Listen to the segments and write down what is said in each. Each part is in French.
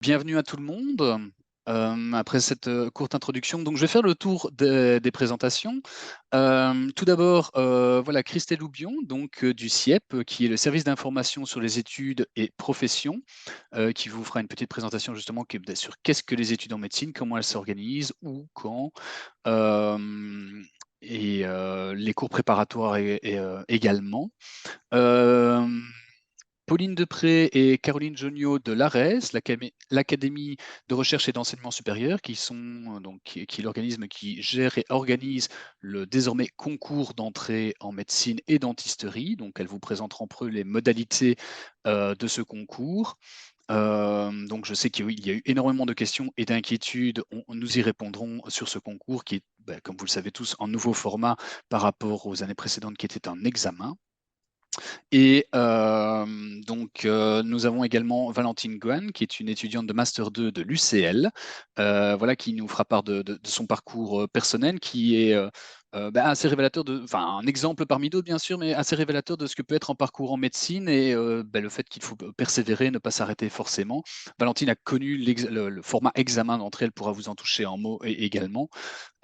Bienvenue à tout le monde. Après cette, courte introduction, donc je vais faire le tour des présentations. Tout d'abord, voilà Christelle Houbion, donc du SIEP, qui est le service d'information sur les études et professions, qui vous fera une petite présentation justement sur qu'est-ce que les études en médecine, comment elles s'organisent, où, quand, hem les cours préparatoires également. Hem Pauline Depré et Caroline Joniot de l'ARES, l'Académie de recherche et d'enseignement supérieur, qui est l'organisme qui gère et organise le désormais concours d'entrée en médecine et dentisterie. Donc, elles vous présenteront un peu les modalités de ce concours. Donc, je sais qu'il y a eu énormément de questions et d'inquiétudes. Nous y répondrons sur ce concours qui est, comme vous le savez tous, en nouveau format par rapport aux années précédentes qui était un examen. Et nous avons également Valentine Guan, qui est une étudiante de Master 2 de l'UCL, voilà, qui nous fera part de son parcours personnel, qui est assez révélateur enfin un exemple parmi d'autres bien sûr, mais assez révélateur de ce que peut être un parcours en médecine et le fait qu'il faut persévérer, ne pas s'arrêter forcément. Valentine a connu le format examen d'entrée, elle pourra vous en toucher en mots également.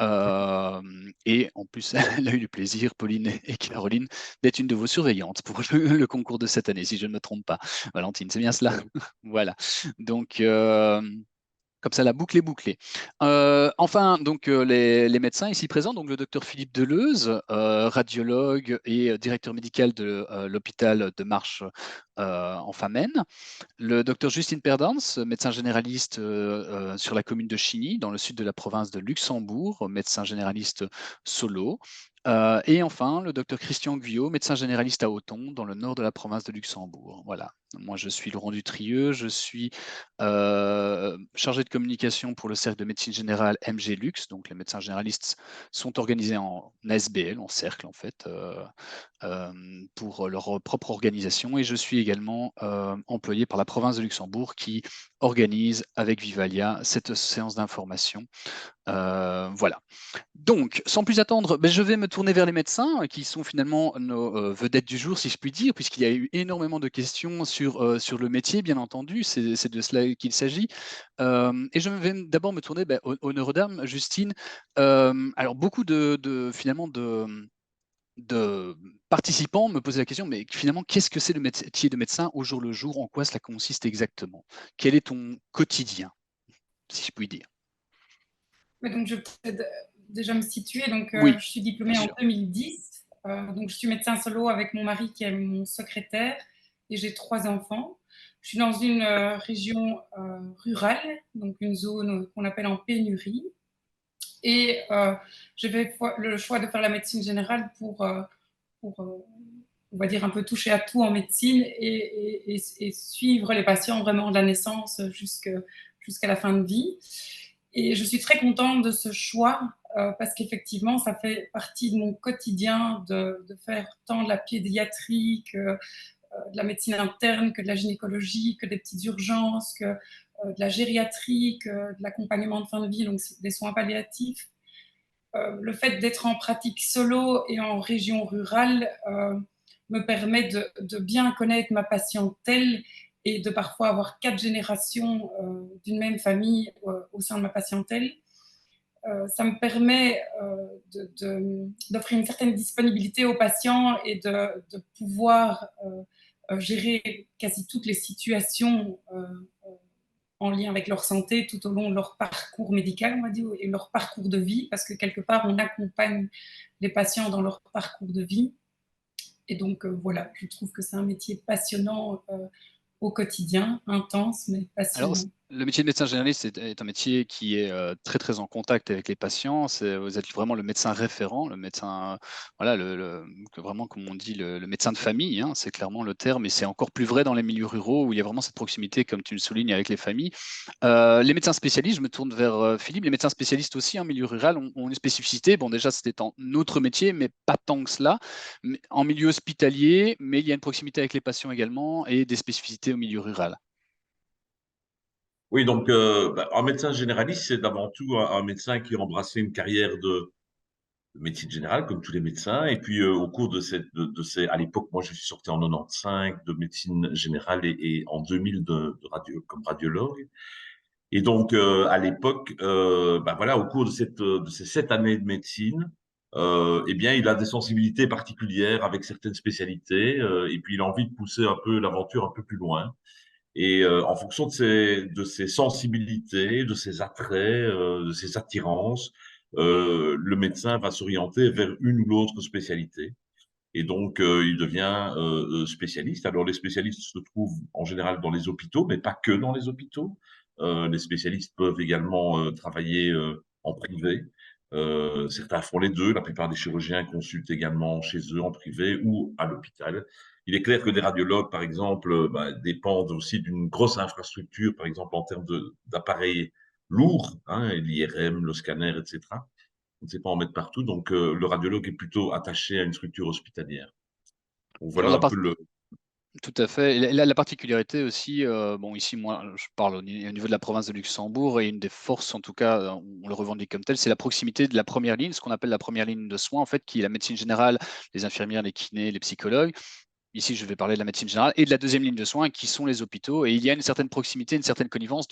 Et en plus, elle a eu le plaisir, Pauline et Caroline, d'être une de vos surveillantes pour le concours de cette année, si je ne me trompe pas. Valentine, c'est bien cela? Voilà. Donc, comme ça, la boucle est bouclée. Enfin, donc les médecins ici présents, donc le docteur Philippe Deleuze, radiologue et directeur médical de l'hôpital de Marche en Famenne. Le docteur Justine Perdance, médecin généraliste sur la commune de Chigny, dans le sud de la province de Luxembourg, médecin généraliste solo. Et enfin, le docteur Christian Guyot, médecin généraliste à Auton, dans le nord de la province de Luxembourg. Voilà. Moi, je suis Laurent Dutrieux, je suis chargé de communication pour le cercle de médecine générale MG Lux. Donc, les médecins généralistes sont organisés en ASBL, en cercle en fait, pour leur propre organisation. Et je suis également employé par la province de Luxembourg qui organise avec Vivalia cette séance d'information. Voilà. Donc, sans plus attendre, je vais me tourner vers les médecins qui sont finalement nos vedettes du jour, si je puis dire, puisqu'il y a eu énormément de questions sur le métier, bien entendu, c'est de cela qu'il s'agit. Et je vais d'abord me tourner honneur aux dames, Justine. Alors, beaucoup finalement de participants me posaient la question, mais finalement, qu'est-ce que c'est le métier de médecin au jour le jour? En quoi cela consiste exactement? Quel est ton quotidien, si je puis dire? Mais donc, je vais peut-être déjà me situer. Donc, Oui, je suis bien diplômée en sûr. 2010. Donc, je suis médecin solo avec mon mari qui est mon secrétaire et j'ai 3 enfants. Je suis dans une région rurale, donc une zone qu'on appelle en pénurie. Et j'ai fait le choix de faire la médecine générale pour on va dire, un peu toucher à tout en médecine et suivre les patients vraiment de la naissance jusqu'à la fin de vie. Et je suis très contente de ce choix parce qu'effectivement, ça fait partie de mon quotidien de faire tant de la pédiatrie que de la médecine interne, que de la gynécologie, que des petites urgences, que de la gériatrie, que de l'accompagnement de fin de vie, donc des soins palliatifs. Le fait d'être en pratique solo et en région rurale me permet de bien connaître ma patientèle et de parfois avoir 4 générations d'une même famille au sein de ma patientèle. Ça me permet d'offrir une certaine disponibilité aux patients et de pouvoir gérer quasi toutes les situations en lien avec leur santé tout au long de leur parcours médical, on va dire, et leur parcours de vie, parce que quelque part, on accompagne les patients dans leur parcours de vie. Et donc, voilà, je trouve que c'est un métier passionnant au quotidien, intense, mais Alors, passionnant. le métier de médecin généraliste est un métier qui est très très en contact avec les patients. Vous êtes vraiment le médecin référent, le médecin, voilà, vraiment comme on dit, le médecin de famille, hein, c'est clairement le terme, et c'est encore plus vrai dans les milieux ruraux où il y a vraiment cette proximité, comme tu le soulignes, avec les familles. Les médecins spécialistes, je me tourne vers Philippe, les médecins spécialistes aussi en milieu rural ont une spécificité. Bon, déjà, c'était un autre métier, mais pas tant que cela. En milieu hospitalier, mais il y a une proximité avec les patients également et des spécificités au milieu rural. Oui, donc un médecin généraliste, c'est avant tout un médecin qui a embrassé une carrière médecine générale, comme tous les médecins. Et puis, au cours à l'époque, moi, je suis sorti en 95 de médecine générale et en 2000 comme radiologue. Et donc, à l'époque, ben voilà, au cours de ces 7 années de médecine, eh bien, il a des sensibilités particulières avec certaines spécialités, et puis il a envie de pousser un peu l'aventure un peu plus loin. Et en fonction de ses sensibilités, de ses attraits, de ses attirances, le médecin va s'orienter vers une ou l'autre spécialité. Et donc, il devient spécialiste. Alors, les spécialistes se trouvent en général dans les hôpitaux, mais pas que dans les hôpitaux. Les spécialistes peuvent également travailler en privé. Certains font les deux. La plupart des chirurgiens consultent également chez eux en privé ou à l'hôpital. Il est clair que des radiologues, par exemple, dépendent aussi d'une grosse infrastructure, par exemple en termes d'appareils lourds, hein, l'IRM, le scanner, etc. On ne sait pas en mettre partout, donc le radiologue est plutôt attaché à une structure hospitalière. Donc Alors, voilà un peu le… tout à fait. Et la particularité aussi, bon, ici, moi, je parle au niveau de la province de Luxembourg, et une des forces, en tout cas, on le revendique comme tel, c'est la proximité de la première ligne, ce qu'on appelle la première ligne de soins, en fait, qui est la médecine générale, les infirmières, les kinés, les psychologues. Ici, je vais parler de la médecine générale et de la deuxième ligne de soins, qui sont les hôpitaux. Et il y a une certaine proximité, une certaine connivence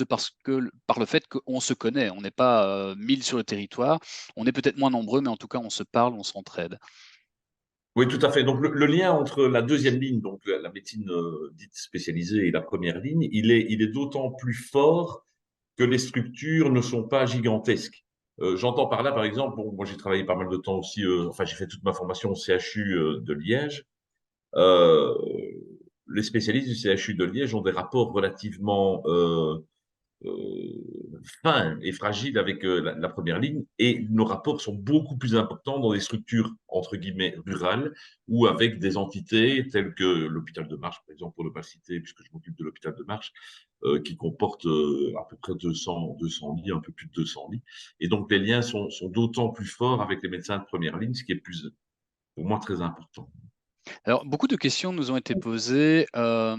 par le fait qu'on se connaît. On n'est pas 1000 sur le territoire. On est peut-être moins nombreux, mais en tout cas, on se parle, on s'entraide. Oui, tout à fait. Donc le lien entre la deuxième ligne, donc la médecine dite spécialisée, et la première ligne, il est d'autant plus fort que les structures ne sont pas gigantesques. J'entends par là, par exemple, bon, moi j'ai travaillé pas mal de temps aussi, enfin j'ai fait toute ma formation au CHU de Liège. Euh, les spécialistes du CHU de Liège ont des rapports relativement fin et fragile avec la première ligne, et nos rapports sont beaucoup plus importants dans des structures entre guillemets rurales ou avec des entités telles que l'hôpital de Marche, par exemple, pour ne pas le citer puisque je m'occupe de l'hôpital de Marche, qui comporte à peu près 200 lits, un peu plus de 200 lits. Et donc les liens sont d'autant plus forts avec les médecins de première ligne, ce qui est plus, pour moi, très important. Alors, beaucoup de questions nous ont été posées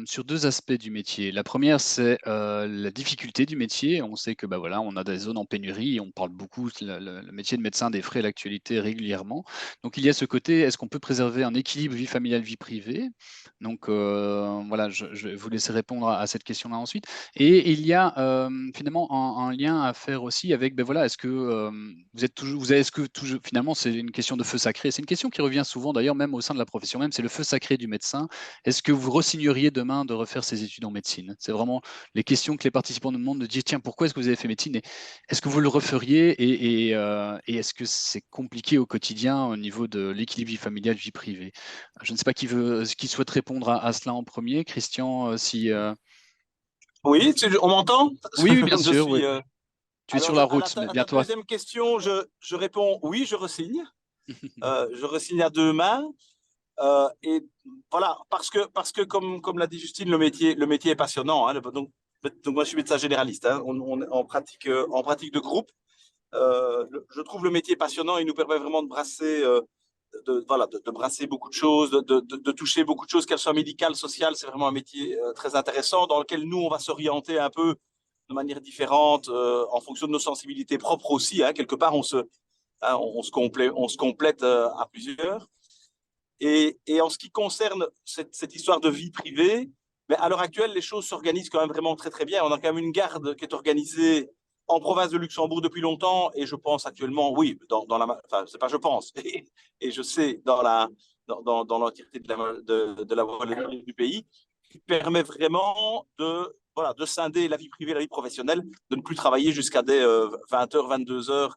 sur deux aspects du métier. La première, c'est la difficulté du métier. On sait que bah, voilà, on a des zones en pénurie et on parle beaucoup, le métier de médecin défraie l'actualité régulièrement. Donc, il y a ce côté, est-ce qu'on peut préserver un équilibre vie familiale, vie privée? Donc, voilà, je vais vous laisser répondre à cette question-là ensuite. Et il y a finalement un lien à faire aussi avec, ben voilà, est-ce que vous êtes toujours, est-ce que toujours, finalement, c'est une question de feu sacré. C'est une question qui revient souvent d'ailleurs, même au sein de la profession même, c'est le feu sacré du médecin. Est-ce que vous re-signeriez demain de refaire ces études en médecine? C'est vraiment les questions que les participants nous demandent, de dire, tiens, pourquoi est-ce que vous avez fait médecine? Et est-ce que vous le referiez? Et est-ce que c'est compliqué au quotidien au niveau de l'équilibre vie familiale, vie privée? Je ne sais pas qui souhaite répondre à cela en premier. Christian, si… Oui, on m'entend? Oui, oui, bien Je sûr, oui. suis. Tu es sur la route, mais À bien ta toi. deuxième question, je réponds oui, je resigne. Je resigne à deux mains. Et voilà, parce que comme l'a dit Justine, le métier est passionnant. Hein, donc moi, je suis médecin généraliste. Hein, on est en pratique de groupe. Je trouve le métier passionnant. Il nous permet vraiment de brasser, de brasser beaucoup de choses, de toucher beaucoup de choses, qu'elles soient médicales, sociales. C'est vraiment un métier très intéressant dans lequel nous, on va s'orienter un peu de manière différente en fonction de nos sensibilités propres aussi. Hein, quelque part, on se complète à plusieurs. Et en ce qui concerne cette histoire de vie privée, mais à l'heure actuelle, les choses s'organisent quand même vraiment très très bien. On a quand même une garde qui est organisée en province de Luxembourg depuis longtemps, et je pense actuellement, oui, enfin, c'est pas je pense, et je sais dans l'entièreté de la volonté du pays, qui permet vraiment de scinder la vie privée et la vie professionnelle, de ne plus travailler jusqu'à des 20h, 22h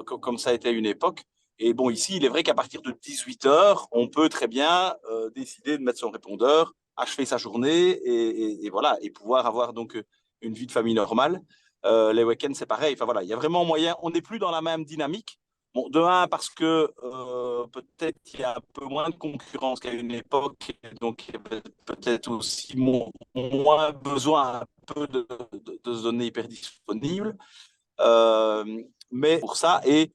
comme ça a été à une époque. Et bon, ici, il est vrai qu'à partir de 18h, on peut très bien décider de mettre son répondeur, achever sa journée et voilà, et pouvoir avoir donc une vie de famille normale. Les week-ends, c'est pareil. Enfin voilà, il y a vraiment moyen. On n'est plus dans la même dynamique. Bon, de un, parce que peut-être qu'il y a un peu moins de concurrence qu'à une époque, donc il y avait peut-être aussi moins besoin un peu de données hyper disponibles. Mais pour ça, et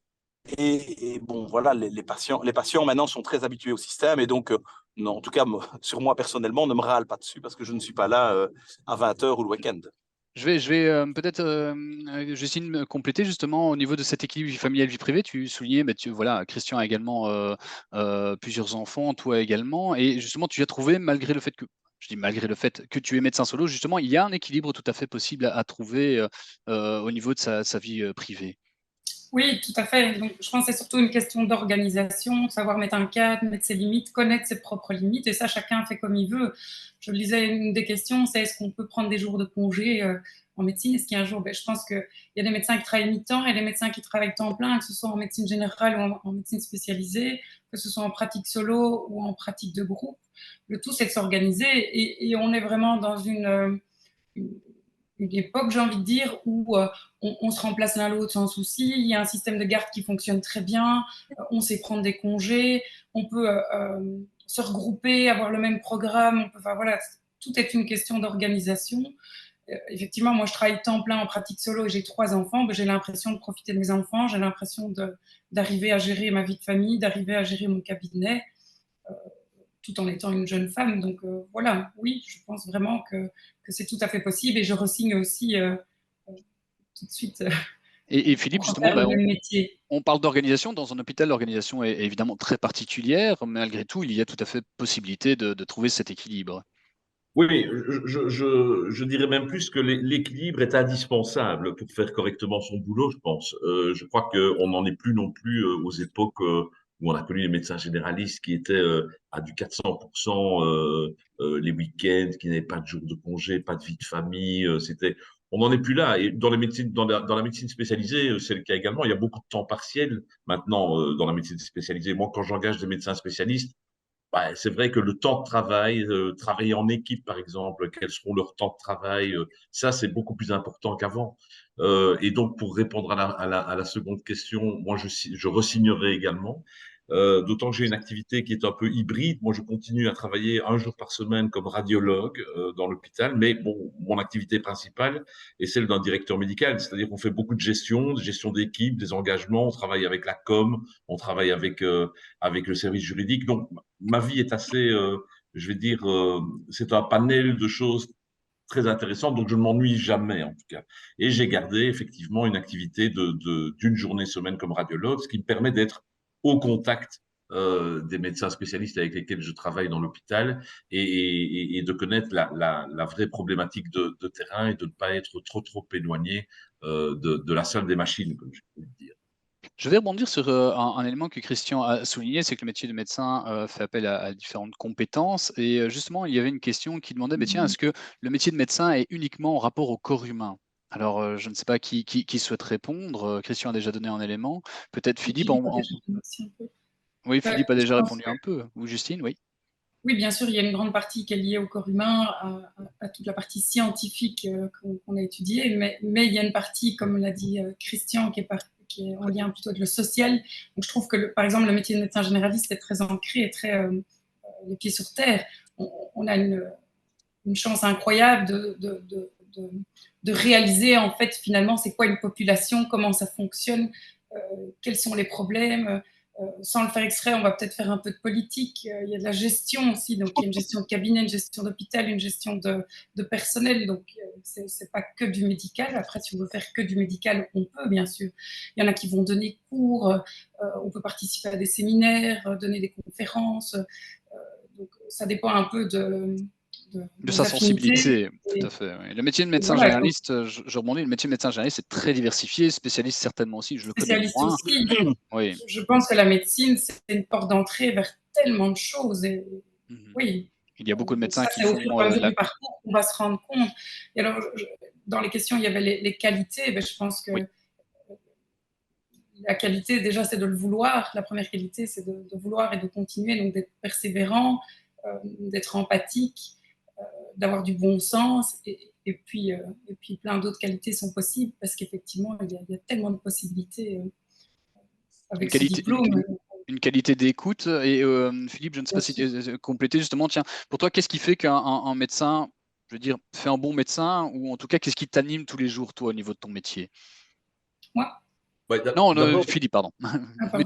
bon, voilà, les patients maintenant sont très habitués au système et donc, non, en tout cas, sur moi personnellement, ne me râle pas dessus parce que je ne suis pas là à 20h ou le week-end. Je vais peut-être, Justine, me compléter justement au niveau de cet équilibre vie familiale, vie privée. Tu soulignais, voilà, Christian a également plusieurs enfants, toi également, et justement, tu as trouvé, malgré le fait que, je dis malgré le fait que tu es médecin solo, justement, il y a un équilibre tout à fait possible à trouver au niveau de sa vie privée. Oui, tout à fait. Donc, je pense que c'est surtout une question d'organisation, de savoir mettre un cadre, mettre ses limites, connaître ses propres limites. Et ça, chacun fait comme il veut. Je le disais, une des questions, c'est est-ce qu'on peut prendre des jours de congé en médecine? Est-ce qu'il y a un jour Je pense qu'il y a des médecins qui travaillent mi-temps et des médecins qui travaillent temps plein, que ce soit en médecine générale ou en médecine spécialisée, que ce soit en pratique solo ou en pratique de groupe. Le tout, c'est de s'organiser. Et on est vraiment dans une époque, j'ai envie de dire, où on se remplace l'un l'autre sans souci. Il y a un système de garde qui fonctionne très bien. On sait prendre des congés. On peut se regrouper, avoir le même programme. Voilà, tout est une question d'organisation. Effectivement, moi, je travaille temps plein en pratique solo et j'ai 3 enfants. J'ai l'impression de profiter de mes enfants. J'ai l'impression d'arriver à gérer ma vie de famille, d'arriver à gérer mon cabinet. Tout en étant une jeune femme. Donc voilà, oui, je pense vraiment que c'est tout à fait possible et je re-signe aussi tout de suite Et Philippe, pour justement, faire le même métier. on parle d'organisation. Dans un hôpital, l'organisation est évidemment très particulière. Malgré tout, il y a tout à fait possibilité de trouver cet équilibre. Oui, je dirais même plus que l'équilibre est indispensable pour faire correctement son boulot, je pense. Je crois qu'on n'en est plus non plus aux époques où on a connu les médecins généralistes qui étaient à du 400% les week-ends, qui n'avaient pas de jours de congé, pas de vie de famille. On n'en est plus là. Et dans les médecines, dans la médecine spécialisée, c'est le cas également. Il y a beaucoup de temps partiel maintenant dans la médecine spécialisée. Moi, quand j'engage des médecins spécialistes, bah, c'est vrai que le temps de travail, travailler en équipe par exemple, quels seront leurs temps de travail, ça c'est beaucoup plus important qu'avant. Et donc pour répondre à la seconde question, moi je re-signerai également. D'autant que j'ai une activité qui est un peu hybride. Moi, je continue à travailler un jour par semaine comme radiologue dans l'hôpital, mais bon, mon activité principale est celle d'un directeur médical, c'est-à-dire qu'on fait beaucoup de gestion d'équipe, des engagements, on travaille avec la com, on travaille avec le service juridique. Donc, ma vie est assez, je vais dire, c'est un panel de choses très intéressantes, donc je ne m'ennuie jamais en tout cas. Et j'ai gardé effectivement une activité d'une journée semaine comme radiologue, ce qui me permet d'être au contact des médecins spécialistes avec lesquels je travaille dans l'hôpital et de connaître la vraie problématique de terrain et de ne pas être trop éloigné de la salle des machines, comme je peux le dire. Je vais rebondir sur un élément que Christian a souligné, c'est que le métier de médecin fait appel à différentes compétences. Et justement, il y avait une question qui demandait, mais tiens, est-ce que le métier de médecin est uniquement en rapport au corps humain? Alors, je ne sais pas qui souhaite répondre. Christian a déjà donné un élément. Peut-être Philippe. Oui, Philippe a déjà répondu un peu. Ou Justine, oui. Oui, bien sûr, il y a une grande partie qui est liée au corps humain, à toute la partie scientifique qu'on a étudiée, mais il y a une partie, comme l'a dit Christian, qui est en lien plutôt avec le social. Donc je trouve que, par exemple, le métier de médecin généraliste est très ancré et très les pieds sur terre. On a une chance incroyable de réaliser, en fait, finalement, c'est quoi une population, comment ça fonctionne, quels sont les problèmes. Sans le faire exprès, on va peut-être faire un peu de politique. Il y a de la gestion aussi, donc il y a une gestion de cabinet, une gestion d'hôpital, une gestion de personnel. Donc c'est pas que du médical. Après, si on veut faire que du médical, on peut bien sûr. Il y en a qui vont donner cours, on peut participer à des séminaires, donner des conférences. Donc ça dépend un peu de sa sensibilité, tout à fait. Oui. Le métier de médecin généraliste, je rebondis, le métier de médecin généraliste est très diversifié, spécialiste certainement aussi, je le connais moins. Aussi. Oui. Je pense que la médecine, c'est une porte d'entrée vers tellement de choses. Et, oui. Il y a beaucoup de médecins qui font... Au fur et à mesure du parcours qu'on va se rendre compte. Et alors, dans les questions, il y avait les qualités. Je pense que la qualité, déjà, c'est de le vouloir. La première qualité, c'est de vouloir et de continuer, donc d'être persévérant, d'être empathique, d'avoir du bon sens. Et puis plein d'autres qualités sont possibles parce qu'effectivement, il y a tellement de possibilités avec ce diplôme. Une qualité d'écoute. Et Philippe, je ne sais pas si tu as complété justement, tiens, pour toi, qu'est-ce qui fait qu'un médecin, je veux dire, fait un bon médecin, ou en tout cas, qu'est-ce qui t'anime tous les jours, toi, au niveau de ton métier? Moi non, Philippe, pardon. Mais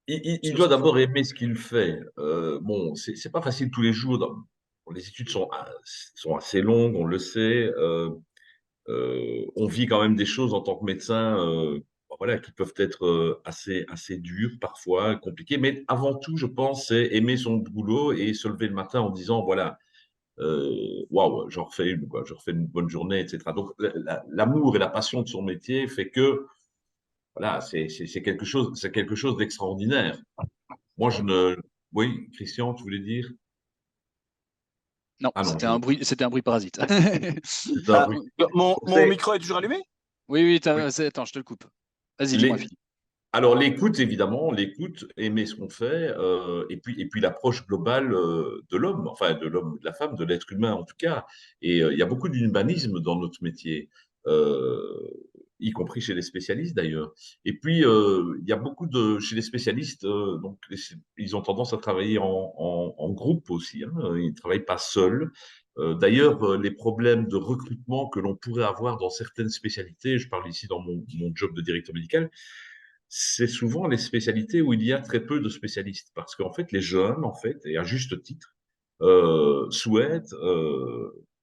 il doit d'abord aimer ce qu'il fait. Bon, c'est pas facile tous les jours les études sont assez longues, on le sait. On vit quand même des choses en tant que médecin, voilà, qui peuvent être assez dures parfois, compliquées. Mais avant tout, je pense, c'est aimer son boulot et se lever le matin en disant, voilà, waouh, j'en refais une, quoi, je refais une bonne journée, etc. Donc, l'amour et la passion de son métier fait que, voilà, c'est quelque chose d'extraordinaire. Moi, je ne. Oui, Christian, tu voulais dire? Non, Ah non, c'était un bruit parasite. c'est un Ah, bruit. mon micro est toujours allumé? Oui, oui, Oui. attends, je te le coupe. Vas-y, dis-moi, Les, Philippe. Alors l'écoute, évidemment, l'écoute, aimer ce qu'on fait, et puis l'approche globale de l'homme, enfin de l'homme, de la femme, de l'être humain en tout cas. Et il y a beaucoup d'humanisme dans notre métier, euh, y compris chez les spécialistes d'ailleurs. Et puis il y a beaucoup chez les spécialistes, donc ils ont tendance à travailler en groupe aussi. Hein, ils ne travaillent pas seuls. D'ailleurs, les problèmes de recrutement que l'on pourrait avoir dans certaines spécialités, je parle ici dans mon job de directeur médical, c'est souvent les spécialités où il y a très peu de spécialistes. Parce qu'en fait, les jeunes, en fait, et à juste titre, souhaitent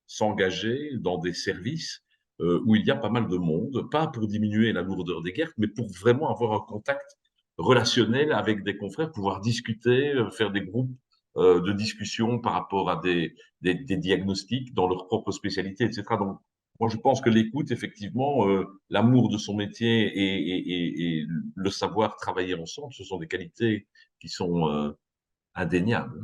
s'engager dans des services où il y a pas mal de monde, pas pour diminuer la lourdeur des guerres, mais pour vraiment avoir un contact relationnel avec des confrères, pouvoir discuter, faire des groupes de discussion par rapport à des diagnostics dans leur propre spécialité, etc. Donc, moi, je pense que l'écoute, effectivement, l'amour de son métier et le savoir travailler ensemble, ce sont des qualités qui sont indéniables.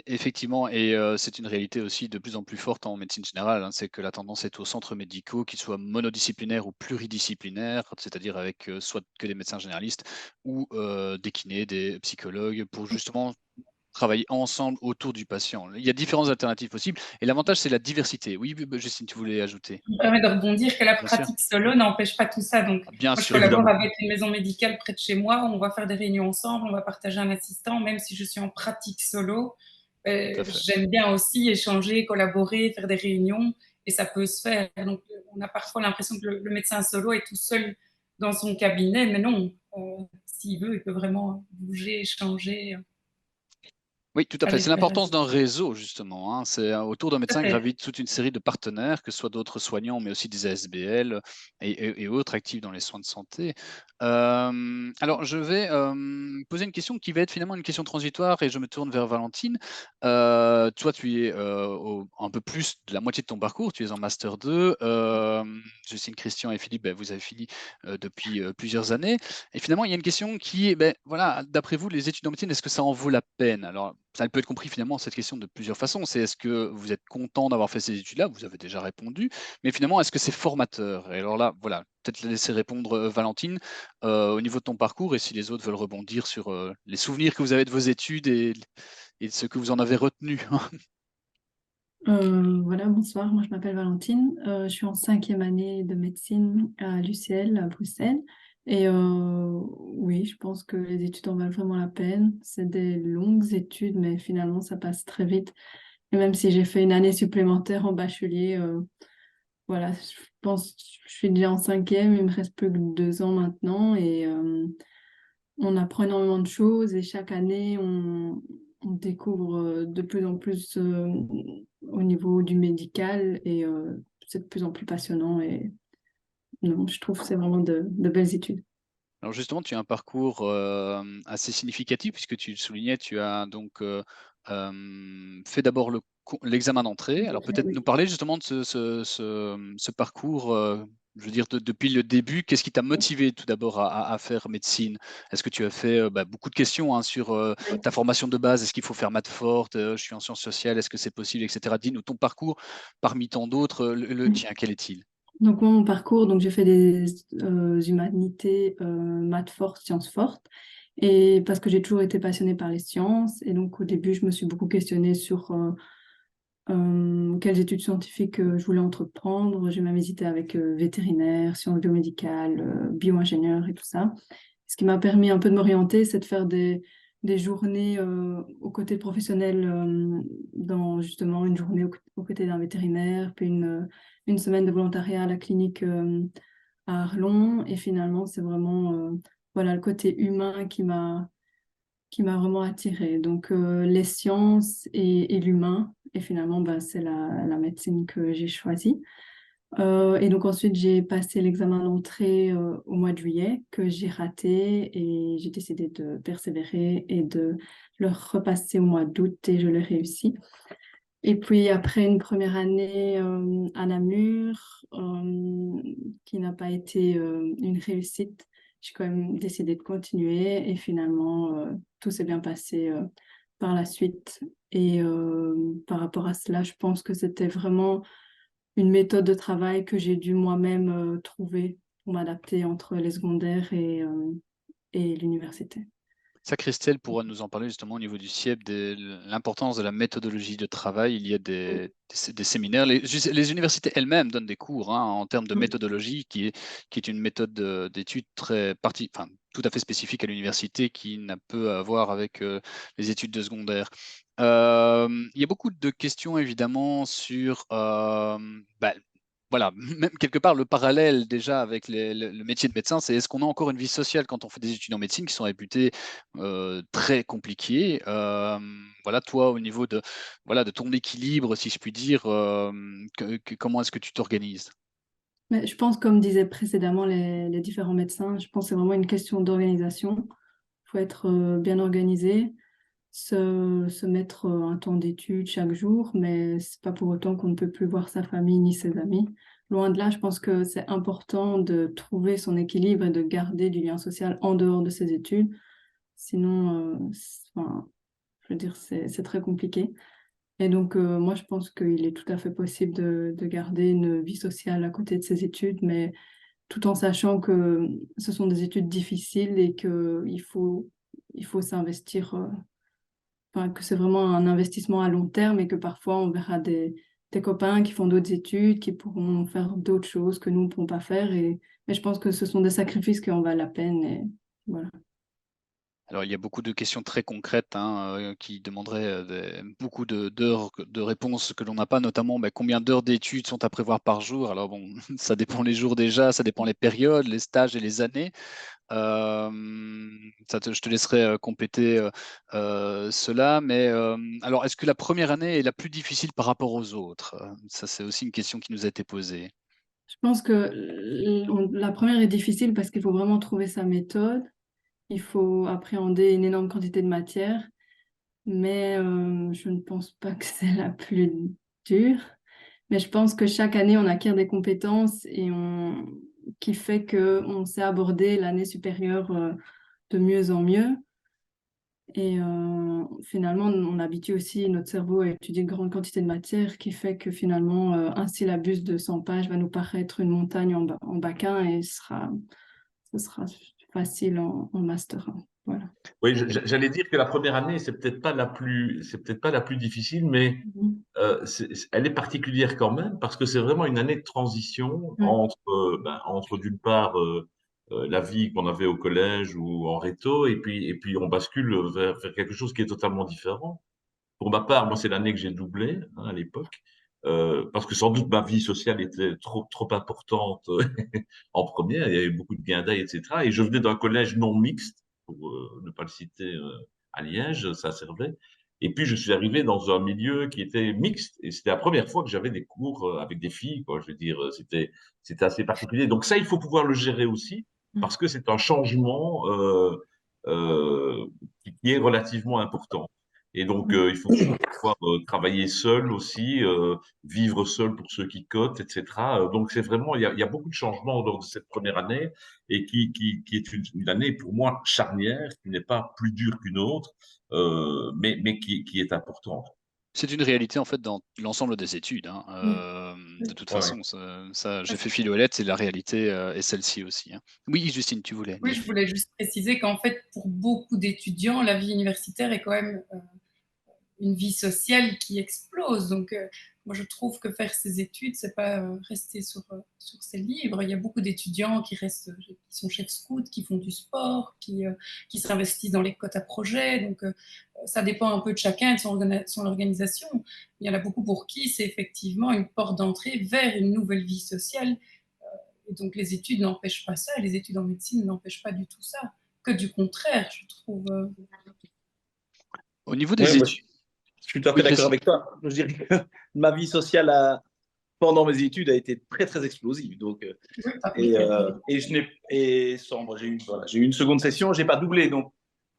Effectivement, et c'est une réalité aussi de plus en plus forte en médecine générale, hein, c'est que la tendance est aux centres médicaux, qu'ils soient monodisciplinaires ou pluridisciplinaires, c'est-à-dire avec soit que des médecins généralistes ou des kinés, des psychologues, pour justement travailler ensemble autour du patient. Il y a différentes alternatives possibles, et l'avantage, c'est la diversité. Oui, Justine, tu voulais ajouter? Ça me permet de rebondir que la Bien sûr. pratique solo n'empêche pas tout ça. Donc, Bien moi, je sûr, collabore évidemment. avec une maison médicale près de chez moi. On va faire des réunions ensemble, on va partager un assistant, même si je suis en pratique solo. tout à fait. J'aime bien aussi échanger, collaborer, faire des réunions, et ça peut se faire. Donc, on a parfois l'impression que le médecin solo est tout seul dans son cabinet, mais non. S'il veut, il peut vraiment bouger, échanger, Oui, tout à fait. aller C'est se faire l'importance assister. d'un réseau, justement, hein. C'est autour d'un Tout à médecin fait. gravite toute une série de partenaires, que ce soit d'autres soignants, mais aussi des ASBL et autres actifs dans les soins de santé. Alors, je vais poser une question qui va être finalement une question transitoire, et je me tourne vers Valentine. Toi, tu es un peu plus de la moitié de ton parcours. Tu es en Master 2. Justine, Christian et Philippe, ben, vous avez fini depuis plusieurs années. Et finalement, il y a une question qui est, ben, voilà, d'après vous, les études en médecine, est-ce que ça en vaut la peine? Alors, ça peut être compris finalement, cette question, de plusieurs façons. C'est, est-ce que vous êtes content d'avoir fait ces études-là? Vous avez déjà répondu. Mais finalement, est-ce que c'est formateur? Et alors là, voilà, peut-être laisser répondre Valentine au niveau de ton parcours, et si les autres veulent rebondir sur les souvenirs que vous avez de vos études et de ce que vous en avez retenu. Voilà, bonsoir, moi je m'appelle Valentine, je suis en 5e année de médecine à l'UCL à Bruxelles. Et oui, je pense que les études en valent vraiment la peine. C'est des longues études, mais finalement ça passe très vite. Et même si j'ai fait une année supplémentaire en bachelier, voilà, je pense que je suis déjà en 5e, il me reste plus que 2 ans maintenant. Et on apprend énormément de choses, et chaque année, on découvre de plus en plus au niveau du médical, et c'est de plus en plus passionnant. Et non, je trouve que c'est vraiment de belles études. Alors justement, tu as un parcours assez significatif, puisque tu le soulignais, tu as donc fait d'abord l'examen d'entrée. Alors peut-être nous Oui. parler justement de ce parcours, je veux dire, depuis le début. Qu'est-ce qui t'a motivé tout d'abord à faire médecine? Est-ce que tu as fait beaucoup de questions, hein, sur ta formation de base? Est-ce qu'il faut faire maths forte? Je suis en sciences sociales, est-ce que c'est possible, etc. Dis-nous ton parcours parmi tant d'autres, le tien, quel est-il? Donc, moi, mon parcours, donc j'ai fait des humanités, maths fortes, sciences fortes. Et parce que j'ai toujours été passionnée par les sciences. Et donc, au début, je me suis beaucoup questionnée sur quelles études scientifiques je voulais entreprendre. J'ai même hésité avec vétérinaire, sciences biomédicales, bio-ingénieur et tout ça. Ce qui m'a permis un peu de m'orienter, c'est de faire des journées aux côtés de professionnels, dans justement une journée aux côtés d'un vétérinaire, puis une semaine de volontariat à la clinique à Arlon. Et finalement, c'est vraiment voilà, le côté humain qui m'a vraiment attirée. Donc, les sciences et l'humain. Et finalement, c'est la médecine que j'ai choisie. Et donc ensuite, j'ai passé l'examen d'entrée au mois de juillet que j'ai raté et j'ai décidé de persévérer et de le repasser au mois d'août et je l'ai réussi. Et puis après une première année à Namur qui n'a pas été une réussite, j'ai quand même décidé de continuer et finalement tout s'est bien passé par la suite. Et par rapport à cela, je pense que c'était vraiment une méthode de travail que j'ai dû moi-même trouver pour m'adapter entre les secondaires et l'université. Ça, Christelle pourra nous en parler justement au niveau du CIEP, l'importance de la méthodologie de travail. Il y a des séminaires. Les universités elles-mêmes donnent des cours en termes de méthodologie, qui est une méthode d'étude tout à fait spécifique à l'université, qui n'a peu à voir avec les études de secondaire. Il y a beaucoup de questions évidemment sur voilà, même quelque part, le parallèle déjà avec le métier de médecin, c'est est-ce qu'on a encore une vie sociale quand on fait des études en médecine qui sont réputées très compliquées. Voilà, toi, au niveau de ton équilibre, si je puis dire, comment est-ce que tu t'organises? Mais je pense, comme disaient précédemment les différents médecins, je pense que c'est vraiment une question d'organisation. Il faut être bien organisé, se mettre un temps d'études chaque jour, mais c'est pas pour autant qu'on ne peut plus voir sa famille ni ses amis. Loin de là, je pense que c'est important de trouver son équilibre et de garder du lien social en dehors de ses études. Sinon, je veux dire, c'est très compliqué. Et donc, moi, je pense qu'il est tout à fait possible de garder une vie sociale à côté de ses études, mais tout en sachant que ce sont des études difficiles et qu'il faut s'investir, que c'est vraiment un investissement à long terme et que parfois on verra des copains qui font d'autres études, qui pourront faire d'autres choses que nous ne pourrons pas faire. Mais je pense que ce sont des sacrifices qui en valent la peine. Et voilà. Alors, il y a beaucoup de questions très concrètes qui demanderaient beaucoup d'heures de réponses que l'on n'a pas, notamment combien d'heures d'études sont à prévoir par jour. Alors bon, ça dépend les jours déjà, ça dépend les périodes, les stages et les années. Je te laisserai compléter cela. Mais alors, est-ce que la première année est la plus difficile par rapport aux autres? Ça, c'est aussi une question qui nous a été posée. Je pense que la première est difficile parce qu'il faut vraiment trouver sa méthode. Il faut appréhender une énorme quantité de matière, mais je ne pense pas que c'est la plus dure. Mais je pense que chaque année, on acquiert des compétences qui fait qu'on sait aborder l'année supérieure de mieux en mieux. Et finalement, on habitue aussi notre cerveau à étudier une grande quantité de matière qui fait que finalement, un syllabus de 100 pages va nous paraître une montagne en bac 1 et ce sera facile en master 1. Voilà. Oui, j'allais dire que la première année, c'est peut-être pas la plus difficile, mais elle est particulière quand même parce que c'est vraiment une année de transition entre d'une part la vie qu'on avait au collège ou en réto et puis on bascule vers quelque chose qui est totalement différent. Pour ma part, moi, c'est l'année que j'ai doublé à l'époque. Parce que sans doute ma vie sociale était trop importante en première, il y avait beaucoup de guindailles, etc. Et je venais d'un collège non mixte, pour ne pas le citer, à Liège, ça servait. Et puis je suis arrivé dans un milieu qui était mixte, et c'était la première fois que j'avais des cours avec des filles, quoi. Je veux dire, c'était assez particulier. Donc ça, il faut pouvoir le gérer aussi, parce que c'est un changement qui est relativement important. Et donc, il faut pouvoir travailler seul aussi, vivre seul pour ceux qui cotent, etc. Donc, c'est vraiment, il y a beaucoup de changements dans cette première année et qui est une année pour moi charnière, qui n'est pas plus dure qu'une autre, mais qui est importante. C'est une réalité en fait dans l'ensemble des études. De toute Ouais, ouais. façon, j'ai fait fil aux lettres et la réalité est celle-ci aussi. Oui, Justine, tu voulais Oui, dire. je voulais juste préciser qu'en fait, pour beaucoup d'étudiants, la vie universitaire est quand même une vie sociale qui explose. Donc, moi, je trouve que faire ses études, c'est pas rester sur ses livres. Il y a beaucoup d'étudiants qui sont chefs scouts, qui font du sport, qui s'investissent dans les quotas projets. Donc, ça dépend un peu de chacun et de son organisation. Il y en a beaucoup pour qui c'est effectivement une porte d'entrée vers une nouvelle vie sociale. Et donc, les études n'empêchent pas ça. Les études en médecine n'empêchent pas du tout ça. Que du contraire, je trouve. Au niveau des Ouais, moi, études, je suis tout à fait oui, d'accord Christophe. avec toi. Je dirais que ma vie sociale pendant mes études a été très, très explosive. Donc, Oui, oui. j'ai eu une seconde session, j'ai pas doublé, donc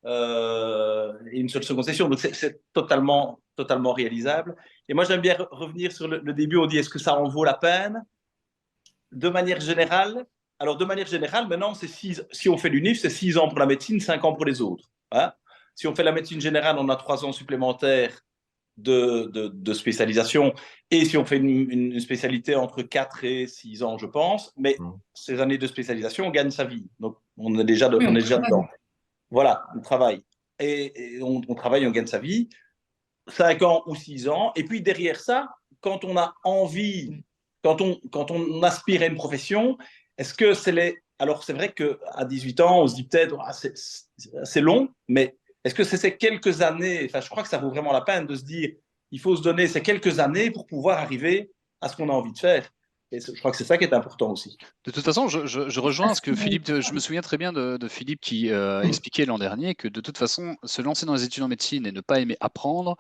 et une seule seconde session, donc c'est totalement réalisable. Et moi, j'aime bien revenir sur le début. On dit, est-ce que ça en vaut la peine? De manière générale, maintenant, si on fait l'UNIF, c'est 6 ans pour la médecine, 5 ans pour les autres. Hein. Si on fait la médecine générale, on a 3 ans supplémentaires de spécialisation. Et si on fait une spécialité entre 4 et 6 ans, je pense, mais ces années de spécialisation, on gagne sa vie. Donc, on est déjà dedans. Voilà, on travaille. Et on travaille, on gagne sa vie. 5 ans ou 6 ans. Et puis derrière ça, quand on a envie, quand on aspire à une profession, est-ce que c'est les... Alors, c'est vrai qu'à 18 ans, on se dit peut-être, c'est long, mais est-ce que c'est ces quelques années, enfin, je crois que ça vaut vraiment la peine de se dire, il faut se donner ces quelques années pour pouvoir arriver à ce qu'on a envie de faire. Et je crois que c'est ça qui est important aussi. De toute façon, je rejoins ce que Philippe, je me souviens très bien de Philippe qui expliquait l'an dernier que de toute façon, se lancer dans les études en médecine et ne pas aimer apprendre,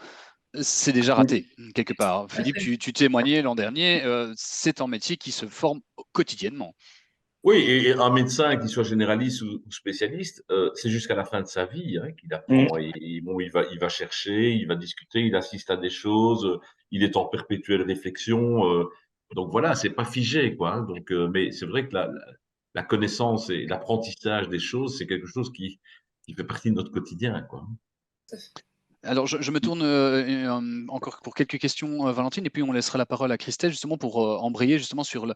c'est déjà raté, quelque part. Philippe, tu témoignais l'an dernier, c'est un métier qui se forme quotidiennement. Oui, et un médecin, qu'il soit généraliste ou spécialiste, c'est jusqu'à la fin de sa vie qu'il apprend. Et bon, il va chercher, il va discuter, il assiste à des choses, il est en perpétuelle réflexion. Donc voilà, c'est pas figé, quoi. Donc, mais c'est vrai que la connaissance et l'apprentissage des choses, c'est quelque chose qui fait partie de notre quotidien, quoi. Alors, je me tourne encore pour quelques questions, Valentine, et puis on laissera la parole à Christelle, justement, pour embrayer justement sur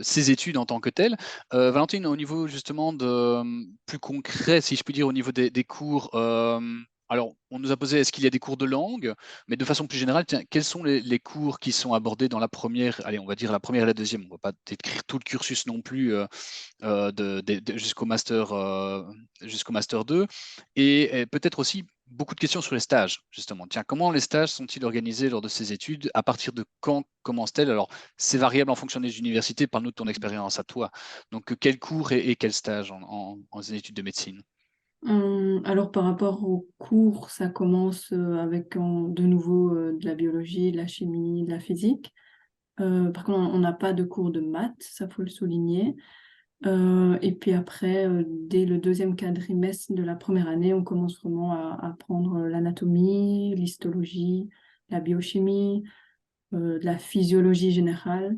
ses études en tant que telles. Valentine, au niveau justement plus concret, si je puis dire, au niveau des cours, alors on nous a posé, est-ce qu'il y a des cours de langue? Mais de façon plus générale, tiens, quels sont les cours qui sont abordés dans la première, allez, on va dire la première et la deuxième, on ne va pas décrire tout le cursus non plus jusqu'au master 2, et peut-être aussi beaucoup de questions sur les stages, justement. Tiens, comment les stages sont-ils organisés lors de ces études? À partir de quand commencent-elles? Alors, c'est variable en fonction des universités. Parle-nous de ton expérience à toi. Donc, quel cours et quel stage en études de médecine? Alors par rapport aux cours, ça commence avec de nouveau de la biologie, de la chimie, de la physique. Par contre, on n'a pas de cours de maths, ça faut le souligner. Et puis après, dès le deuxième quadrimestre de la première année, on commence vraiment à apprendre l'anatomie, l'histologie, la biochimie, de la physiologie générale.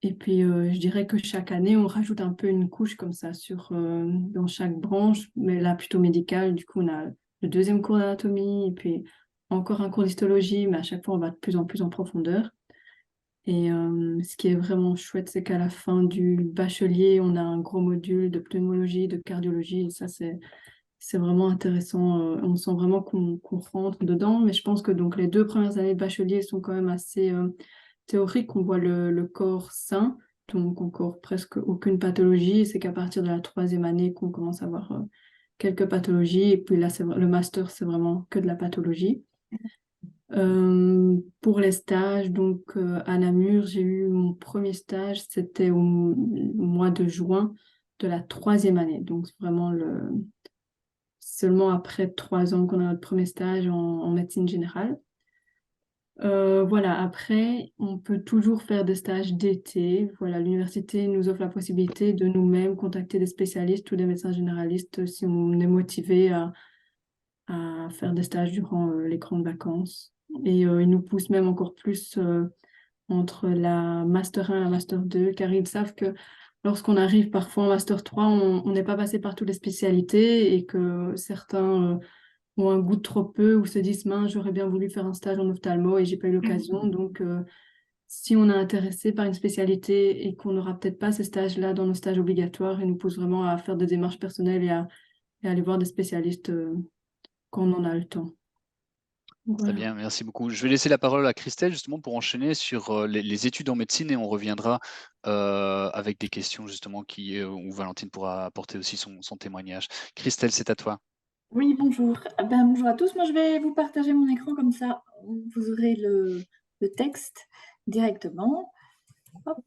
Et puis, je dirais que chaque année, on rajoute un peu une couche comme ça dans chaque branche, mais là plutôt médicale. Du coup, on a le deuxième cours d'anatomie et puis encore un cours d'histologie, mais à chaque fois, on va de plus en plus en profondeur. Et ce qui est vraiment chouette, c'est qu'à la fin du bachelier, on a un gros module de pneumologie, de cardiologie. Et ça, c'est vraiment intéressant. On sent vraiment qu'on rentre dedans. Mais je pense que donc, les 2 premières années de bachelier sont quand même assez théoriques. On voit le corps sain, donc encore presque aucune pathologie. Et c'est qu'à partir de la 3e année qu'on commence à avoir quelques pathologies. Et puis là, le master, c'est vraiment que de la pathologie. Pour les stages, donc à Namur, j'ai eu mon premier stage, c'était au mois de juin de la 3e année. Donc vraiment seulement après 3 ans qu'on a notre premier stage en médecine générale. Voilà, après, on peut toujours faire des stages d'été. Voilà, l'université nous offre la possibilité de nous-mêmes contacter des spécialistes ou des médecins généralistes si on est motivé à faire des stages durant les grandes vacances. Et ils nous poussent même encore plus entre la Master 1 et la Master 2, car ils savent que lorsqu'on arrive parfois en Master 3, on n'est pas passé par toutes les spécialités et que certains ont un goût de trop peu ou se disent, mince, j'aurais bien voulu faire un stage en ophtalmo et j'ai pas eu l'occasion. Donc, si on est intéressé par une spécialité et qu'on n'aura peut-être pas ces stages-là dans nos stages obligatoires, ils nous poussent vraiment à faire des démarches personnelles et à aller voir des spécialistes quand on en a le temps. Très bien, merci beaucoup. Je vais laisser la parole à Christelle justement pour enchaîner sur les études en médecine et on reviendra avec des questions justement où Valentine pourra apporter aussi son témoignage. Christelle, c'est à toi. Oui, bonjour. Bonjour à tous. Moi, je vais vous partager mon écran comme ça, vous aurez le texte directement. Hop,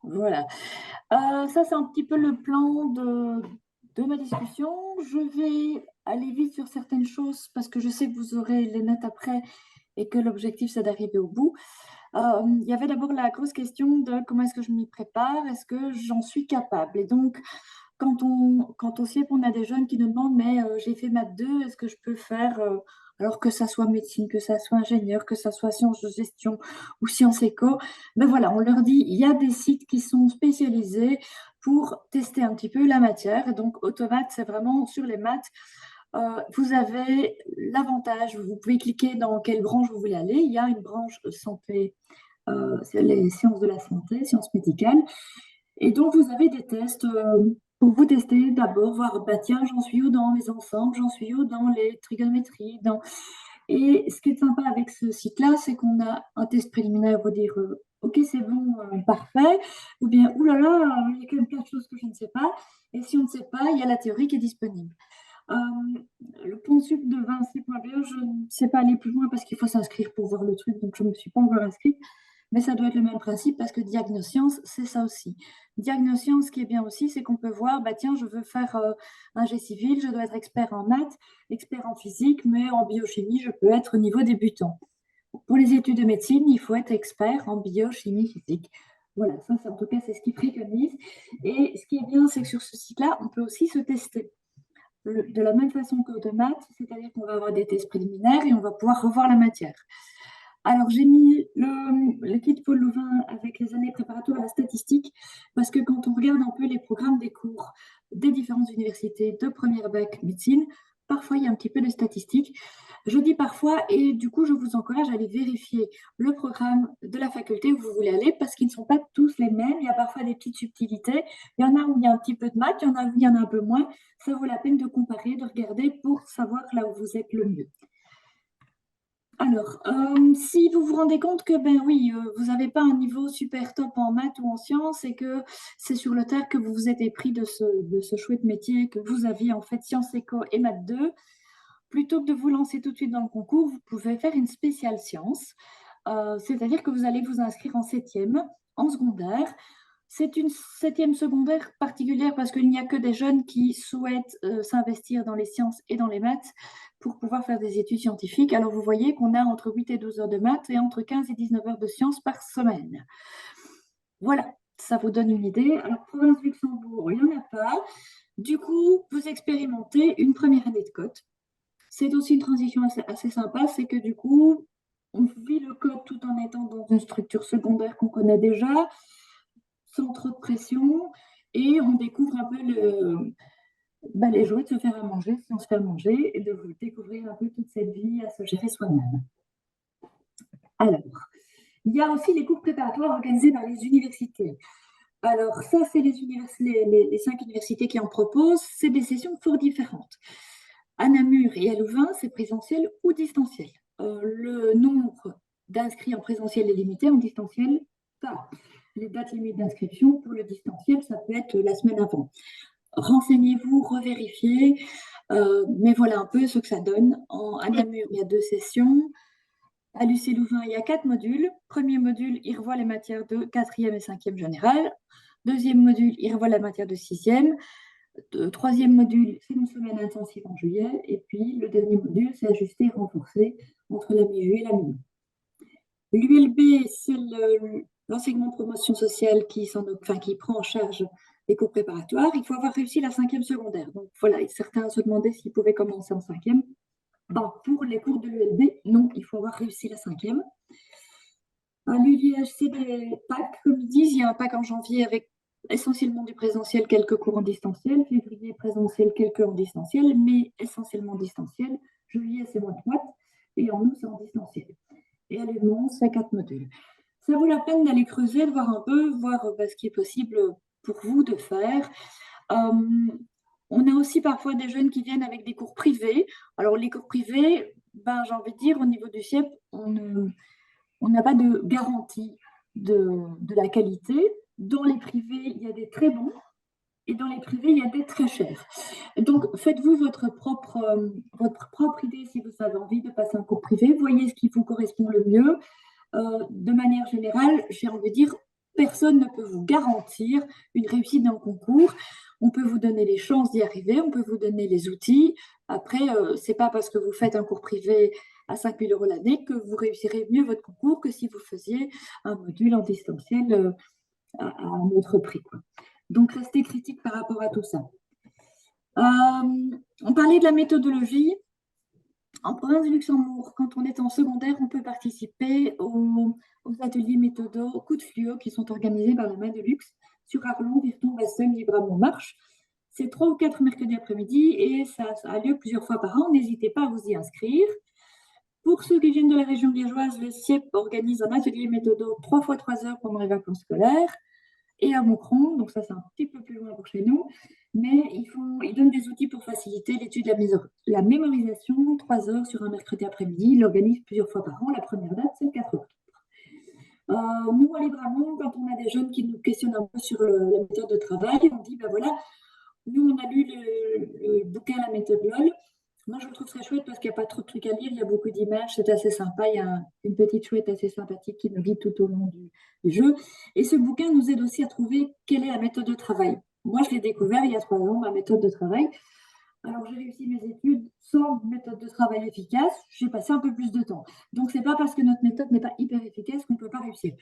voilà. Ça, c'est un petit peu le plan de ma discussion. Je vais aller vite sur certaines choses parce que je sais que vous aurez les notes après et que l'objectif, c'est d'arriver au bout. Il y avait d'abord la grosse question de comment est-ce que je m'y prépare, est-ce que j'en suis capable? Et donc, quand on SIEP, on a des jeunes qui nous demandent, mais j'ai fait maths 2, est-ce que je peux faire, alors que ça soit médecine, que ça soit ingénieur, que ça soit sciences de gestion ou sciences éco, ben voilà, on leur dit, il y a des sites qui sont spécialisés pour tester un petit peu la matière. Donc, Automath, c'est vraiment sur les maths. Vous avez l'avantage, vous pouvez cliquer dans quelle branche vous voulez aller. Il y a une branche santé, c'est les sciences de la santé, sciences médicales. Et donc, vous avez des tests pour vous tester d'abord, voir, bah, tiens, j'en suis où dans les ensembles, j'en suis où dans les trigonométries. Et ce qui est sympa avec ce site-là, c'est qu'on a un test préliminaire pour dire OK, c'est bon, parfait, ou bien oulala, il y a quand même plein de choses que je ne sais pas. Et si on ne sait pas, il y a la théorie qui est disponible. Le Ponsup de Vinci.be, je ne sais pas aller plus loin parce qu'il faut s'inscrire pour voir le truc, donc je ne me suis pas encore inscrite. Mais ça doit être le même principe parce que Diagnoscience, c'est ça aussi. Diagnoscience, ce qui est bien aussi, c'est qu'on peut voir, bah tiens, je veux faire un G civil, je dois être expert en maths, expert en physique, mais en biochimie, je peux être au niveau débutant. Pour les études de médecine, il faut être expert en biochimie, physique. Voilà, ça en tout cas, c'est ce qu'ils préconisent. Et ce qui est bien, c'est que sur ce site-là, on peut aussi se tester. De la même façon qu'Automath, c'est-à-dire qu'on va avoir des tests préliminaires et on va pouvoir revoir la matière. Alors, j'ai mis le kit Paul Louvain avec les années préparatoires à la statistique, parce que quand on regarde un peu les programmes des cours des différentes universités de première bac médecine, parfois il y a un petit peu de statistiques. Je dis parfois, et du coup, je vous encourage à aller vérifier le programme de la faculté où vous voulez aller, parce qu'ils ne sont pas tous les mêmes. Il y a parfois des petites subtilités. Il y en a où il y a un petit peu de maths, il y en a où il y en a un peu moins. Ça vaut la peine de comparer, de regarder pour savoir là où vous êtes le mieux. Alors, si vous vous rendez compte que, ben oui, vous n'avez pas un niveau super top en maths ou en sciences et que c'est sur le tard que vous vous êtes épris de ce chouette métier, que vous aviez en fait sciences éco et maths 2, plutôt que de vous lancer tout de suite dans le concours, vous pouvez faire une spéciale science, c'est-à-dire que vous allez vous inscrire en 7e, en secondaire. C'est une 7e secondaire particulière parce qu'il n'y a que des jeunes qui souhaitent s'investir dans les sciences et dans les maths pour pouvoir faire des études scientifiques. Alors, vous voyez qu'on a entre 8 et 12 heures de maths et entre 15 et 19 heures de sciences par semaine. Voilà, ça vous donne une idée. Alors, province Luxembourg, il n'y en a pas. Du coup, vous expérimentez une première année de cote. C'est aussi une transition assez sympa, c'est que du coup, on vit le code tout en étant dans une structure secondaire qu'on connaît déjà, sans trop de pression, et on découvre un peu les joies de se faire à manger, si on se fait à manger, et de découvrir un peu toute cette vie à se gérer soi-même. Alors, il y a aussi les cours préparatoires organisés par les universités. Alors, ça, c'est les 5 universités qui en proposent. C'est des sessions fort différentes. À Namur et à Louvain, c'est présentiel ou distanciel. Le nombre d'inscrits en présentiel est limité, en distanciel, pas. Les dates limites d'inscription pour le distanciel, ça peut être la semaine avant. Renseignez-vous, revérifiez, mais voilà un peu ce que ça donne. À Namur, il y a 2 sessions. À l'UC Louvain, il y a 4 modules. Premier module, il revoit les matières de 4e et 5e générale. Deuxième module, il revoit la matière de 6e. Troisième module, c'est une semaine intensive en juillet. Et puis, le dernier module, c'est ajusté et renforcé entre la mi-juillet et la mi-août. L'ULB, c'est l'enseignement de promotion sociale qui prend en charge les cours préparatoires. Il faut avoir réussi la 5e secondaire. Donc voilà, certains se demandaient s'ils pouvaient commencer en 5e. Bon, pour les cours de l'ULB, non, il faut avoir réussi la 5e. À l'ULIH, c'est des packs, comme ils disent. Il y a un pack en janvier avec essentiellement du présentiel, quelques cours en distanciel. Février, présentiel, quelques en distanciel, mais essentiellement distanciel. Juillet, c'est moins de moite. Et en août, c'est en distanciel. Et à l'ULMON, c'est 4 modules. Ça vaut la peine d'aller creuser, de voir un peu, voir ce qui est possible pour vous de faire. On a aussi parfois des jeunes qui viennent avec des cours privés. Alors, les cours privés, j'ai envie de dire, au niveau du CIEP, on n'a pas de garantie de la qualité. Dans les privés, il y a des très bons et dans les privés, il y a des très chers. Donc, faites-vous votre propre idée si vous avez envie de passer un cours privé. Voyez ce qui vous correspond le mieux. De manière générale, j'ai envie de dire, personne ne peut vous garantir une réussite dans le concours. On peut vous donner les chances d'y arriver, on peut vous donner les outils. Après, c'est pas parce que vous faites un cours privé à 5 000 € l'année que vous réussirez mieux votre concours que si vous faisiez un module en distanciel à un autre prix, quoi. Donc, restez critique par rapport à tout ça. On parlait de la méthodologie. En province du Luxembourg, quand on est en secondaire, on peut participer aux ateliers méthodo Coup de fluo qui sont organisés par la Main de Luxe sur Arlon, Virton, Vestel, Libramont, Marche. C'est 3 ou 4 mercredis après-midi et ça a lieu plusieurs fois par an. N'hésitez pas à vous y inscrire. Pour ceux qui viennent de la région liégeoise, le CIEP organise un atelier méthodo 3 fois 3 heures pendant les vacances scolaires. Et à Moucron, donc ça c'est un petit peu plus loin pour chez nous, mais ils donnent des outils pour faciliter l'étude de la mémorisation, 3 heures sur un mercredi après-midi. Ils l'organisent plusieurs fois par an. La première date, c'est le 4 octobre. Nous, à Libramont, quand on a des jeunes qui nous questionnent un peu sur la méthode de travail, on dit, ben voilà, nous on a lu le bouquin La méthode LOL. Moi, je le trouve très chouette parce qu'il n'y a pas trop de trucs à lire, il y a beaucoup d'images, c'est assez sympa. Il y a une petite chouette assez sympathique qui nous guide tout au long du jeu. Et ce bouquin nous aide aussi à trouver quelle est la méthode de travail. Moi, je l'ai découvert il y a 3 ans, ma méthode de travail. Alors, j'ai réussi mes études sans méthode de travail efficace. J'ai passé un peu plus de temps. Donc, ce n'est pas parce que notre méthode n'est pas hyper efficace qu'on ne peut pas réussir.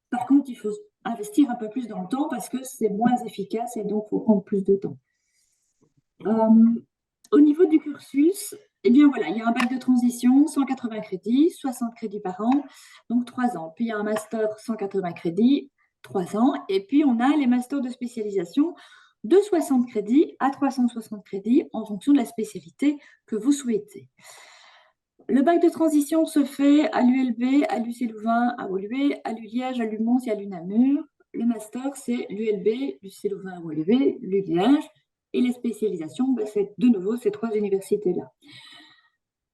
Par contre, il faut investir un peu plus dans le temps parce que c'est moins efficace et donc il faut prendre plus de temps. Au niveau du cursus, eh bien voilà, il y a un bac de transition, 180 crédits, 60 crédits par an, donc 3 ans. Puis il y a un master, 180 crédits, 3 ans. Et puis on a les masters de spécialisation de 60 crédits à 360 crédits en fonction de la spécialité que vous souhaitez. Le bac de transition se fait à l'ULB, à l'UC Louvain, à Woluwe, à l'ULiège, à l'UMONS et à l'UNAMUR. Le master, c'est l'ULB, l'UC Louvain, à Woluwe, l'ULiège. Et les spécialisations, c'est de nouveau ces 3 universités-là.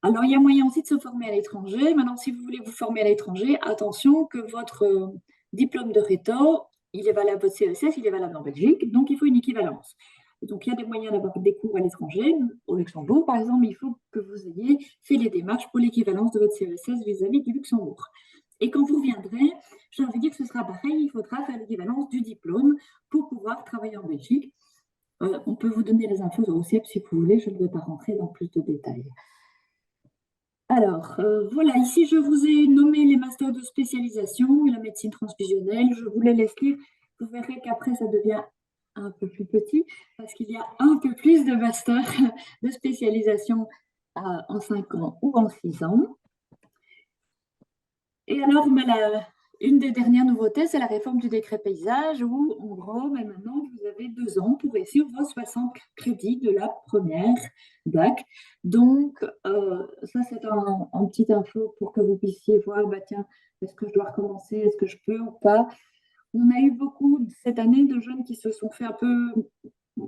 Alors, il y a moyen aussi de se former à l'étranger. Maintenant, si vous voulez vous former à l'étranger, attention que votre diplôme de réto, il est valable, votre CESS, il est valable en Belgique, donc il faut une équivalence. Donc, il y a des moyens d'avoir des cours à l'étranger. Au Luxembourg, par exemple, il faut que vous ayez fait les démarches pour l'équivalence de votre CESS vis-à-vis du Luxembourg. Et quand vous viendrez, j'ai envie de dire que ce sera pareil, il faudra faire l'équivalence du diplôme pour pouvoir travailler en Belgique. On peut vous donner les infos au CIEP si vous voulez, je ne vais pas rentrer dans plus de détails. Alors, voilà, ici je vous ai nommé les masters de spécialisation et la médecine transfusionnelle. Je vous les laisse lire. Vous verrez qu'après ça devient un peu plus petit parce qu'il y a un peu plus de masters de spécialisation en 5 ans ou en 6 ans. Et alors, une des dernières nouveautés, c'est la réforme du décret paysage où, en gros, mais maintenant, vous avez 2 ans pour réussir vos 60 crédits de la première DAC. Donc, ça, c'est un petit info pour que vous puissiez voir, bah, tiens, est-ce que je dois recommencer, est-ce que je peux ou pas. On a eu beaucoup cette année de jeunes qui se sont fait un peu,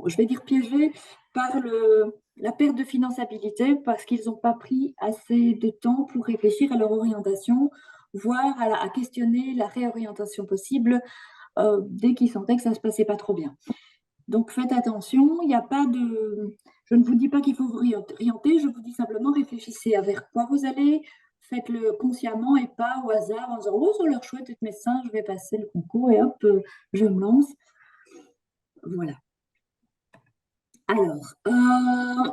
je vais dire piégés, par la perte de finançabilité parce qu'ils n'ont pas pris assez de temps pour réfléchir à leur orientation, voire à questionner la réorientation possible dès qu'ils sentaient que ça ne se passait pas trop bien. Donc faites attention, il n'y a pas de... Je ne vous dis pas qu'il faut vous orienter, je vous dis simplement réfléchissez à vers quoi vous allez, faites-le consciemment et pas au hasard en disant « Oh, ça a l'air chouette être médecin, je vais passer le concours et hop, je me lance. » Voilà. Alors,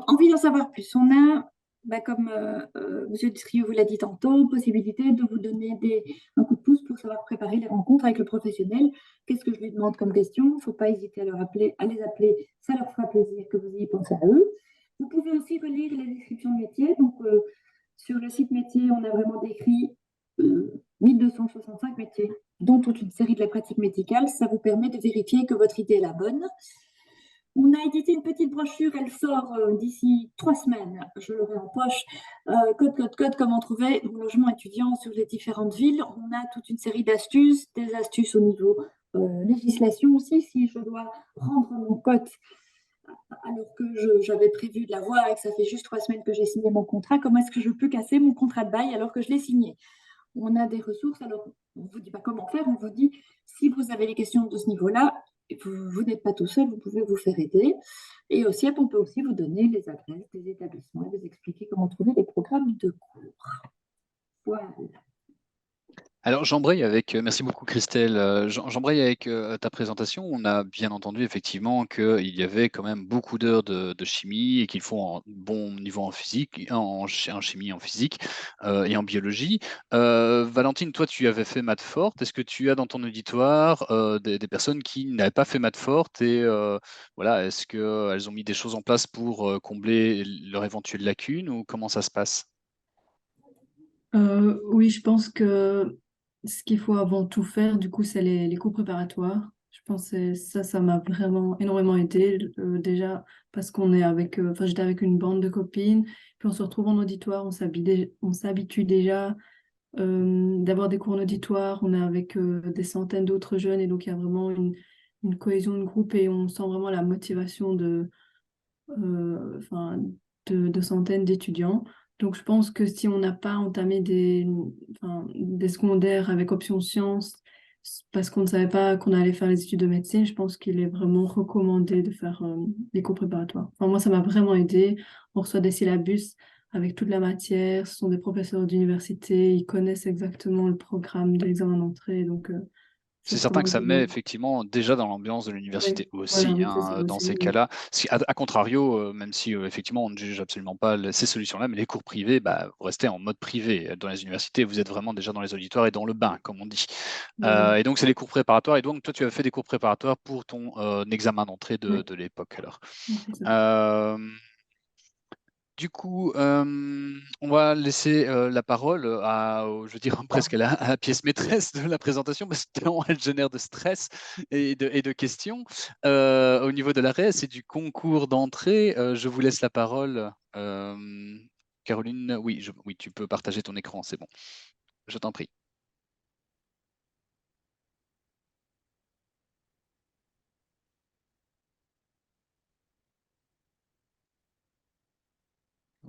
envie d'en savoir plus. On a, comme M. Dustrieux vous l'a dit tantôt, possibilité de vous donner un coup de pouce pour savoir préparer les rencontres avec le professionnel. Qu'est-ce que je lui demande comme question? Il ne faut pas hésiter à les appeler, ça leur fera plaisir que vous y pensez à eux. Vous pouvez aussi relire les descriptions de métier. Donc, sur le site métier, on a vraiment décrit 1265 métiers, dont toute une série de la pratique médicale. Ça vous permet de vérifier que votre idée est la bonne. On a édité une petite brochure, elle sort d'ici 3 semaines, je l'aurai en poche. Code, comment trouver un logement étudiant sur les différentes villes. On a toute une série d'astuces, des astuces au niveau législation aussi, si je dois rendre mon code alors que j'avais prévu de l'avoir et que ça fait juste 3 semaines que j'ai signé mon contrat, comment est-ce que je peux casser mon contrat de bail alors que je l'ai signé? On a des ressources, alors on ne vous dit pas comment faire, on vous dit si vous avez des questions de ce niveau-là, vous n'êtes pas tout seul, vous pouvez vous faire aider. Et au CIEP, on peut aussi vous donner les adresses des établissements et vous expliquer comment trouver les programmes de cours. Voilà. Alors j'embraye avec, merci beaucoup Christelle, j'embraye avec, ta présentation. On a bien entendu effectivement qu'il y avait quand même beaucoup d'heures de chimie et qu'il faut un bon niveau en physique, en chimie, en physique, et en biologie. Valentine, toi tu avais fait maths forte. Est-ce que tu as dans ton auditoire, des personnes qui n'avaient pas fait maths forte et voilà, est-ce qu'elles ont mis des choses en place pour, combler leur éventuelle lacune ou comment ça se passe? Oui, je pense que ce qu'il faut avant tout faire, du coup, c'est les cours préparatoires. Je pense que ça m'a vraiment énormément aidé. Déjà, parce qu'on est avec, enfin, j'étais avec une bande de copines, puis on se retrouve en auditoire, on s'habitue déjà d'avoir des cours en auditoire, on est avec des centaines d'autres jeunes, et donc il y a vraiment une cohésion de groupe et on sent vraiment la motivation enfin, de centaines d'étudiants. Donc, je pense que si on n'a pas entamé des secondaires avec option sciences, parce qu'on ne savait pas qu'on allait faire les études de médecine, je pense qu'il est vraiment recommandé de faire des cours préparatoires. Enfin, moi, ça m'a vraiment aidé. On reçoit des syllabus avec toute la matière. Ce sont des professeurs d'université. Ils connaissent exactement le programme de l'examen d'entrée. Donc, C'est c'est certain vraiment que ça met bien. effectivement déjà dans l'ambiance de Oui, l'université voilà, aussi, oui, c'est ça hein, dans aussi. ces Oui. cas-là. À contrario, même si, effectivement on ne juge absolument pas ces solutions-là, mais les cours privés, bah, vous restez en mode privé. Dans les universités, vous êtes vraiment déjà dans les auditoires et dans le bain, comme on dit. Voilà. Et donc c'est les cours préparatoires et donc toi tu as fait des cours préparatoires pour ton, examen d'entrée Oui, de l'époque alors. oui, c'est ça. Hem Du coup, on va laisser, la parole, je veux dire presque à la pièce maîtresse de la présentation parce que tellement elle génère de stress et de questions. Au niveau de la RES et du concours d'entrée, je vous laisse la parole, Caroline. Oui, tu peux partager ton écran, c'est bon. Je t'en prie.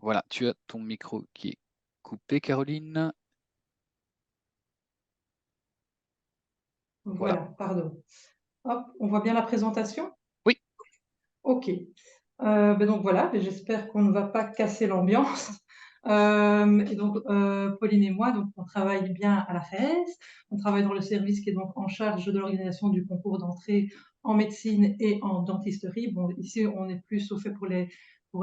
Voilà, tu as ton micro qui est coupé, Caroline. Voilà. Voilà, pardon. Hop, on voit bien la présentation? Oui. Ok. Donc voilà, j'espère qu'on ne va pas casser l'ambiance. Et donc, Pauline et moi, donc, on travaille bien à la FES. On travaille dans le service qui est donc en charge de l'organisation du concours d'entrée en médecine et en dentisterie. Bon, ici, on est plus au fait pour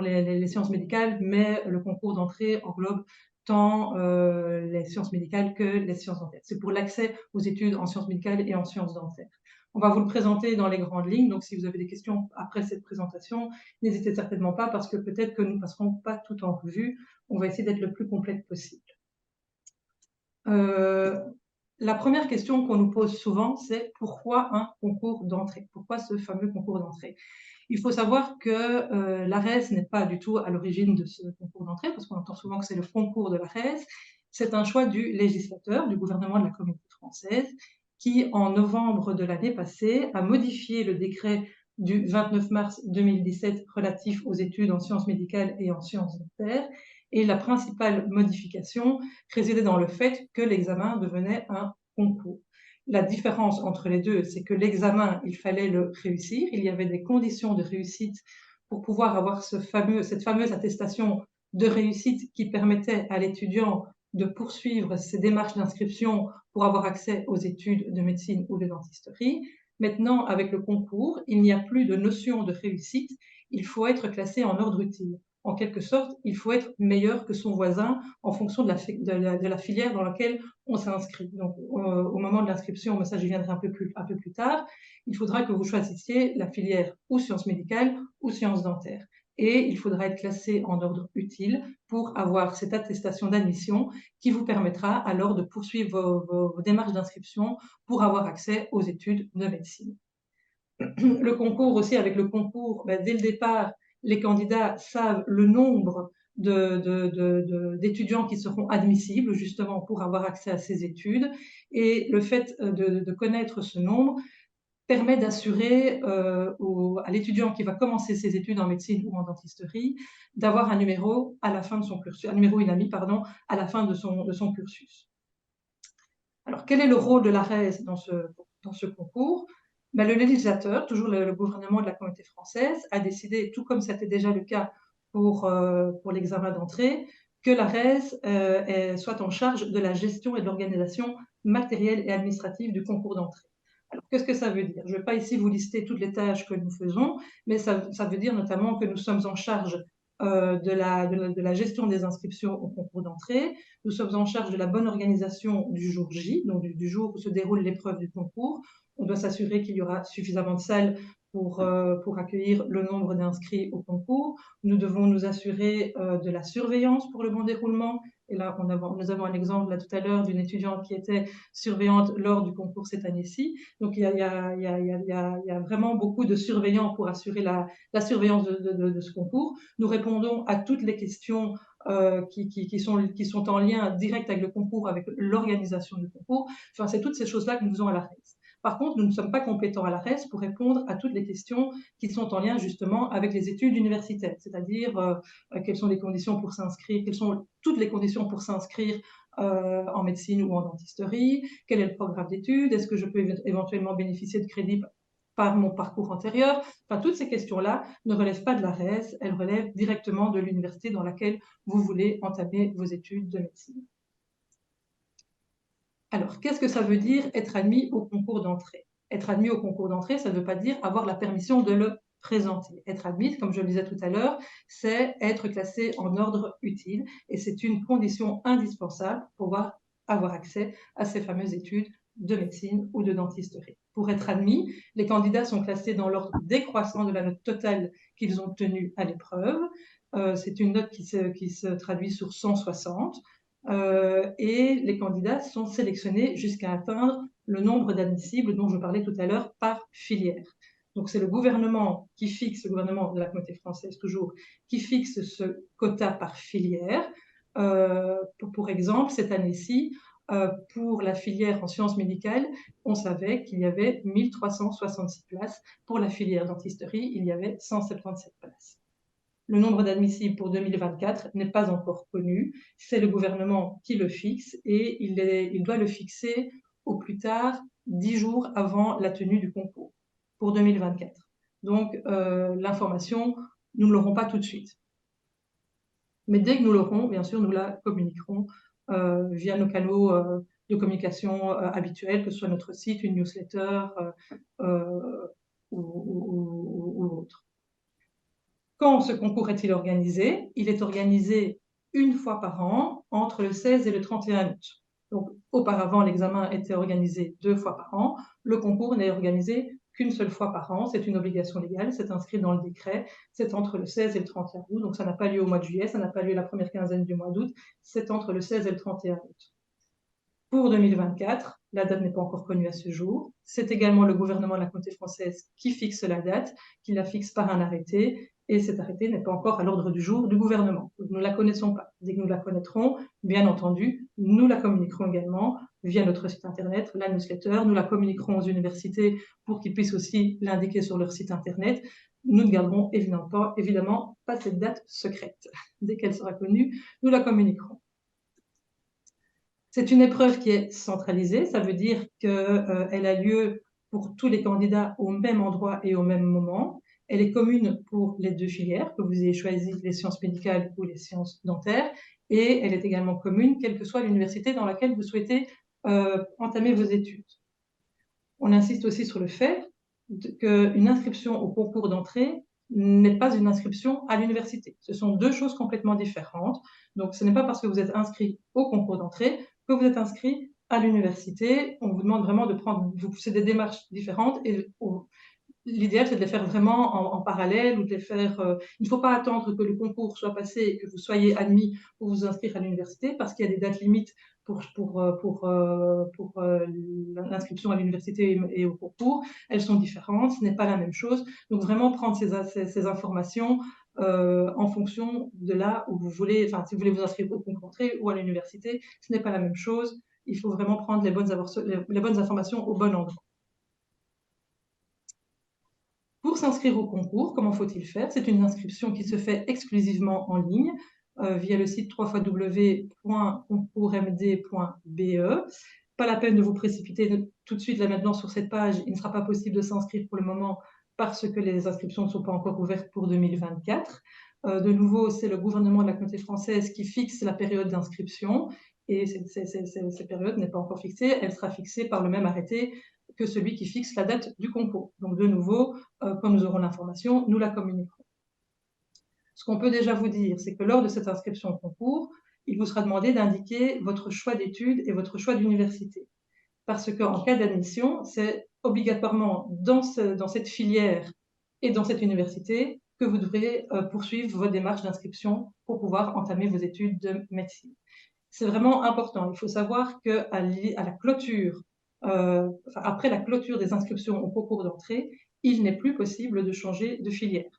les sciences médicales, mais le concours d'entrée englobe tant les sciences médicales que les sciences dentaires. C'est pour l'accès aux études en sciences médicales et en sciences dentaires. On va vous le présenter dans les grandes lignes, donc si vous avez des questions après cette présentation, n'hésitez certainement pas parce que peut-être que nous ne passerons pas tout en revue. On va essayer d'être le plus complète possible. La première question qu'on nous pose souvent, c'est pourquoi un concours d'entrée? Pourquoi ce fameux concours d'entrée? Il faut savoir que l'ARES n'est pas du tout à l'origine de ce concours d'entrée, parce qu'on entend souvent que c'est le concours de l'ARES. C'est un choix du législateur, du gouvernement de la Communauté française, qui, en novembre de l'année passée, a modifié le décret du 29 mars 2017 relatif aux études en sciences médicales et en sciences dentaires. Et la principale modification résidait dans le fait que l'examen devenait un concours. La différence entre les deux, c'est que l'examen, il fallait le réussir. Il y avait des conditions de réussite pour pouvoir avoir cette fameuse attestation de réussite qui permettait à l'étudiant de poursuivre ses démarches d'inscription pour avoir accès aux études de médecine ou de dentisterie. Maintenant, avec le concours, il n'y a plus de notion de réussite. Il faut être classé en ordre utile. En quelque sorte, il faut être meilleur que son voisin en fonction de la filière dans laquelle on s'inscrit. Donc, au moment de l'inscription, mais ça, j'y viendrai un peu plus tard, il faudra que vous choisissiez la filière ou sciences médicales ou sciences dentaires. Et il faudra être classé en ordre utile pour avoir cette attestation d'admission qui vous permettra alors de poursuivre vos démarches d'inscription pour avoir accès aux études de médecine. Le concours aussi, avec le concours, dès le départ, les candidats savent le nombre d'étudiants qui seront admissibles justement pour avoir accès à ces études. Et le fait de connaître ce nombre permet d'assurer à l'étudiant qui va commencer ses études en médecine ou en dentisterie d'avoir un numéro à la fin de son cursus, un numéro UNAMI, pardon, à la fin de son cursus. Alors, quel est le rôle de l'ARES dans ce concours? Le législateur, toujours le gouvernement de la Communauté française, a décidé, tout comme c'était déjà le cas pour l'examen d'entrée, que l'ARES soit en charge de la gestion et de l'organisation matérielle et administrative du concours d'entrée. Alors, qu'est-ce que ça veut dire? Je ne vais pas ici vous lister toutes les tâches que nous faisons, mais ça veut dire notamment que nous sommes en charge de la gestion des inscriptions au concours d'entrée. Nous sommes en charge de la bonne organisation du jour J, donc du jour où se déroule l'épreuve du concours. On doit s'assurer qu'il y aura suffisamment de salles pour accueillir le nombre d'inscrits au concours. Nous devons nous assurer de la surveillance pour le bon déroulement. Et là, nous avons un exemple là tout à l'heure d'une étudiante qui était surveillante lors du concours cette année-ci. Donc, il y a vraiment beaucoup de surveillants pour assurer la surveillance de ce concours. Nous répondons à toutes les questions qui sont en lien direct avec le concours, avec l'organisation du concours. Enfin, c'est toutes ces choses-là que nous faisons à la RES. Par contre, nous ne sommes pas compétents à la RES pour répondre à toutes les questions qui sont en lien justement avec les études universitaires, c'est-à-dire quelles sont les conditions pour s'inscrire, quelles sont toutes les conditions pour s'inscrire en médecine ou en dentisterie, quel est le programme d'études, est-ce que je peux éventuellement bénéficier de crédits par mon parcours antérieur. Enfin, toutes ces questions-là ne relèvent pas de la RES, elles relèvent directement de l'université dans laquelle vous voulez entamer vos études de médecine. Alors, qu'est-ce que ça veut dire être admis au concours d'entrée? Être admis au concours d'entrée, ça ne veut pas dire avoir la permission de le présenter. Être admis, comme je le disais tout à l'heure, c'est être classé en ordre utile et c'est une condition indispensable pour pouvoir avoir accès à ces fameuses études de médecine ou de dentisterie. Pour être admis, les candidats sont classés dans l'ordre décroissant de la note totale qu'ils ont obtenue à l'épreuve. C'est une note qui se traduit sur 160. Et les candidats sont sélectionnés jusqu'à atteindre le nombre d'admissibles dont je parlais tout à l'heure par filière. Donc c'est le gouvernement qui fixe, le gouvernement de la communauté française toujours, qui fixe ce quota par filière. Pour exemple, cette année-ci, pour la filière en sciences médicales, on savait qu'il y avait 1366 places. Pour la filière dentisterie, il y avait 177 places. Le nombre d'admissibles pour 2024 n'est pas encore connu. C'est le gouvernement qui le fixe et il doit le fixer au plus tard 10 jours avant la tenue du concours pour 2024. Donc, l'information, nous ne l'aurons pas tout de suite. Mais dès que nous l'aurons, bien sûr, nous la communiquerons via nos canaux de communication habituels, que ce soit notre site, une newsletter ou autre. Quand ce concours est-il organisé? Il est organisé une fois par an, entre le 16 et le 31 août. Donc, auparavant, l'examen était organisé 2 fois par an. Le concours n'est organisé qu'une seule fois par an. C'est une obligation légale, c'est inscrit dans le décret. C'est entre le 16 et le 31 août. Donc, ça n'a pas lieu au mois de juillet, ça n'a pas lieu la première quinzaine du mois d'août. C'est entre le 16 et le 31 août. Pour 2024, la date n'est pas encore connue à ce jour. C'est également le gouvernement de la communauté française qui fixe la date, qui la fixe par un arrêté. Et cet arrêté n'est pas encore à l'ordre du jour du gouvernement. Nous ne la connaissons pas. Dès que nous la connaîtrons, bien entendu, nous la communiquerons également via notre site internet, la newsletter. Nous la communiquerons aux universités pour qu'ils puissent aussi l'indiquer sur leur site internet. Nous ne garderons évidemment pas cette date secrète. Dès qu'elle sera connue, nous la communiquerons. C'est une épreuve qui est centralisée. Ça veut dire qu'elle a lieu pour tous les candidats au même endroit et au même moment. Elle est commune pour les 2 filières, que vous ayez choisi les sciences médicales ou les sciences dentaires, et elle est également commune, quelle que soit l'université dans laquelle vous souhaitez entamer vos études. On insiste aussi sur le fait qu'une inscription au concours d'entrée n'est pas une inscription à l'université. Ce sont 2 choses complètement différentes. Donc, ce n'est pas parce que vous êtes inscrit au concours d'entrée que vous êtes inscrit à l'université. On vous demande vraiment de prendre, c'est des démarches différentes et l'idéal, c'est de les faire vraiment en parallèle ou de les faire. Il ne faut pas attendre que le concours soit passé et que vous soyez admis pour vous inscrire à l'université parce qu'il y a des dates limites pour l'inscription à l'université et au concours. Elles sont différentes, ce n'est pas la même chose. Donc, vraiment prendre ces informations en fonction de là où vous voulez, enfin, si vous voulez vous inscrire au concours d'entrée ou à l'université, ce n'est pas la même chose. Il faut vraiment prendre les bonnes informations au bon endroit. Pour s'inscrire au concours, comment faut-il faire? C'est une inscription qui se fait exclusivement en ligne via le site www.concourmd.be. Pas la peine de vous précipiter tout de suite là maintenant sur cette page. Il ne sera pas possible de s'inscrire pour le moment parce que les inscriptions ne sont pas encore ouvertes pour 2024. De nouveau, c'est le gouvernement de la communauté française qui fixe la période d'inscription Et cette période n'est pas encore fixée, elle sera fixée par le même arrêté que celui qui fixe la date du concours. Donc de nouveau, quand nous aurons l'information, nous la communiquerons. Ce qu'on peut déjà vous dire, c'est que lors de cette inscription au concours, il vous sera demandé d'indiquer votre choix d'études et votre choix d'université. Parce qu'en cas d'admission, c'est obligatoirement dans cette filière et dans cette université que vous devrez poursuivre vos démarches d'inscription pour pouvoir entamer vos études de médecine. C'est vraiment important. Il faut savoir qu'à la clôture, après la clôture des inscriptions au concours d'entrée, il n'est plus possible de changer de filière.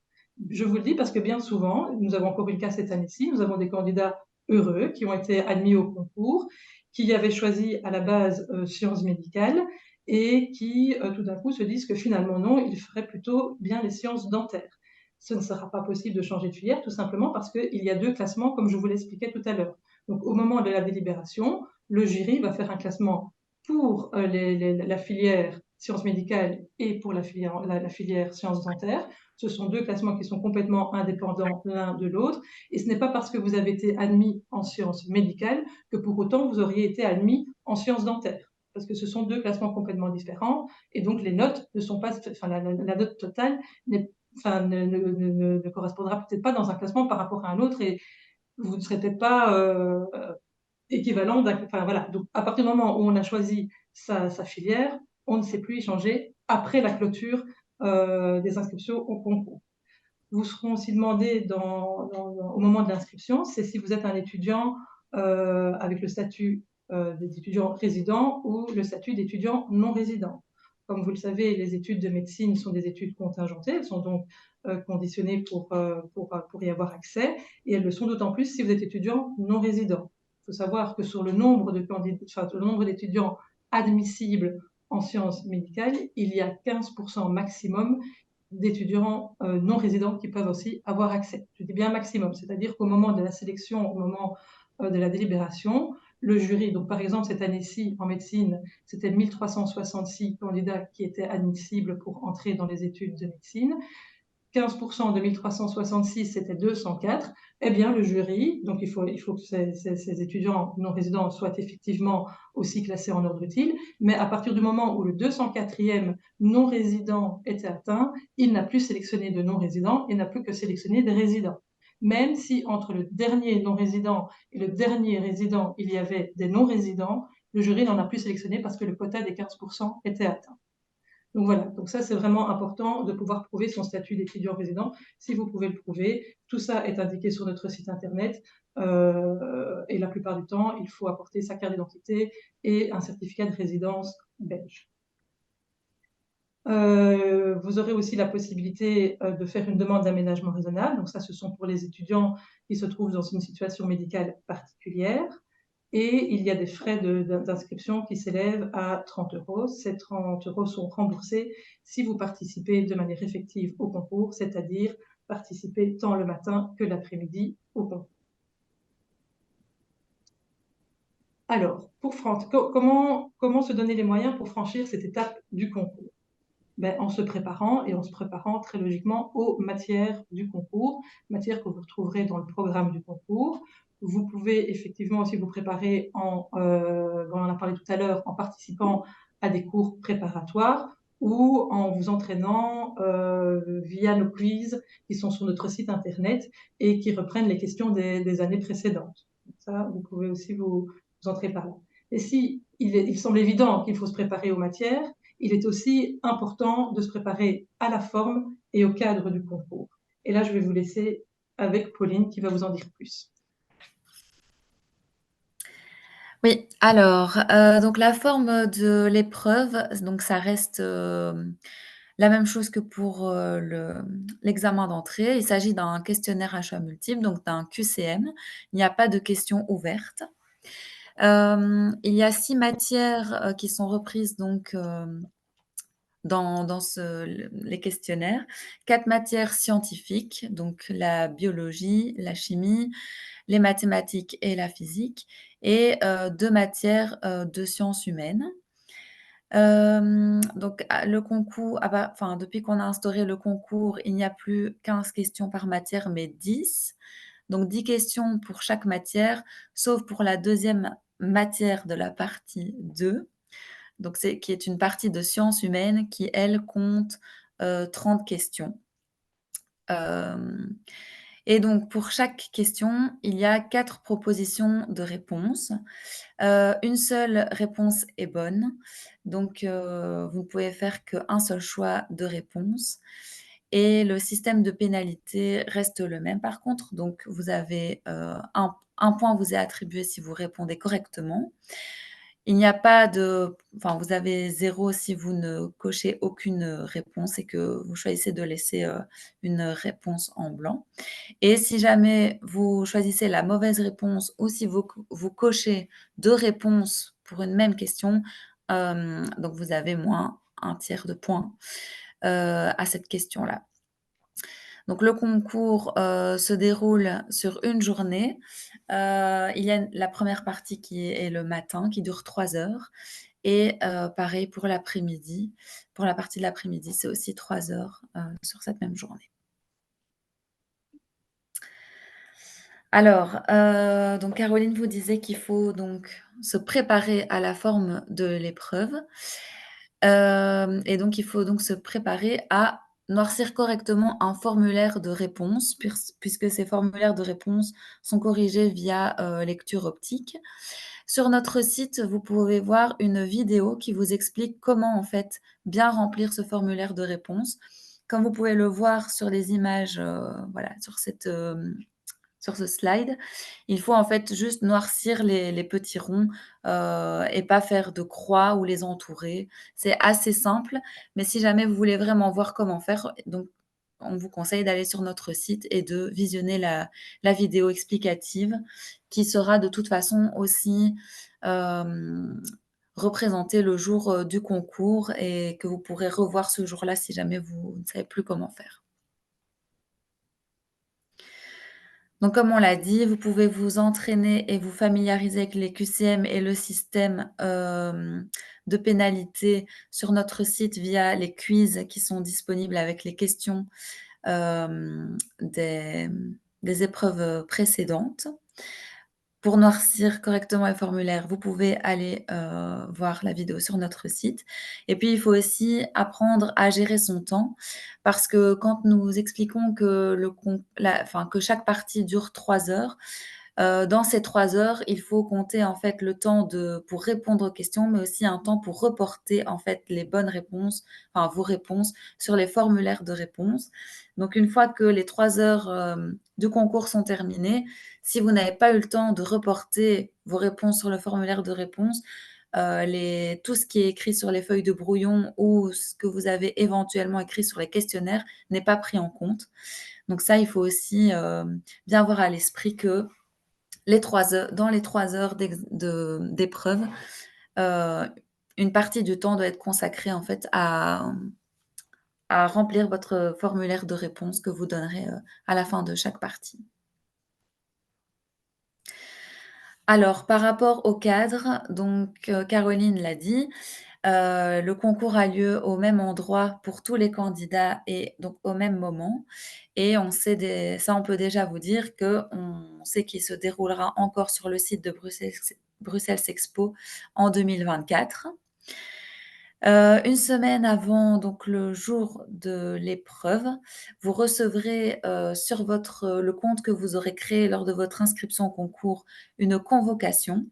Je vous le dis parce que bien souvent, nous avons encore eu le cas cette année-ci, nous avons des candidats heureux qui ont été admis au concours, qui avaient choisi à la base sciences médicales et qui tout d'un coup se disent que finalement non, ils feraient plutôt bien les sciences dentaires. Ce ne sera pas possible de changer de filière tout simplement parce qu'il y a 2 classements comme je vous l'expliquais tout à l'heure. Donc au moment de la délibération, le jury va faire un classement pour la filière sciences médicales et pour la filière sciences dentaires. Ce sont 2 classements qui sont complètement indépendants l'un de l'autre. Et ce n'est pas parce que vous avez été admis en sciences médicales que pour autant vous auriez été admis en sciences dentaires. Parce que ce sont 2 classements complètement différents. Et donc les notes ne sont pas, enfin la note totale ne correspondra peut-être pas dans un classement par rapport à un autre. Et vous ne serez peut-être pas équivalent enfin voilà. Donc à partir du moment où on a choisi sa filière, on ne sait plus y changer après la clôture des inscriptions au concours. Vous seront aussi demandé au moment de l'inscription, c'est si vous êtes un étudiant avec le statut d'étudiant résident ou le statut d'étudiant non résident. Comme vous le savez, les études de médecine sont des études contingentées, elles sont donc conditionnées pour y avoir accès, et elles le sont d'autant plus si vous êtes étudiant non résident. Il faut savoir que sur le nombre d'étudiants admissibles en sciences médicales, il y a 15% maximum d'étudiants non résidents qui peuvent aussi avoir accès. Je dis bien maximum, c'est-à-dire qu'au moment de la sélection, au moment de la délibération, le jury, donc par exemple cette année-ci en médecine, c'était 1366 candidats qui étaient admissibles pour entrer dans les études de médecine. 15% de 1366, c'était 204. Eh bien, le jury, donc il faut que ces étudiants non résidents soient effectivement aussi classés en ordre utile, mais à partir du moment où le 204e non résident était atteint, il n'a plus sélectionné de non résidents et n'a plus que sélectionné des résidents. Même si entre le dernier non résident et le dernier résident, il y avait des non résidents, le jury n'en a plus sélectionné parce que le quota des 15% était atteint. Donc voilà, donc ça c'est vraiment important de pouvoir prouver son statut d'étudiant résident. Si vous pouvez le prouver, tout ça est indiqué sur notre site internet et la plupart du temps, il faut apporter sa carte d'identité et un certificat de résidence belge. Vous aurez aussi la possibilité de faire une demande d'aménagement raisonnable. Donc ça, ce sont pour les étudiants qui se trouvent dans une situation médicale particulière. Et il y a des frais d'inscription qui s'élèvent à 30 €. Ces 30 € sont remboursés si vous participez de manière effective au concours, c'est-à-dire participer tant le matin que l'après-midi au concours. Alors, comment se donner les moyens pour franchir cette étape du concours? En se préparant et en se préparant très logiquement aux matières du concours, matières que vous retrouverez dans le programme du concours. Vous pouvez effectivement aussi vous préparer on en a parlé tout à l'heure, en participant à des cours préparatoires ou en vous entraînant via nos quiz qui sont sur notre site internet et qui reprennent les questions des années précédentes. Ça, vous pouvez aussi vous entraîner par là. Et si il semble évident qu'il faut se préparer aux matières, il est aussi important de se préparer à la forme et au cadre du concours. Et là, je vais vous laisser avec Pauline qui va vous en dire plus. Oui, alors, donc la forme de l'épreuve, donc ça reste, la même chose que pour, l'examen d'entrée. Il s'agit d'un questionnaire à choix multiples, donc d'un QCM. Il n'y a pas de questions ouvertes. Il y a 6 matières, qui sont reprises donc, dans les questionnaires. 4 matières scientifiques, donc la biologie, la chimie, les mathématiques et la physique et 2 matières, de sciences humaines. Donc le concours depuis qu'on a instauré le concours, il n'y a plus 15 questions par matière, mais 10. Donc 10 questions pour chaque matière, sauf pour la deuxième matière de la partie 2, donc qui est une partie de sciences humaines qui, elle, compte 30 questions. Et donc, pour chaque question, il y a 4 propositions de réponse. Une seule réponse est bonne, donc vous ne pouvez faire qu'un seul choix de réponse. Et le système de pénalité reste le même par contre, donc vous avez un point vous est attribué si vous répondez correctement. Il n'y a pas de enfin, vous avez 0 si vous ne cochez aucune réponse et que vous choisissez de laisser une réponse en blanc. Et si jamais vous choisissez la mauvaise réponse ou si vous cochez 2 réponses pour une même question, donc vous avez moins un tiers de point à cette question-là. Donc le concours se déroule sur une journée. Il y a la première partie qui est le matin, qui dure 3 heures. Et pareil pour l'après-midi. Pour la partie de l'après-midi, c'est aussi 3 heures sur cette même journée. Alors, donc Caroline vous disait qu'il faut donc se préparer à la forme de l'épreuve. Et donc il faut donc se préparer à noircir correctement un formulaire de réponse puisque ces formulaires de réponse sont corrigés via lecture optique. Sur notre site, vous pouvez voir une vidéo qui vous explique comment en fait bien remplir ce formulaire de réponse. Comme vous pouvez le voir sur les images, voilà, sur ce slide, il faut en fait juste noircir les petits ronds et pas faire de croix ou les entourer. C'est assez simple, mais si jamais vous voulez vraiment voir comment faire, donc on vous conseille d'aller sur notre site et de visionner la vidéo explicative qui sera de toute façon aussi représentée le jour du concours et que vous pourrez revoir ce jour-là si jamais vous ne savez plus comment faire. Donc, comme on l'a dit, vous pouvez vous entraîner et vous familiariser avec les QCM et le système de pénalité sur notre site via les quiz qui sont disponibles avec les questions des épreuves précédentes. Pour noircir correctement les formulaires, vous pouvez aller voir la vidéo sur notre site. Et puis, il faut aussi apprendre à gérer son temps parce que quand nous expliquons que, que chaque partie dure 3 heures, dans ces 3 heures, il faut compter en fait le temps pour répondre aux questions, mais aussi un temps pour reporter en fait les bonnes réponses, enfin vos réponses sur les formulaires de réponse. Donc une fois que les 3 heures du concours sont terminées, si vous n'avez pas eu le temps de reporter vos réponses sur le formulaire de réponse, tout ce qui est écrit sur les feuilles de brouillon ou ce que vous avez éventuellement écrit sur les questionnaires n'est pas pris en compte. Donc ça, il faut aussi bien avoir à l'esprit que dans les 3 heures d'épreuve, une partie du temps doit être consacrée en fait à remplir votre formulaire de réponse que vous donnerez à la fin de chaque partie. Alors, par rapport au cadre, donc Caroline l'a dit, le concours a lieu au même endroit pour tous les candidats et donc au même moment. Et on peut déjà vous dire qu'on sait qu'il se déroulera encore sur le site de Bruxelles Expo en 2024. Une semaine avant donc le jour de l'épreuve, vous recevrez sur le compte que vous aurez créé lors de votre inscription au concours une convocation.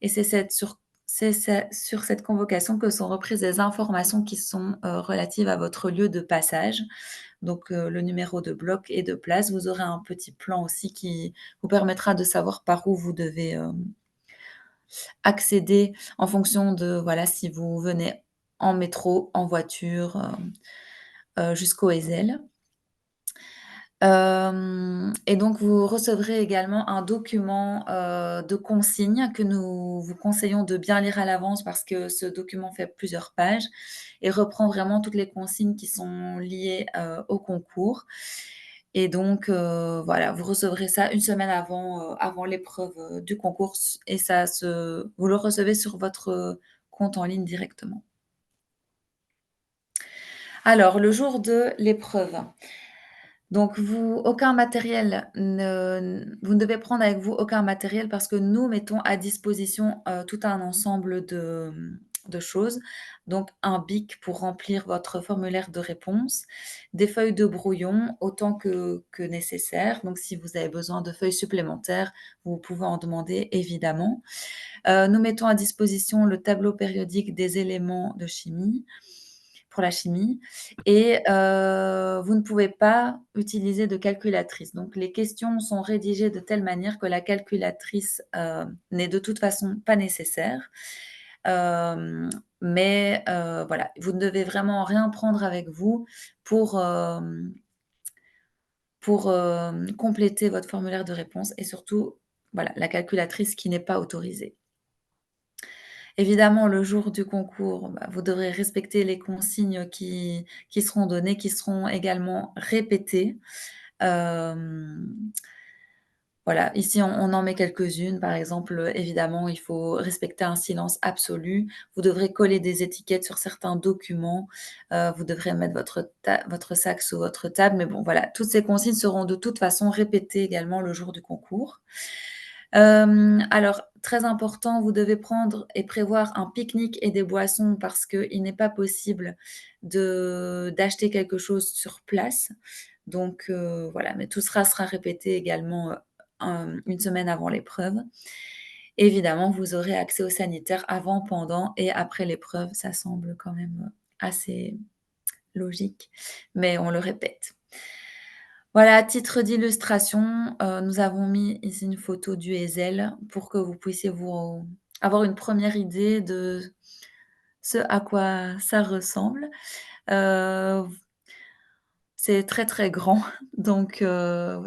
Et c'est sur cette convocation que sont reprises des informations qui sont relatives à votre lieu de passage. Donc le numéro de bloc et de place. Vous aurez un petit plan aussi qui vous permettra de savoir par où vous devez accéder en fonction de si vous venez en métro, en voiture, jusqu'au Ezel. Et donc vous recevrez également un document de consignes que nous vous conseillons de bien lire à l'avance parce que ce document fait plusieurs pages et reprend vraiment toutes les consignes qui sont liées au concours. Et donc vous recevrez ça une semaine avant l'épreuve du concours et vous le recevez sur votre compte en ligne directement. Alors, le jour de l'épreuve. Donc aucun matériel, vous ne devez prendre avec vous aucun matériel parce que nous mettons à disposition, tout un ensemble de choses. Donc un bic pour remplir votre formulaire de réponse, des feuilles de brouillon autant que nécessaire. Donc si vous avez besoin de feuilles supplémentaires, vous pouvez en demander évidemment. Nous mettons à disposition le tableau périodique des éléments de chimie, pour la chimie et vous ne pouvez pas utiliser de calculatrice. Donc les questions sont rédigées de telle manière que la calculatrice, n'est de toute façon pas nécessaire. Mais voilà, vous ne devez vraiment rien prendre avec vous pour, compléter votre formulaire de réponse et surtout, voilà, la calculatrice qui n'est pas autorisée. Évidemment, le jour du concours, bah, vous devrez respecter les consignes qui seront données, qui seront également répétées. Voilà, ici, on en met quelques-unes. Par exemple, évidemment, il faut respecter un silence absolu. Vous devrez coller des étiquettes sur certains documents. Vous devrez mettre votre sac sous votre table. Mais bon, voilà, toutes ces consignes seront de toute façon répétées également le jour du concours. Alors, très important, vous devez prendre et prévoir un pique-nique et des boissons parce qu'il n'est pas possible d'acheter quelque chose sur place. Donc, voilà, mais tout sera répété également une semaine avant l'épreuve. Évidemment, vous aurez accès aux sanitaires avant, pendant et après l'épreuve. Ça semble quand même assez logique, mais on le répète. Voilà, à titre d'illustration, nous avons mis ici une photo du Ezel pour que vous puissiez avoir une première idée de ce à quoi ça ressemble. C'est très, très grand, donc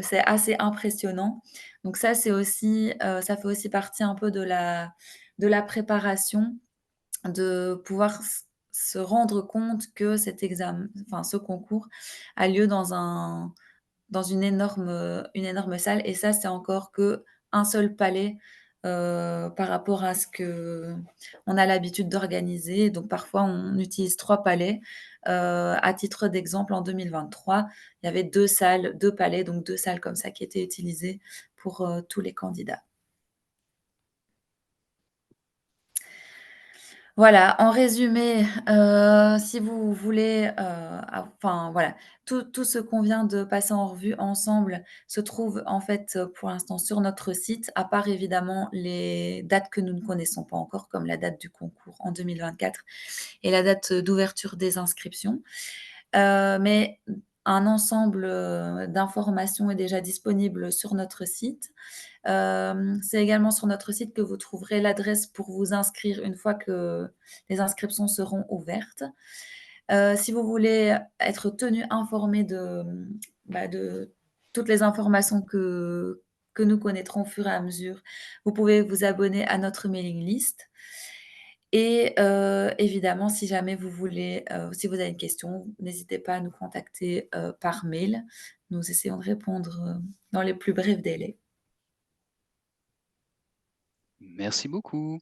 c'est assez impressionnant. Donc ça, c'est aussi, ça fait aussi partie un peu de la préparation, de pouvoir se rendre compte que ce concours a lieu dans une énorme salle et ça, c'est encore qu'un seul palais, par rapport à ce qu'on a l'habitude d'organiser. Donc parfois, on utilise 3 palais. À titre d'exemple, en 2023, il y avait 2 salles, 2 palais, donc 2 salles comme ça qui étaient utilisées pour, tous les candidats. Voilà, en résumé, si vous voulez, enfin voilà, tout ce qu'on vient de passer en revue ensemble se trouve en fait, pour l'instant sur notre site, à part évidemment les dates que nous ne connaissons pas encore, comme la date du concours en 2024 et la date d'ouverture des inscriptions. Mais un ensemble, d'informations est déjà disponible sur notre site. C'est également sur notre site que vous trouverez l'adresse pour vous inscrire une fois que les inscriptions seront ouvertes. Si vous voulez être tenu informé de toutes les informations que nous connaîtrons au fur et à mesure, vous pouvez vous abonner à notre mailing list et évidemment, si jamais vous voulez, si vous avez une question, n'hésitez pas à nous contacter, par mail. Nous essayons de répondre, dans les plus brefs délais. Merci beaucoup.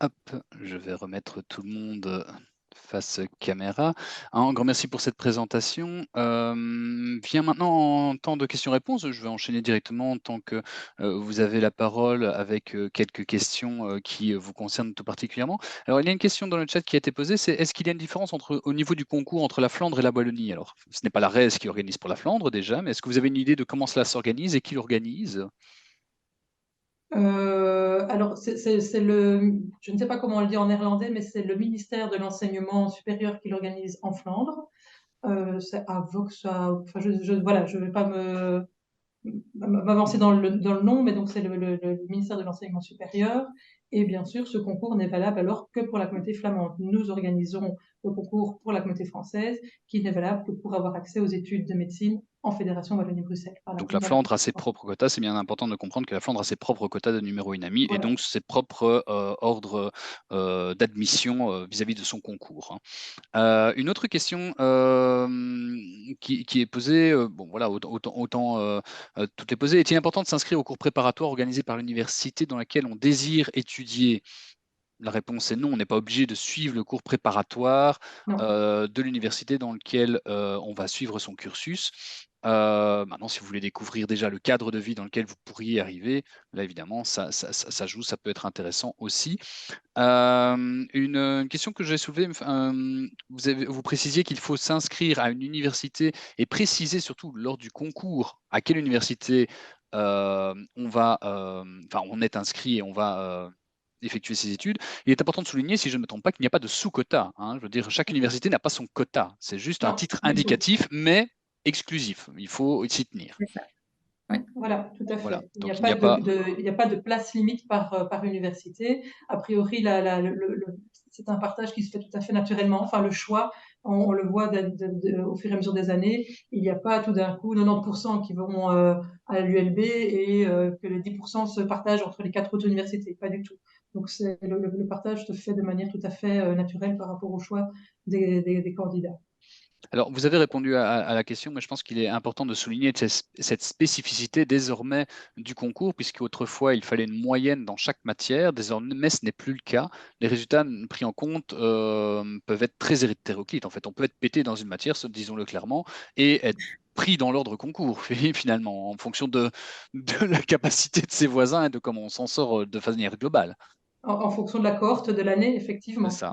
Hop, je vais remettre tout le monde face caméra. Un grand merci pour cette présentation. Vient maintenant en temps de questions-réponses. Je vais enchaîner directement tant que vous avez la parole avec quelques questions qui vous concernent tout particulièrement. Alors, il y a une question dans le chat qui a été posée, c'est est-ce qu'il y a une différence au niveau du concours entre la Flandre et la Wallonie? Alors, ce n'est pas la RES qui organise pour la Flandre déjà, mais est-ce que vous avez une idée de comment cela s'organise et qui l'organise? Alors, je ne sais pas comment on le dit en néerlandais, mais c'est le ministère de l'Enseignement supérieur qui l'organise en Flandre. C'est à Voxa, enfin, voilà, je ne vais pas m'avancer dans le nom, mais donc c'est le ministère de l'Enseignement supérieur. Et bien sûr, ce concours n'est valable alors que pour la communauté flamande. Nous organisons le concours pour la communauté française, qui n'est valable que pour avoir accès aux études de médecine en Fédération Wallonie-Bruxelles. Donc la Flandre a ses propres quotas, c'est bien important de comprendre que la Flandre a ses propres quotas de numéro UNAMI et donc ses propres ordres d'admission vis-à-vis de son concours. Une autre question qui est posée, bon voilà, autant tout est posé. Est-il important de s'inscrire au cours préparatoire organisé par l'université dans laquelle on désire étudier? la réponse est non, on n'est pas obligé de suivre le cours préparatoire de l'université dans lequel on va suivre son cursus. Maintenant, si vous voulez découvrir déjà le cadre de vie dans lequel vous pourriez arriver, là évidemment, ça joue, ça peut être intéressant aussi. Une question que j'ai soulevée, vous précisiez qu'il faut s'inscrire à une université et préciser surtout lors du concours à quelle université on est inscrit et on va effectuer ses études. Il est important de souligner, si je ne me trompe pas, qu'il n'y a pas de sous-quota. Hein. Je veux dire, chaque université n'a pas son quota. C'est juste un titre indicatif, mais exclusif. Il faut s'y tenir. C'est ça. Oui. Voilà, tout à fait. Voilà. Il Donc, n'y a pas de place limite par université. A priori, c'est un partage qui se fait tout à fait naturellement. Enfin, le choix, on le voit au fur et à mesure des années. Il n'y a pas tout d'un coup 90% qui vont à l'ULB et que les 10% se partagent entre les 4 autres universités. Pas du tout. Donc, le partage se fait de manière tout à fait naturelle par rapport au choix des candidats. Alors, vous avez répondu à la question, mais je pense qu'il est important de souligner cette spécificité désormais du concours, puisqu'autrefois, il fallait une moyenne dans chaque matière. Désormais, ce n'est plus le cas. Les résultats pris en compte peuvent être très hétéroclites. En fait, on peut être pété dans une matière, disons-le clairement, et être pris dans l'ordre concours, finalement, en fonction de la capacité de ses voisins et de comment on s'en sort de manière globale. En fonction de la cohorte de l'année, effectivement. Ça.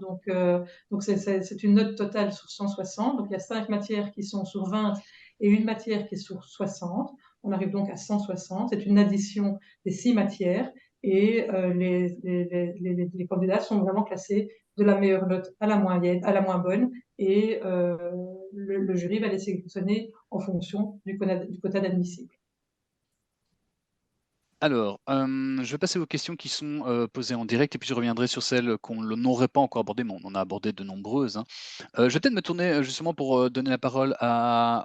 Donc c'est une note totale sur 160. Donc il y a 5 matières qui sont sur 20 et une matière qui est sur 60. On arrive donc à 160. C'est une addition des 6 matières et les candidats sont vraiment classés de la meilleure note à la moyenne, à la moins bonne, et le jury va les sélectionner en fonction du quota d'admissible. Alors, je vais passer aux questions qui sont posées en direct et puis je reviendrai sur celles qu'on n'aurait pas encore abordées, mais on en a abordé de nombreuses. Hein. Je vais peut-être me tourner justement pour donner la parole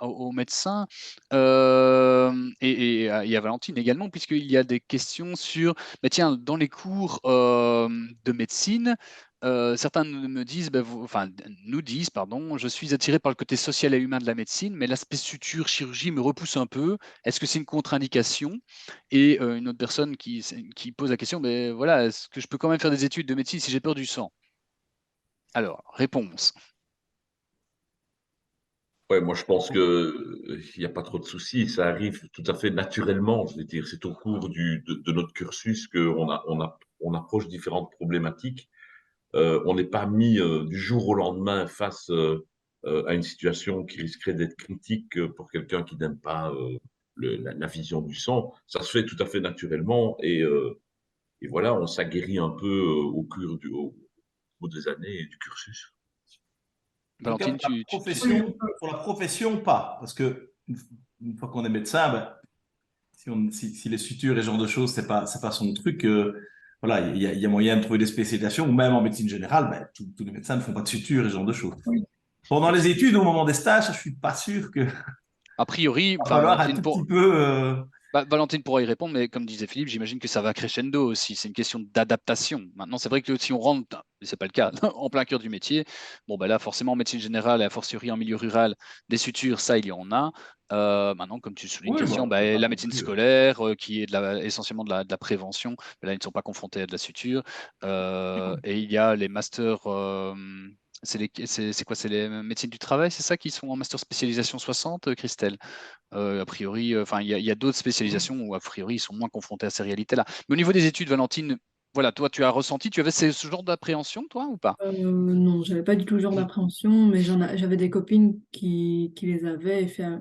aux médecins et à Valentine également, puisqu'il y a des questions sur, mais tiens, dans les cours de médecine, certains nous disent, pardon, je suis attiré par le côté social et humain de la médecine, mais l'aspect suture, chirurgie me repousse un peu. Est-ce que c'est une contre-indication? Et une autre personne qui pose la question, mais voilà, est-ce que je peux quand même faire des études de médecine si j'ai peur du sang? Alors, réponse. Ouais, moi je pense qu'il n'y a pas trop de soucis, ça arrive tout à fait naturellement, je veux dire, c'est au cours de notre cursus qu'on approche différentes problématiques. On n'est pas mis du jour au lendemain face à une situation qui risquerait d'être critique pour quelqu'un qui n'aime pas la vision du sang. Ça se fait tout à fait naturellement et voilà, on s'aguerrit un peu au cours des années et du cursus. Valentine, pour la profession, pas. Parce que une fois qu'on est médecin, si les sutures et ce genre de choses, c'est pas son truc, voilà, il y a moyen de trouver des spécialisations, ou même en médecine générale, tous les médecins ne font pas de sutures et ce genre de choses. Oui. Pendant les études, au moment des stages, je suis pas sûr que. A priori, Valentine pourra y répondre, mais comme disait Philippe, j'imagine que ça va crescendo aussi. C'est une question d'adaptation. Maintenant, c'est vrai que si on rentre, mais c'est pas le cas, en plein cœur du métier, bon, là, forcément, en médecine générale et a fortiori en milieu rural, des sutures, ça, il y en a. Maintenant, comme tu soulignes, question, la médecine scolaire, qui est essentiellement de la prévention, là, ils ne sont pas confrontés à de la suture. Et il y a les masters. C'est quoi? C'est les médecines du travail, c'est ça qui sont en master spécialisation 60, Christelle? A priori, il y a d'autres spécialisations où a priori ils sont moins confrontés à ces réalités-là. Mais au niveau des études, Valentine, voilà, toi tu as ressenti, tu avais ce genre d'appréhension, toi, ou pas? Non, j'avais pas du tout le genre d'appréhension, mais j'avais des copines qui les avaient, et ça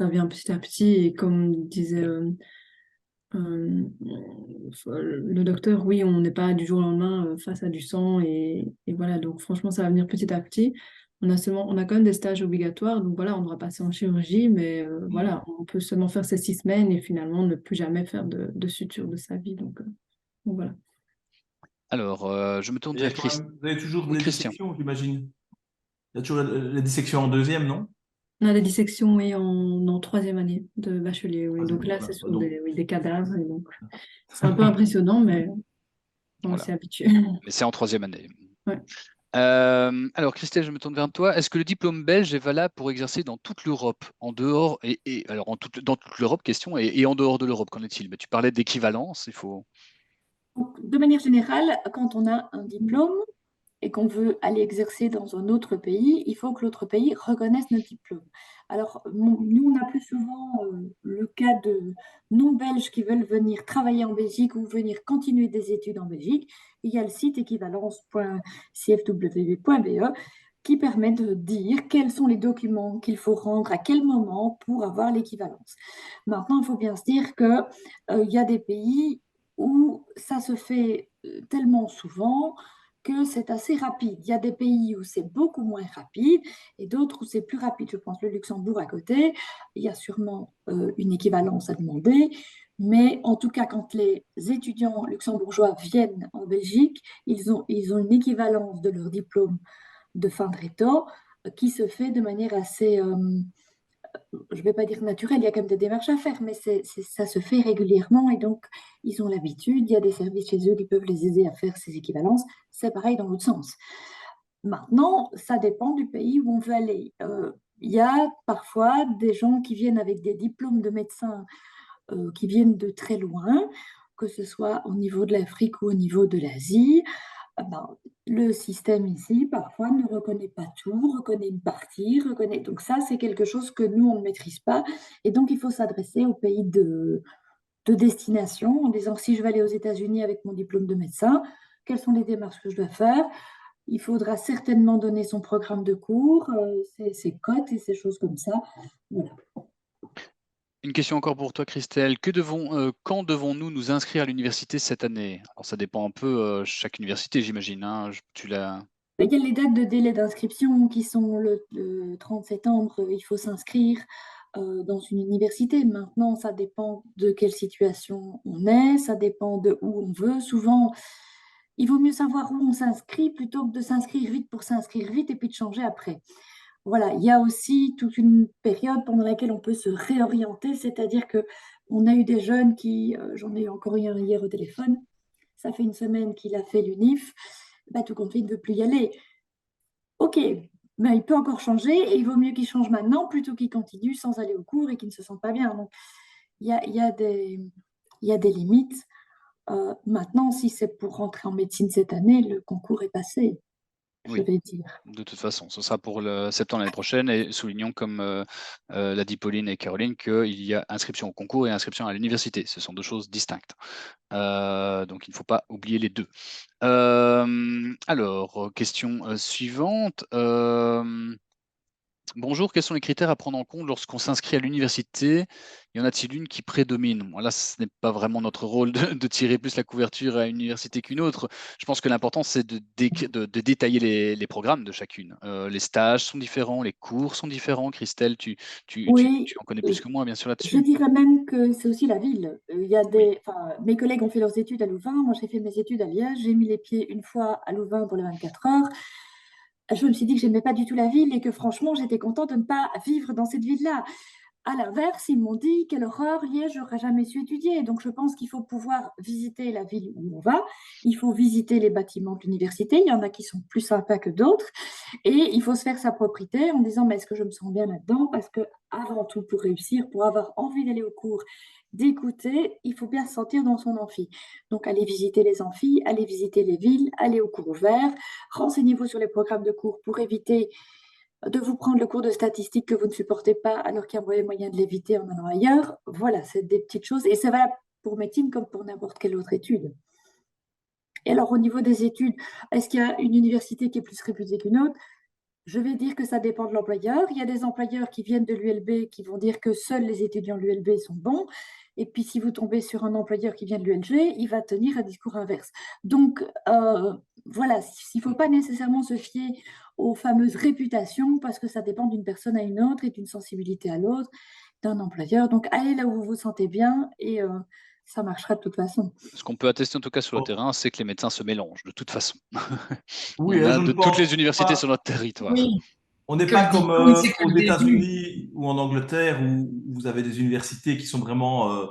vient petit à petit, et comme disait le docteur, oui, on n'est pas du jour au lendemain face à du sang, et voilà, donc franchement, ça va venir petit à petit. On a quand même des stages obligatoires, donc voilà, on devra passer en chirurgie, mais voilà, on peut seulement faire ces 6 semaines et finalement ne plus jamais faire de suture de sa vie, donc voilà. Alors, je me tourne vers Christian. Vous avez toujours des dissections, j'imagine. Il y a toujours les dissections en deuxième, non? On a des dissections, oui, en 3e année de bachelier, oui. Donc là, c'est sur des cadavres, et donc c'est un peu impressionnant, mais on s'est habitué. Mais c'est en 3e année. Ouais. Alors, Christelle, je me tourne vers toi. Est-ce que le diplôme belge est valable pour exercer dans toute l'Europe, en dehors, dans toute l'Europe, question, et en dehors de l'Europe, qu'en est-il? Mais tu parlais d'équivalence, il faut. Donc, de manière générale, quand on a un diplôme et qu'on veut aller exercer dans un autre pays, il faut que l'autre pays reconnaisse notre diplôme. Alors, nous, on a plus souvent le cas de non-belges qui veulent venir travailler en Belgique ou venir continuer des études en Belgique. Il y a le site équivalence.cfw.be qui permet de dire quels sont les documents qu'il faut rendre à quel moment pour avoir l'équivalence. Maintenant, il faut bien se dire qu'il y a des pays où ça se fait tellement souvent que c'est assez rapide. Il y a des pays où c'est beaucoup moins rapide et d'autres où c'est plus rapide. Je pense le Luxembourg à côté, il y a sûrement une équivalence à demander. Mais en tout cas, quand les étudiants luxembourgeois viennent en Belgique, ils ont une équivalence de leur diplôme de fin de réto qui se fait de manière assez, je ne vais pas dire naturelle, il y a quand même des démarches à faire, mais ça se fait régulièrement et donc ils ont l'habitude, il y a des services chez eux qui peuvent les aider à faire ces équivalences. C'est pareil dans l'autre sens. Maintenant, ça dépend du pays où on veut aller. Il y a parfois des gens qui viennent avec des diplômes de médecins qui viennent de très loin, que ce soit au niveau de l'Afrique ou au niveau de l'Asie. Le système ici, parfois, ne reconnaît pas tout, reconnaît une partie, reconnaît... Donc ça, c'est quelque chose que nous, on ne maîtrise pas. Et donc, il faut s'adresser au pays de destination en disant, si je vais aller aux États-Unis avec mon diplôme de médecin, quelles sont les démarches que je dois faire? Il faudra certainement donner son programme de cours, ses cotes et ces choses comme ça. Voilà. Une question encore pour toi, Christelle. Quand devons-nous nous inscrire à l'université cette année? Alors, ça dépend un peu chaque université, j'imagine. Hein. Tu l'as. Il y a les dates de délai d'inscription qui sont le 30 septembre, il faut s'inscrire dans une université. Maintenant, ça dépend de quelle situation on est, ça dépend de où on veut. Souvent, il vaut mieux savoir où on s'inscrit plutôt que de s'inscrire vite pour s'inscrire vite et puis de changer après. Voilà, il y a aussi toute une période pendant laquelle on peut se réorienter, c'est-à-dire qu'on a eu des jeunes qui, j'en ai eu encore un hier au téléphone, ça fait une semaine qu'il a fait l'UNIF, tout compte fait, il ne veut plus y aller. Ok, mais il peut encore changer et il vaut mieux qu'il change maintenant plutôt qu'il continue sans aller au cours et qu'il ne se sente pas bien. Donc, il y a des limites. Maintenant, si c'est pour rentrer en médecine cette année, le concours est passé. Je vais dire. De toute façon, ce sera pour le septembre l'année prochaine et soulignons comme l'a dit Pauline et Caroline qu'il y a inscription au concours et inscription à l'université. Ce sont deux choses distinctes. Donc il ne faut pas oublier les deux. Alors, question suivante. Bonjour, quels sont les critères à prendre en compte lorsqu'on s'inscrit à l'université? Y en a-t-il une qui prédomine? Bon, là, ce n'est pas vraiment notre rôle de tirer plus la couverture à une université qu'une autre. Je pense que l'important, c'est de détailler les programmes de chacune. Les stages sont différents, les cours sont différents. Christelle, tu en connais plus que moi, bien sûr, là-dessus. Je dirais même que c'est aussi la ville. Il y a mes collègues ont fait leurs études à Louvain, moi j'ai fait mes études à Liège, j'ai mis les pieds une fois à Louvain pour les 24 heures. Je me suis dit que je n'aimais pas du tout la ville et que franchement, j'étais contente de ne pas vivre dans cette ville-là. À l'inverse, ils m'ont dit quelle horreur, Liège, j'aurais jamais su étudier. Donc, je pense qu'il faut pouvoir visiter la ville où on va. Il faut visiter les bâtiments de l'université. Il y en a qui sont plus sympas que d'autres. Et il faut se faire sa propre idée en disant, mais est-ce que je me sens bien là-dedans? Parce que avant tout, pour réussir, pour avoir envie d'aller au cours, d'écouter, il faut bien se sentir dans son amphi. Donc, allez visiter les amphis, allez visiter les villes, allez au cours ouvert, renseignez-vous sur les programmes de cours pour éviter de vous prendre le cours de statistique que vous ne supportez pas alors qu'il y a moyen de l'éviter en allant ailleurs. Voilà, c'est des petites choses. Et ça va pour médecine comme pour n'importe quelle autre étude. Et alors, au niveau des études, est-ce qu'il y a une université qui est plus réputée qu'une autre? Je vais dire que ça dépend de l'employeur. Il y a des employeurs qui viennent de l'ULB qui vont dire que seuls les étudiants de l'ULB sont bons. Et puis, si vous tombez sur un employeur qui vient de l'ULG, il va tenir un discours inverse. Donc, voilà, il ne faut pas nécessairement se fier aux fameuses réputations parce que ça dépend d'une personne à une autre et d'une sensibilité à l'autre, d'un employeur. Donc, allez là où vous vous sentez bien et ça marchera de toute façon. Ce qu'on peut attester en tout cas sur le terrain, c'est que les médecins se mélangent de toute façon. Oui, il y en a de toutes les universités sur notre territoire. Oui. On n'est pas comme aux États-Unis ou en Angleterre où vous avez des universités qui sont vraiment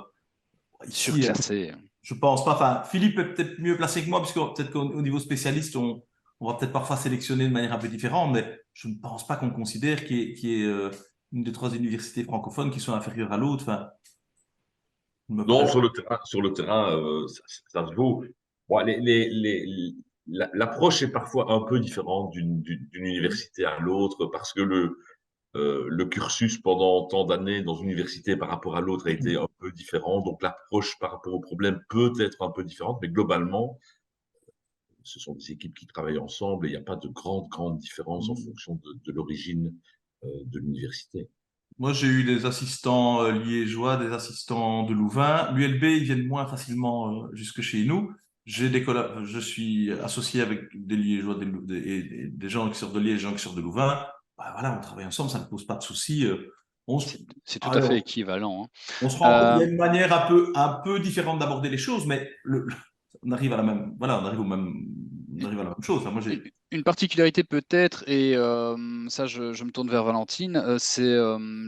surclassées. Je pense pas. Enfin, Philippe est peut-être mieux placé que moi, parce que peut-être qu'au niveau spécialiste, on va peut-être parfois sélectionner de manière un peu différente, mais je ne pense pas qu'on considère qu'il y ait une des trois universités francophones qui soit inférieure à l'autre. Enfin, non, sur le terrain, ça se vaut. Bon, l'approche est parfois un peu différente d'une université à l'autre parce que le cursus pendant tant d'années dans une université par rapport à l'autre a été un peu différent. Donc, l'approche par rapport au problème peut être un peu différente, mais globalement, ce sont des équipes qui travaillent ensemble et il n'y a pas de grande différence en fonction de l'origine de l'université. Moi, j'ai eu des assistants liégeois, des assistants de Louvain. L'ULB, ils viennent moins facilement jusque chez nous. Je suis associé avec des liégeois et des gens qui sortent de Liège, des gens qui sortent de Louvain. Bah, voilà, on travaille ensemble, ça ne pose pas de soucis. C'est tout à fait équivalent. Hein. On se rend compte, il y a une manière un peu différente d'aborder les choses, mais on arrive à la même, voilà, on arrive à la même chose. Enfin, moi, une particularité peut-être, et ça je me tourne vers Valentine, c'est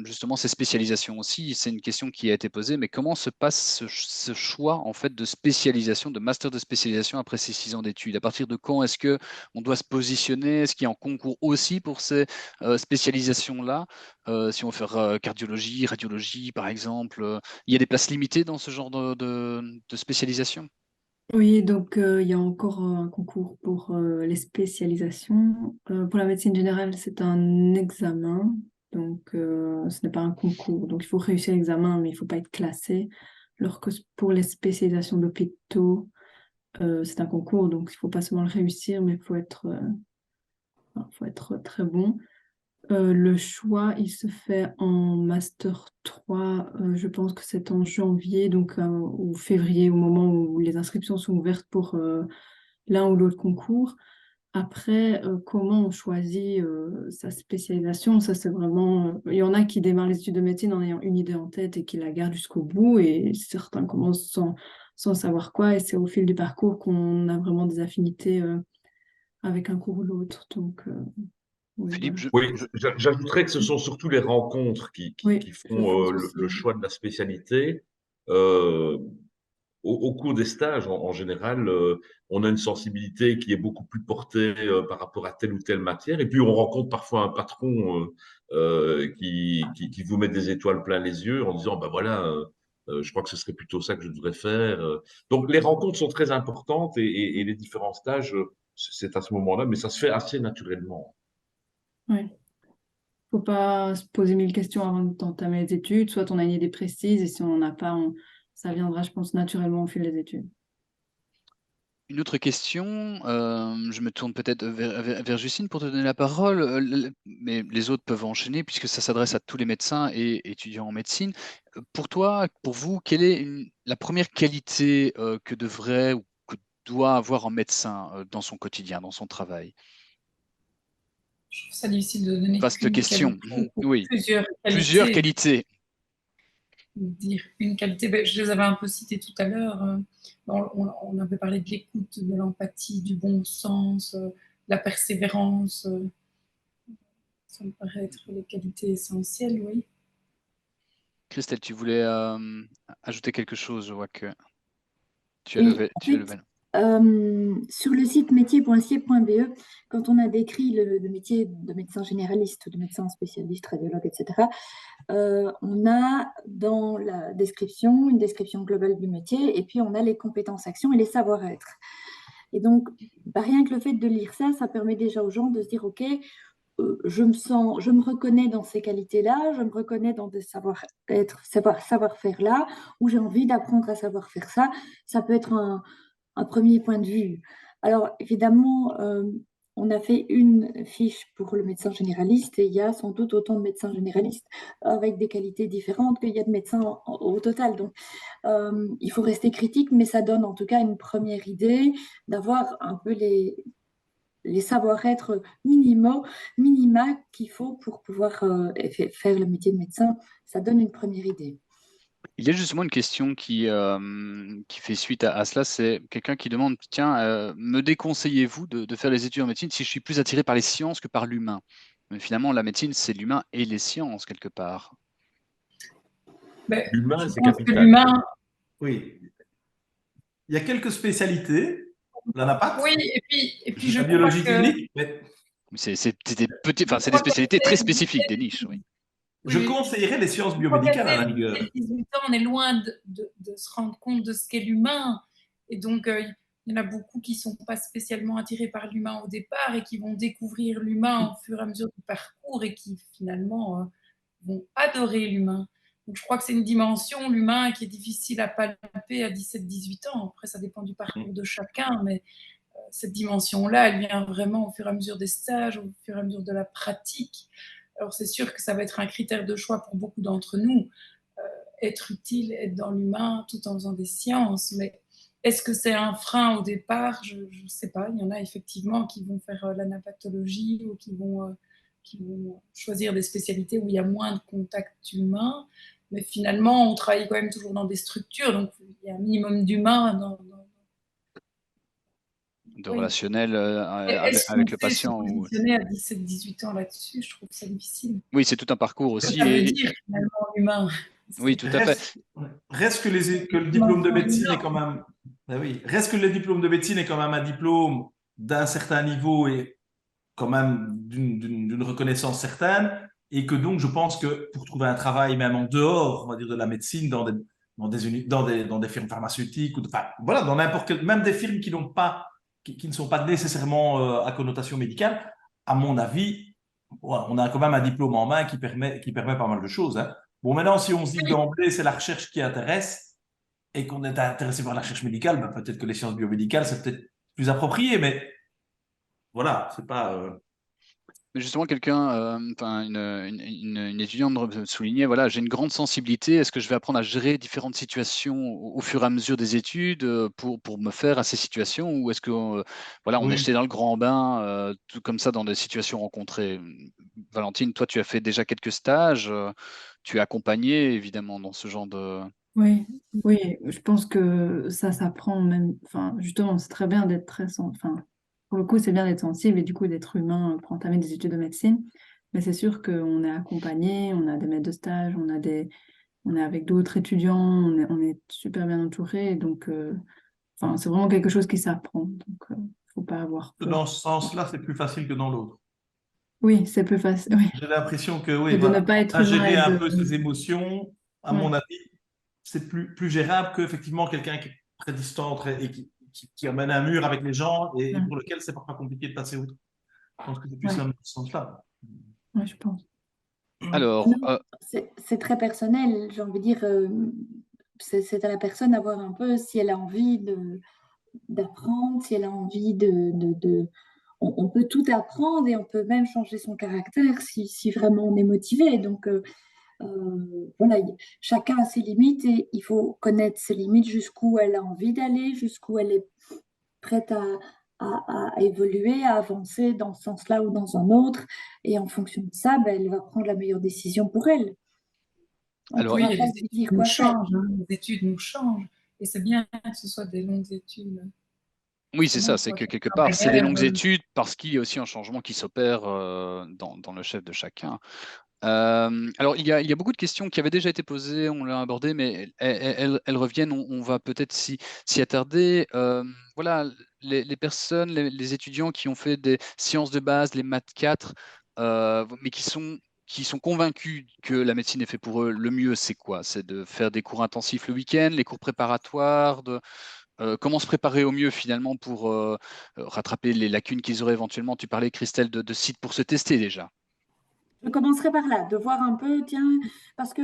justement ces spécialisations aussi. C'est une question qui a été posée, mais comment se passe ce choix en fait de spécialisation, de master de spécialisation après ces 6 ans d'études? À partir de quand est-ce qu'on doit se positionner? Est-ce qu'il y a un concours aussi pour ces spécialisations-là? Si on veut faire cardiologie, radiologie par exemple, il y a des places limitées dans ce genre de spécialisation? Oui, donc il y a encore un concours pour les spécialisations. Pour la médecine générale, c'est un examen, donc ce n'est pas un concours. Donc il faut réussir l'examen, mais il ne faut pas être classé. Alors que pour les spécialisations d'hôpitaux, c'est un concours, donc il ne faut pas seulement le réussir, mais il faut être très bon. Le choix, il se fait en Master 3, je pense que c'est en janvier, donc ou février, au moment où les inscriptions sont ouvertes pour l'un ou l'autre concours. Après, comment on choisit sa spécialisation, ça c'est vraiment... il y en a qui démarrent les études de médecine en ayant une idée en tête et qui la gardent jusqu'au bout, et certains commencent sans savoir quoi, et c'est au fil du parcours qu'on a vraiment des affinités avec un cours ou l'autre. Donc... Philippe, oui, j'ajouterais que ce sont surtout les rencontres qui font le choix de la spécialité. Au cours des stages, en général, on a une sensibilité qui est beaucoup plus portée par rapport à telle ou telle matière. Et puis, on rencontre parfois un patron qui vous met des étoiles plein les yeux en disant, bah voilà, je crois que ce serait plutôt ça que je devrais faire. Donc, les rencontres sont très importantes et les différents stages, c'est à ce moment-là, mais ça se fait assez naturellement. Oui. Il ne faut pas se poser 1000 questions avant d'entamer les études. Soit on a une idée précise et si on n'en a pas, ça viendra, je pense, naturellement au fil des études. Une autre question, je me tourne peut-être vers Justine pour te donner la parole, mais les autres peuvent enchaîner puisque ça s'adresse à tous les médecins et étudiants en médecine. Pour toi, pour vous, quelle est la première qualité que devrait ou que doit avoir un médecin dans son quotidien, dans son travail? Je trouve ça difficile de donner Vaste qu'une question. qualité, Oui, plusieurs plusieurs qualités. qualités. Dire une qualité, je les avais un peu citées tout à l'heure. On avait parlé de l'écoute, de l'empathie, du bon sens, de la persévérance. Ça me paraît être les qualités essentielles, oui. Christelle, tu voulais ajouter quelque chose, je vois que tu as Oui, levé. sur le site métier.ciep.be, quand on a décrit le métier de médecin généraliste, de médecin spécialiste, radiologue, etc., on a dans la description une description globale du métier et puis on a les compétences actions et les savoir-être. Et donc, rien que le fait de lire ça, ça permet déjà aux gens de se dire, OK, je me reconnais dans ces qualités-là, je me reconnais dans des savoir-faire là, ou j'ai envie d'apprendre à savoir faire ça. Ça peut être un premier point de vue. Alors, évidemment, on a fait une fiche pour le médecin généraliste et il y a sans doute autant de médecins généralistes avec des qualités différentes qu'il y a de médecins au total. Donc, il faut rester critique, mais ça donne en tout cas une première idée d'avoir un peu les savoir-être minima qu'il faut pour pouvoir faire le métier de médecin. Ça donne une première idée. Il y a justement une question qui fait suite à cela, c'est quelqu'un qui demande, tiens, me déconseillez-vous de faire les études en médecine si je suis plus attiré par les sciences que par l'humain? Mais finalement, la médecine, c'est l'humain et les sciences, quelque part. L'humain, c'est pense que capital. l'humain... Oui. Il y a quelques spécialités, la NAPAT, oui, et puis je la biologie crois que... clinique, mais... C'est des spécialités très spécifiques, des niches, oui. Je conseillerais les sciences biomédicales à la rigueur. À 18 ans, on est loin de se rendre compte de ce qu'est l'humain. Et donc, Il y en a beaucoup qui ne sont pas spécialement attirés par l'humain au départ et qui vont découvrir l'humain au fur et à mesure du parcours et qui finalement vont adorer l'humain. Donc je crois que c'est une dimension, l'humain, qui est difficile à palper à 17-18 ans. Après, ça dépend du parcours de chacun, mais cette dimension-là, elle vient vraiment au fur et à mesure des stages, au fur et à mesure de la pratique. Alors c'est sûr que ça va être un critère de choix pour beaucoup d'entre nous, être utile, être dans l'humain tout en faisant des sciences, mais est-ce que c'est un frein au départ? Je ne sais pas. Il y en a effectivement qui vont faire l'anapathologie ou qui vont choisir des spécialités où il y a moins de contact humain. Mais finalement, on travaille quand même toujours dans des structures, donc il y a un minimum d'humain De oui. relationnel Est-ce avec qu'on le sait se patient positionner à 17-18 ans là-dessus? Je trouve ça difficile. Oui, c'est tout un parcours Ce que aussi. ça veut dire finalement l'humain. Oui, tout à fait. Reste que le diplôme de médecine est quand même. Ben oui, reste que le diplôme de médecine est quand même un diplôme d'un certain niveau et quand même d'une reconnaissance certaine, et que donc je pense que pour trouver un travail même en dehors, on va dire, de la médecine, dans des firmes pharmaceutiques, enfin voilà, dans n'importe quel, même des firmes qui n'ont pas, qui ne sont pas nécessairement à connotation médicale, à mon avis, ouais, on a quand même un diplôme en main qui permet pas mal de choses, hein. Bon, maintenant, si on se dit que d'emblée, c'est la recherche qui intéresse et qu'on est intéressé par la recherche médicale, ben, peut-être que les sciences biomédicales, c'est peut-être plus approprié, mais voilà, c'est pas. Justement, quelqu'un, une étudiante soulignait, voilà, j'ai une grande sensibilité. Est-ce que je vais apprendre à gérer différentes situations au fur et à mesure des études pour me faire à ces situations, ou est-ce que voilà, on est Oui. jeté dans le grand bain, tout comme ça, dans des situations rencontrées? Valentine, toi, tu as fait déjà quelques stages, tu es accompagnée évidemment dans ce genre de. Oui, oui, je pense que ça s'apprend même. Enfin, justement, c'est très bien d'être enfin, pour le coup, c'est bien d'être sensible et du coup d'être humain pour entamer des études de médecine. Mais c'est sûr qu'on est accompagné, on a des maîtres de stage, on est avec d'autres étudiants, on est super bien entouré. Et donc, enfin, c'est vraiment quelque chose qui s'apprend. Donc, faut pas avoir peur. Dans ce sens-là, c'est plus facile que dans l'autre. Oui, c'est plus facile. Oui. J'ai l'impression que, oui, Et de ne voilà, pas être à humain gérer et un de. peu ses émotions, à Ouais. mon avis, c'est plus gérable qu'effectivement quelqu'un qui est très distant et qui amène un mur avec les gens et pour lequel c'est parfois compliqué de passer outre. Je pense que c'est plus dans ce sens-là. Oui, je pense. Alors, Non, c'est très personnel, j'ai envie de dire, c'est à la personne d'avoir un peu, si elle a envie d'apprendre, si elle a envie on peut tout apprendre et on peut même changer son caractère si vraiment on est motivé. Donc, voilà, chacun a ses limites et il faut connaître ses limites, jusqu'où elle a envie d'aller, jusqu'où elle est prête à évoluer, à avancer dans ce sens-là ou dans un autre. Et en fonction de ça, ben, elle va prendre la meilleure décision pour elle. On Alors, pourra Oui, et pas les lui études dire nous quoi faire. changent, hein, les études nous changent. Et c'est bien que ce soit des longues études. oui, c'est ça, c'est que quelque part, c'est des longues études parce qu'il y a aussi un changement qui s'opère dans le chef de chacun. Alors, il y a beaucoup de questions qui avaient déjà été posées, on l'a abordé, mais elles reviennent, on va peut-être s'y attarder. Voilà, les personnes, les étudiants qui ont fait des sciences de base, les maths 4, mais qui sont convaincus que la médecine est fait pour eux, le mieux, c'est quoi? C'est de faire des cours intensifs le week-end, les cours préparatoires, comment se préparer au mieux finalement pour rattraper les lacunes qu'ils auraient éventuellement? Tu parlais, Christelle, de sites pour se tester déjà. Je commencerai par là, de voir un peu, tiens, parce que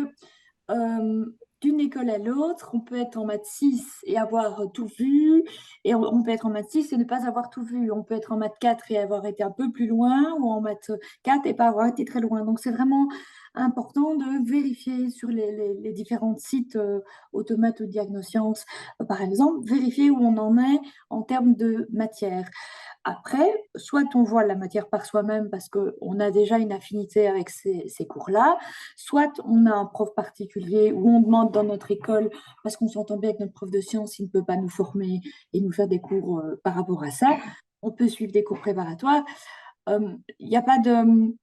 d'une école à l'autre, on peut être en maths 6 et avoir tout vu, et on peut être en maths 6 et ne pas avoir tout vu. On peut être en maths 4 et avoir été un peu plus loin, ou en maths 4 et pas avoir été très loin. Donc, c'est vraiment important de vérifier sur les différents sites Automates ou Diagnosciences, par exemple, vérifier où on en est en termes de matière. Après, soit on voit la matière par soi-même parce qu'on a déjà une affinité avec ces cours-là, soit on a un prof particulier ou on demande dans notre école, parce qu'on s'entend bien avec notre prof de sciences, il ne peut pas nous former et nous faire des cours par rapport à ça. On peut suivre des cours préparatoires. Il n'y a pas de...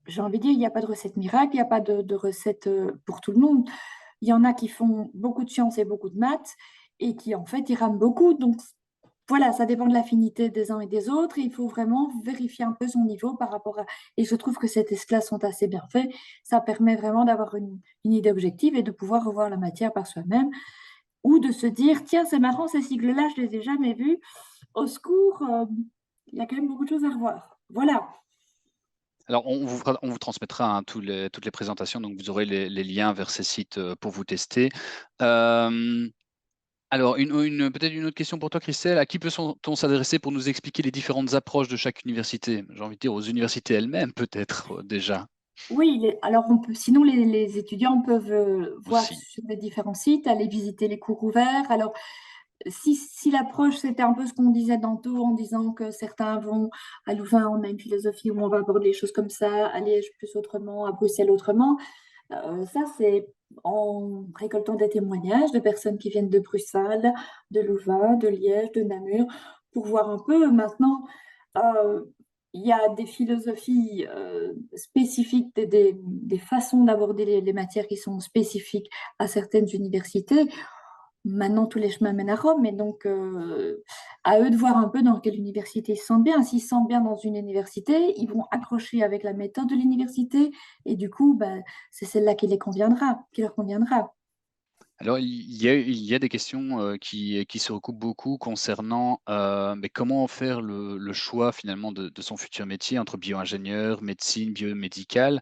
J'ai envie de dire, il n'y a pas de recette miracle, il n'y a pas de recette pour tout le monde. Il y en a qui font beaucoup de sciences et beaucoup de maths et qui, en fait, ils rament beaucoup. Donc, voilà, ça dépend de l'affinité des uns et des autres. Et il faut vraiment vérifier un peu son niveau par rapport à... Et je trouve que ces tests-là sont assez bien faits. Ça permet vraiment d'avoir une idée objective et de pouvoir revoir la matière par soi-même. ou de se dire, tiens, c'est marrant, ces sigles-là, je les ai jamais vus. Au secours, il y a quand même beaucoup de choses à revoir. Voilà. Alors, on vous transmettra hein, toutes les présentations, donc vous aurez les liens vers ces sites pour vous tester. Alors, peut-être une autre question pour toi, Christelle. À qui peut-on s'adresser pour nous expliquer les différentes approches de chaque université? J'ai envie de dire aux universités elles-mêmes, peut-être déjà. Oui, alors sinon les étudiants peuvent voir Aussi. sur les différents sites, aller visiter les cours ouverts. Alors, si l'approche, c'était un peu ce qu'on disait tantôt en disant que certains vont à Louvain, on a une philosophie où on va aborder les choses comme ça, à Liège plus autrement, à Bruxelles autrement. Ça, c'est en récoltant des témoignages de personnes qui viennent de Bruxelles, de Louvain, de Liège, de Namur, pour voir un peu. Maintenant, il y a des philosophies spécifiques, des façons d'aborder les matières qui sont spécifiques à certaines universités. Maintenant, tous les chemins mènent à Rome, et donc à eux de voir un peu dans quelle université ils se sentent bien. S'ils se sentent bien dans une université, ils vont accrocher avec la méthode de l'université, et du coup, c'est celle-là qui leur conviendra. Alors, il y a des questions qui se recoupent beaucoup concernant mais comment faire le choix finalement de son futur métier entre bio-ingénieur, médecine, biomédical.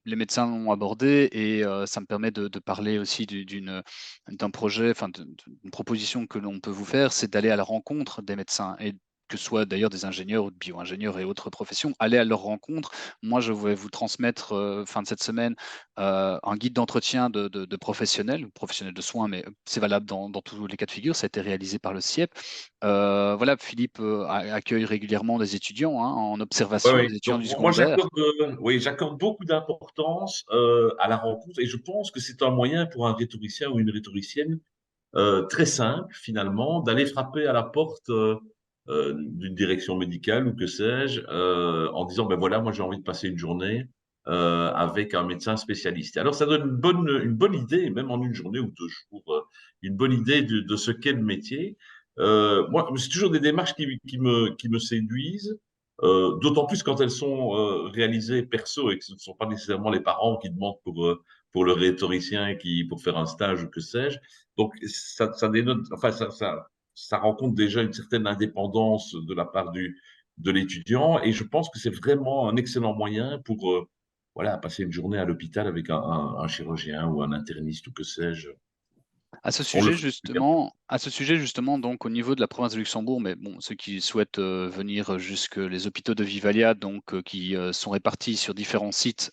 Les médecins l'ont abordé et ça me permet de parler aussi d'un projet, enfin d'une proposition que l'on peut vous faire, c'est d'aller à la rencontre des médecins et que ce soit d'ailleurs des ingénieurs ou de bio-ingénieurs et autres professions, aller à leur rencontre. Moi, je vais vous transmettre fin de cette semaine un guide d'entretien de professionnels, ou professionnels de soins, mais c'est valable dans tous les cas de figure. Ça a été réalisé par le CIEP. Voilà, Philippe accueille régulièrement des étudiants hein, en observation, Oui. des étudiants Donc, du moi, secondaire. j'accorde beaucoup d'importance à la rencontre et je pense que c'est un moyen pour un rhétoricien ou une rhétoricienne très simple, finalement, d'aller frapper à la porte d'une direction médicale ou que sais-je, en disant, ben voilà, moi j'ai envie de passer une journée avec un médecin spécialiste. Et alors, ça donne une bonne idée, même en une journée ou 2 jours, une bonne idée de ce qu'est le métier. Moi, c'est toujours des démarches qui me séduisent. D'autant plus quand elles sont réalisées perso et que ce ne sont pas nécessairement les parents qui demandent pour le rhétoricien pour faire un stage ou que sais-je. Donc, ça dénote, enfin, ça rencontre déjà une certaine indépendance de la part de l'étudiant et je pense que c'est vraiment un excellent moyen pour voilà, passer une journée à l'hôpital avec un chirurgien ou un interniste ou que sais-je. À ce On le sujet fait. justement, donc au niveau de la province de Luxembourg, mais bon, ceux qui souhaitent venir jusque les hôpitaux de Vivalia, donc qui sont répartis sur différents sites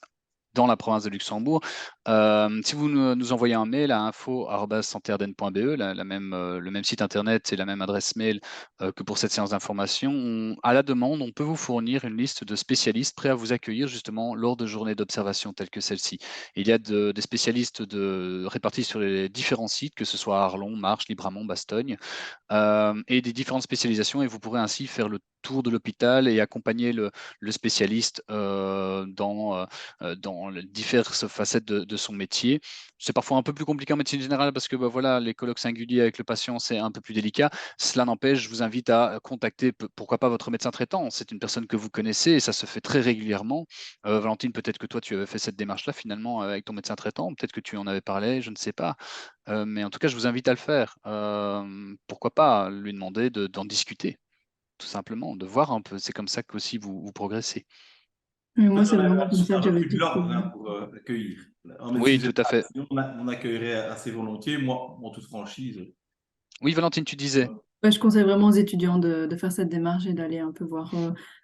dans la province de Luxembourg. Si vous nous envoyez un mail à info@santerden.be, le même site internet et la même adresse mail que pour cette séance d'information, à la demande, on peut vous fournir une liste de spécialistes prêts à vous accueillir justement lors de journées d'observation telles que celle-ci. Il y a des spécialistes répartis sur les différents sites, que ce soit Arlon, Marche, Libramont, Bastogne, et des différentes spécialisations et vous pourrez ainsi faire le tour de l'hôpital et accompagner le spécialiste dans les diverses facettes de son métier. C'est parfois un peu plus compliqué en médecine générale parce que voilà, les colloques singuliers avec le patient, c'est un peu plus délicat. Cela n'empêche, je vous invite à contacter, pourquoi pas votre médecin traitant. C'est une personne que vous connaissez et ça se fait très régulièrement. Valentine, peut-être que toi, tu avais fait cette démarche-là finalement avec ton médecin traitant. Peut-être que tu en avais parlé, je ne sais pas. Mais en tout cas, je vous invite à le faire. Pourquoi pas lui demander d'en discuter, tout simplement, de voir un peu. C'est comme ça qu'aussi vous progressez. Et moi, c'est On vraiment comme ça un que peu j'avais plus de l'ordre découvert. hein, pour accueillir. En Oui, médecine tout à fait. générale, on accueillerait assez volontiers. Moi, en toute franchise, Oui, Valentine, tu disais. Ouais, je conseille vraiment aux étudiants de faire cette démarche et d'aller un peu voir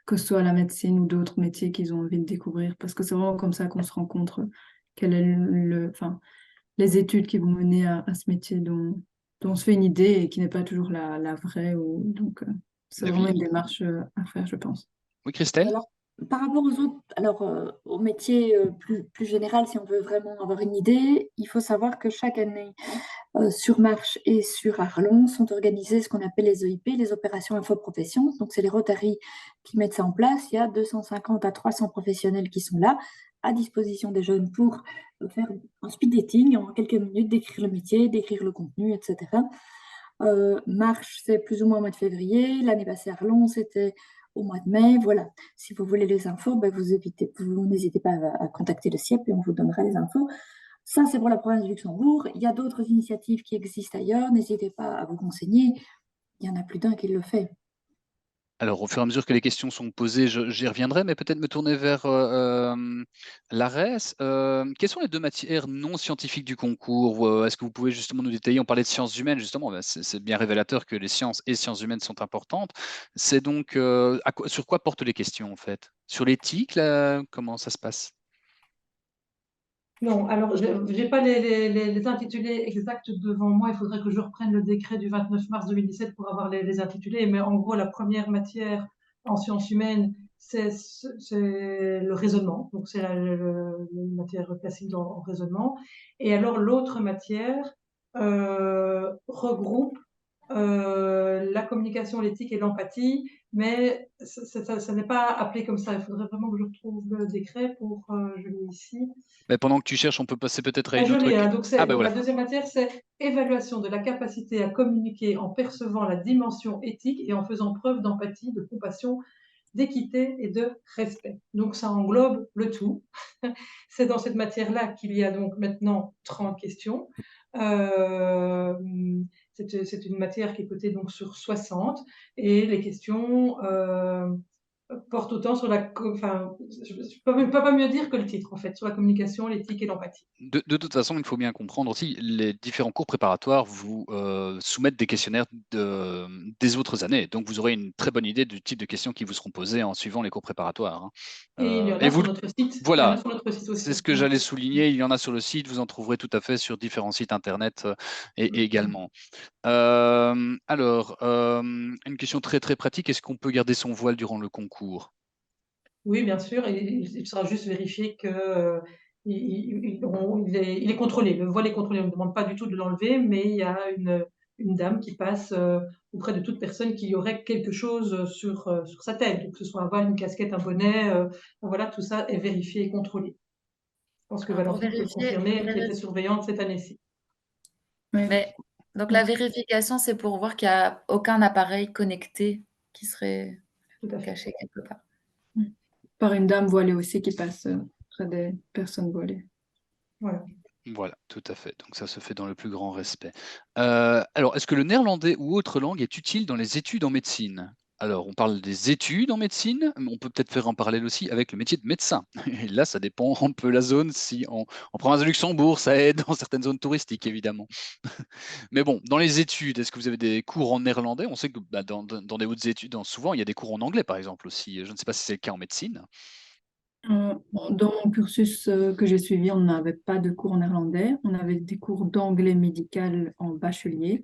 que ce soit la médecine ou d'autres métiers qu'ils ont envie de découvrir, parce que c'est vraiment comme ça qu'on se rencontre quel est enfin, les études qui vont mener à ce métier dont on se fait une idée et qui n'est pas toujours la vraie. Donc, c'est La vraiment vie. une démarche à faire, je pense. Oui, Christelle? Alors, par rapport aux autres, au métier plus général, si on veut vraiment avoir une idée, il faut savoir que chaque année, sur Marche et sur Arlon sont organisées ce qu'on appelle les EIP, les opérations infoprofession. Donc, c'est les Rotary qui mettent ça en place. Il y a 250 à 300 professionnels qui sont là, à disposition des jeunes pour faire un speed dating en quelques minutes, décrire le métier, décrire le contenu, etc. Marche, c'est plus ou moins au mois de février. L'année passée, Arlon, c'était au mois de mai. Voilà. Si vous voulez les infos, vous n'hésitez pas à contacter le CIEP et on vous donnera les infos. Ça, c'est pour la province du Luxembourg. Il y a d'autres initiatives qui existent ailleurs. N'hésitez pas à vous renseigner. Il y en a plus d'un qui le fait. Alors, au fur et à mesure que les questions sont posées, j'y reviendrai, mais peut-être me tourner vers l'ARES. Quelles sont les deux matières non scientifiques du concours? Est-ce que vous pouvez justement nous détailler? On parlait de sciences humaines, justement. Ben, c'est bien révélateur que les sciences et sciences humaines sont importantes. C'est donc sur quoi portent les questions, en fait? Sur l'éthique, là, comment ça se passe? Non, alors je n'ai pas les intitulés exacts devant moi. Il faudrait que je reprenne le décret du 29 mars 2017 pour avoir les intitulés. Mais en gros, la première matière en sciences humaines, c'est le raisonnement. Donc, c'est la matière classique en raisonnement. Et alors, l'autre matière regroupe la communication, l'éthique et l'empathie, mais ça n'est pas appelé comme ça. Il faudrait vraiment que je retrouve le décret pour, je l'ai ici. Ben, pendant que tu cherches, on peut passer peut-être à Ah, une autre... joli, hein. Donc, Ah, ben donc voilà. la deuxième matière, c'est évaluation de la capacité à communiquer en percevant la dimension éthique et en faisant preuve d'empathie, de compassion, d'équité et de respect. Donc, ça englobe le tout. C'est dans cette matière-là qu'il y a donc maintenant 30 questions. C'est une matière qui est cotée donc sur 60 et les questions portent autant sur la... Enfin, je ne peux pas mieux dire que le titre, en fait, sur la communication, l'éthique et l'empathie. De toute façon, il faut bien comprendre aussi, les différents cours préparatoires vous soumettent des questionnaires des autres années. Donc, vous aurez une très bonne idée du type de questions qui vous seront posées en suivant les cours préparatoires. Hein. Et il y en et a vous, sur notre site. voilà, Il y en a sur notre site aussi. c'est ce que j'allais souligner. Il y en a sur le site, vous en trouverez tout à fait sur différents sites internet également. Alors, une question très très pratique, est-ce qu'on peut garder son voile durant le concours? Oui, bien sûr. Il sera juste vérifié que il est contrôlé. Le voile est contrôlé. On ne demande pas du tout de l'enlever, mais il y a une dame qui passe auprès de toute personne qui aurait quelque chose sur sa tête. Donc, que ce soit un voile, une casquette, un bonnet, voilà, tout ça est vérifié et contrôlé. Je pense que Pour Valentine peut le vérifier, confirmer, qui était surveillante cette année-ci. mais donc la vérification, c'est pour voir qu'il n'y a aucun appareil connecté qui serait Tout à fait. caché quelque part. Par une dame voilée aussi qui passe près des personnes voilées. Voilà. Voilà, tout à fait. Donc ça se fait dans le plus grand respect. Alors, est-ce que le néerlandais ou autre langue est utile dans les études en médecine? Alors, on parle des études en médecine, mais on peut peut-être faire un parallèle aussi avec le métier de médecin. Et là, ça dépend un peu la zone. Si en province de Luxembourg, ça aide dans certaines zones touristiques, évidemment. Mais bon, dans les études, est-ce que vous avez des cours en néerlandais? On sait que dans des hautes études, souvent, il y a des cours en anglais, par exemple, aussi. Je ne sais pas si c'est le cas en médecine. Dans mon cursus que j'ai suivi, on n'avait pas de cours en néerlandais. On avait des cours d'anglais médical en bachelier.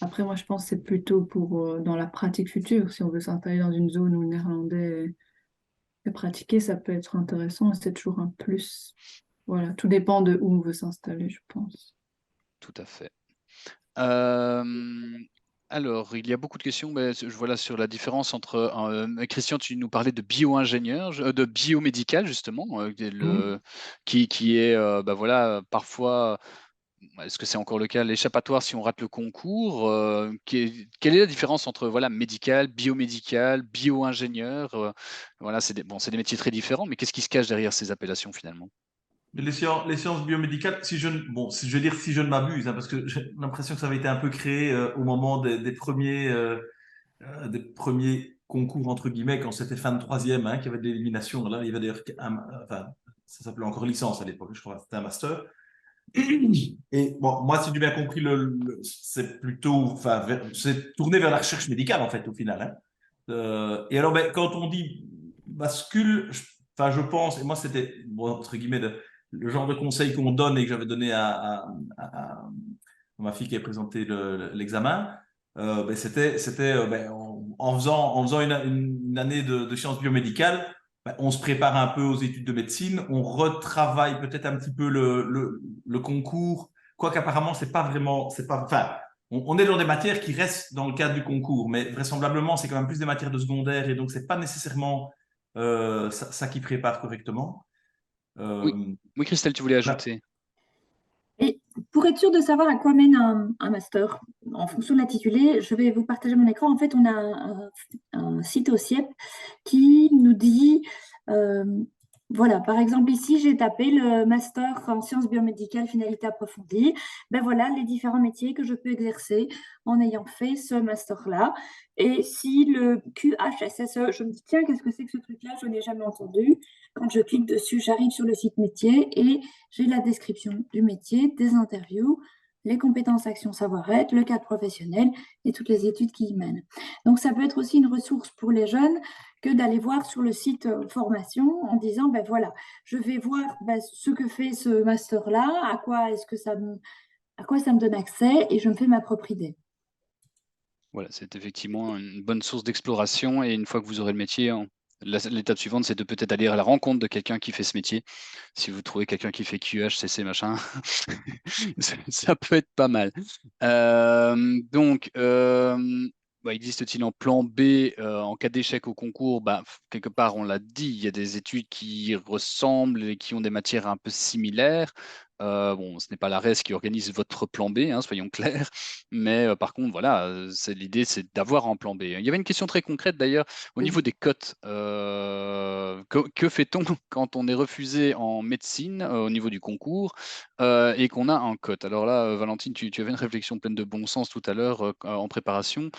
Après, moi, je pense que c'est plutôt pour dans la pratique future. Si on veut s'installer dans une zone où le néerlandais est pratiqué, ça peut être intéressant et c'est toujours un plus. Voilà, tout dépend de où on veut s'installer, je pense. Tout à fait. Alors, il y a beaucoup de questions, mais je vois là sur la différence entre Christian, tu nous parlais de bio-ingénieur, de biomédical justement, qui est voilà, parfois, est-ce que c'est encore le cas, l'échappatoire si on rate le concours? Quelle est la différence entre voilà, médical, biomédical, bio-ingénieur? Voilà, c'est des métiers très différents, mais qu'est-ce qui se cache derrière ces appellations finalement? Les sciences biomédicales, si je vais dire si je ne m'abuse, hein, parce que j'ai l'impression que ça avait été un peu créé au moment des premiers concours, entre guillemets, quand c'était fin de troisième, hein, qu'il y avait de l'élimination. Là, il y avait d'ailleurs, enfin, ça s'appelait encore licence à l'époque, je crois, c'était un master. Et bon, moi, si j'ai bien compris, c'est plutôt, enfin, c'est tourné vers la recherche médicale, en fait, au final. Hein. Et alors, quand on dit bascule, je pense, et moi, c'était, bon, entre guillemets, le genre de conseil qu'on donne et que j'avais donné à ma fille qui a présenté l'examen, c'était en faisant une année de sciences biomédicales, on se prépare un peu aux études de médecine, on retravaille peut-être un petit peu le concours, quoique apparemment, on est dans des matières qui restent dans le cadre du concours, mais vraisemblablement, c'est quand même plus des matières de secondaire et donc c'est pas nécessairement ça qui prépare correctement. Oui, Christelle, tu voulais ajouter? Et pour être sûr de savoir à quoi mène un master, en fonction de l'intitulé, je vais vous partager mon écran. En fait, on a un site au CIEP qui nous dit Voilà, par exemple, ici, j'ai tapé le master en sciences biomédicales, finalité approfondie. Ben voilà les différents métiers que je peux exercer en ayant fait ce master-là. Et si le QHSSE, je me dis, tiens, qu'est-ce que c'est que ce truc-là? Je n'ai jamais entendu. Quand je clique dessus, j'arrive sur le site métier et j'ai la description du métier, des interviews, les compétences, actions, savoir-être, le cadre professionnel et toutes les études qui y mènent. Donc, ça peut être aussi une ressource pour les jeunes que d'aller voir sur le site formation en disant, ben voilà, je vais voir ce que fait ce master-là, à quoi ça me donne accès et je me fais ma propre idée. Voilà, c'est effectivement une bonne source d'exploration et une fois que vous aurez le métier, l'étape suivante, c'est de peut-être aller à la rencontre de quelqu'un qui fait ce métier. Si vous trouvez quelqu'un qui fait QH, CC, machin, ça peut être pas mal. Existe-t-il un plan B en cas d'échec au concours? Quelque part, on l'a dit, il y a des études qui ressemblent et qui ont des matières un peu similaires. Ce n'est pas l'ARES qui organise votre plan B, hein, soyons clairs. Mais par contre, voilà, l'idée, c'est d'avoir un plan B. Il y avait une question très concrète d'ailleurs au niveau des cotes. Que fait-on quand on est refusé en médecine au niveau du concours et qu'on a un cote? Alors là, Valentine, tu avais une réflexion pleine de bon sens tout à l'heure en préparation.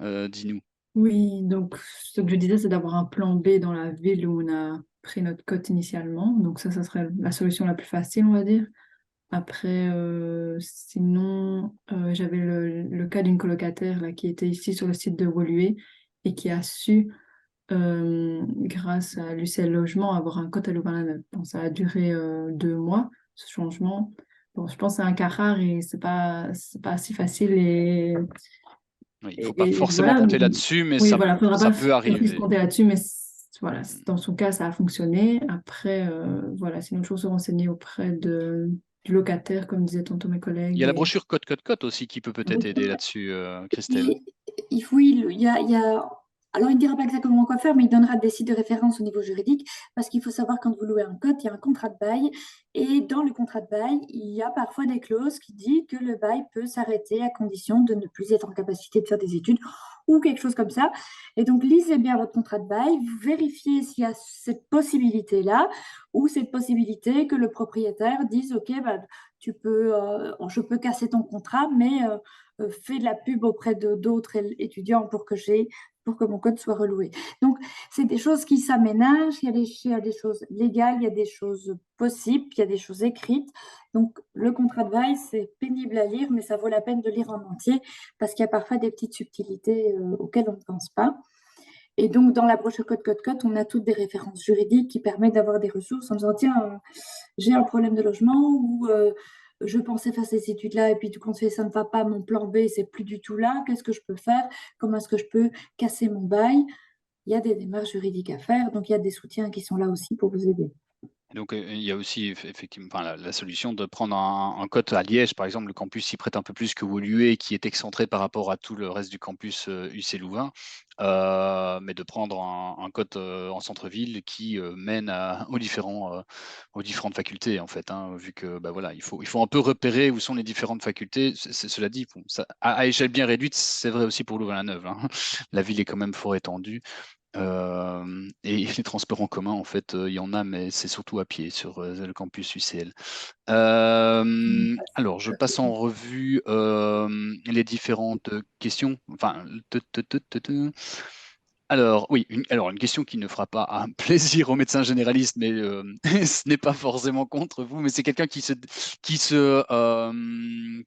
Dis-nous. Oui, donc ce que je disais, c'est d'avoir un plan B dans la ville où on a pris notre cote initialement. Donc ça serait la solution la plus facile, on va dire. Après, sinon, j'avais le cas d'une colocataire là, qui était ici sur le site de Woluwe et qui a su, grâce à l'UCL Logement, avoir un code à Louvain-la-Neuve. Bon, ça a duré 2 mois, ce changement. Bon, je pense que c'est un cas rare et c'est pas si facile. Oui, il ne faut pas forcément voilà. compter là-dessus, mais Oui, ça, voilà, faudra ça pas peut arriver. compter là-dessus, mais voilà, dans son cas, ça a fonctionné. Après, voilà, sinon, toujours se renseigner auprès du locataire, comme disaient tantôt mes collègues. Il y a la brochure Code aussi qui peut peut-être aider là-dessus, Christelle. Oui, il y a... Alors, il ne dira pas exactement quoi faire, mais il donnera des sites de référence au niveau juridique, parce qu'il faut savoir, quand vous louez un code, il y a un contrat de bail, et dans le contrat de bail, il y a parfois des clauses qui disent que le bail peut s'arrêter à condition de ne plus être en capacité de faire des études, ou quelque chose comme ça. Et donc, lisez bien votre contrat de bail, vous vérifiez s'il y a cette possibilité-là, ou cette possibilité que le propriétaire dise, OK, je peux casser ton contrat, mais fais de la pub auprès d'autres étudiants pour que mon code soit reloué. Donc, c'est des choses qui s'aménagent, il y a des choses légales, il y a des choses possibles, il y a des choses écrites. Donc, le contrat de bail, c'est pénible à lire, mais ça vaut la peine de lire en entier parce qu'il y a parfois des petites subtilités auxquelles on ne pense pas. Et donc, dans la brochure Code, on a toutes des références juridiques qui permettent d'avoir des ressources en disant, tiens, j'ai un problème de logement ou je pensais faire ces études-là et puis du coup, ça ne va pas, mon plan B, c'est plus du tout là. Qu'est-ce que je peux faire? Comment est-ce que je peux casser mon bail? Il y a des démarches juridiques à faire, donc il y a des soutiens qui sont là aussi pour vous aider. Donc, il y a aussi effectivement la solution de prendre un code à Liège, par exemple, le campus s'y prête un peu plus que Woluwe, qui est excentré par rapport à tout le reste du campus UC Louvain, mais de prendre un code en centre-ville qui mène aux différentes facultés, en fait, hein, vu que voilà, il faut un peu repérer où sont les différentes facultés. Cela dit, à échelle bien réduite, c'est vrai aussi pour Louvain-la-Neuve, hein. La ville est quand même fort étendue. Et les transports en commun, en fait, il y en a, mais c'est surtout à pied sur le campus UCL. Alors, je passe en revue les différentes questions. Enfin, alors, oui, une question qui ne fera pas un plaisir aux médecins généralistes, mais ce n'est pas forcément contre vous, mais c'est quelqu'un qui se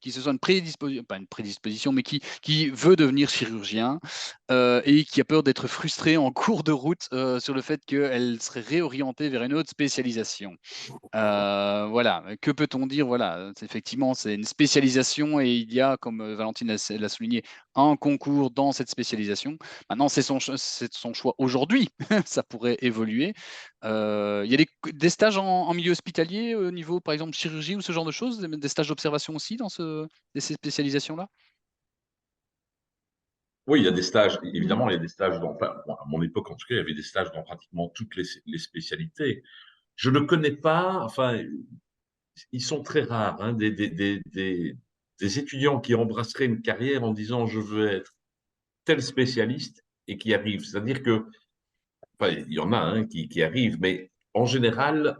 sent une prédisposition, pas une prédisposition, mais qui veut devenir chirurgien et qui a peur d'être frustré en cours de route sur le fait qu'elle serait réorientée vers une autre spécialisation. Voilà, que peut-on dire? Voilà, effectivement, c'est une spécialisation et il y a, comme Valentine l'a souligné, un concours dans cette spécialisation. Maintenant, c'est son choix aujourd'hui, ça pourrait évoluer. Il y a des stages en milieu hospitalier au niveau, par exemple, chirurgie ou ce genre de choses, des stages d'observation aussi dans ces spécialisations-là? Oui, il y a des stages, évidemment, il y a des stages à mon époque, en tout cas, il y avait des stages dans pratiquement toutes les spécialités. Je ne connais pas, enfin, ils sont très rares, hein, des étudiants qui embrasseraient une carrière en disant je veux être tel spécialiste et qui arrivent. C'est-à-dire que, enfin, il y en a qui arrivent, mais en général,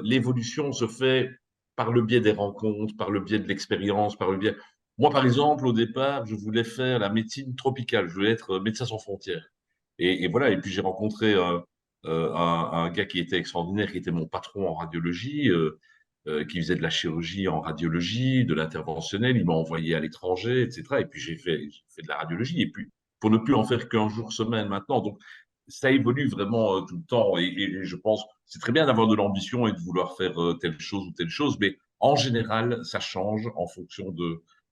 l'évolution se fait par le biais des rencontres, par le biais de l'expérience, par le biais. Moi, par exemple, au départ, je voulais faire la médecine tropicale. Je voulais être médecin sans frontières. Et voilà. Et puis j'ai rencontré un gars qui était extraordinaire, qui était mon patron en radiologie, qui faisait de la chirurgie en radiologie, de l'interventionnel. Il m'a envoyé à l'étranger, etc. Et puis j'ai fait de la radiologie. Et puis pour ne plus en faire qu'un jour semaine maintenant. Donc ça évolue vraiment tout le temps. Et je pense c'est très bien d'avoir de l'ambition et de vouloir faire telle chose ou telle chose, mais en général, ça change en fonction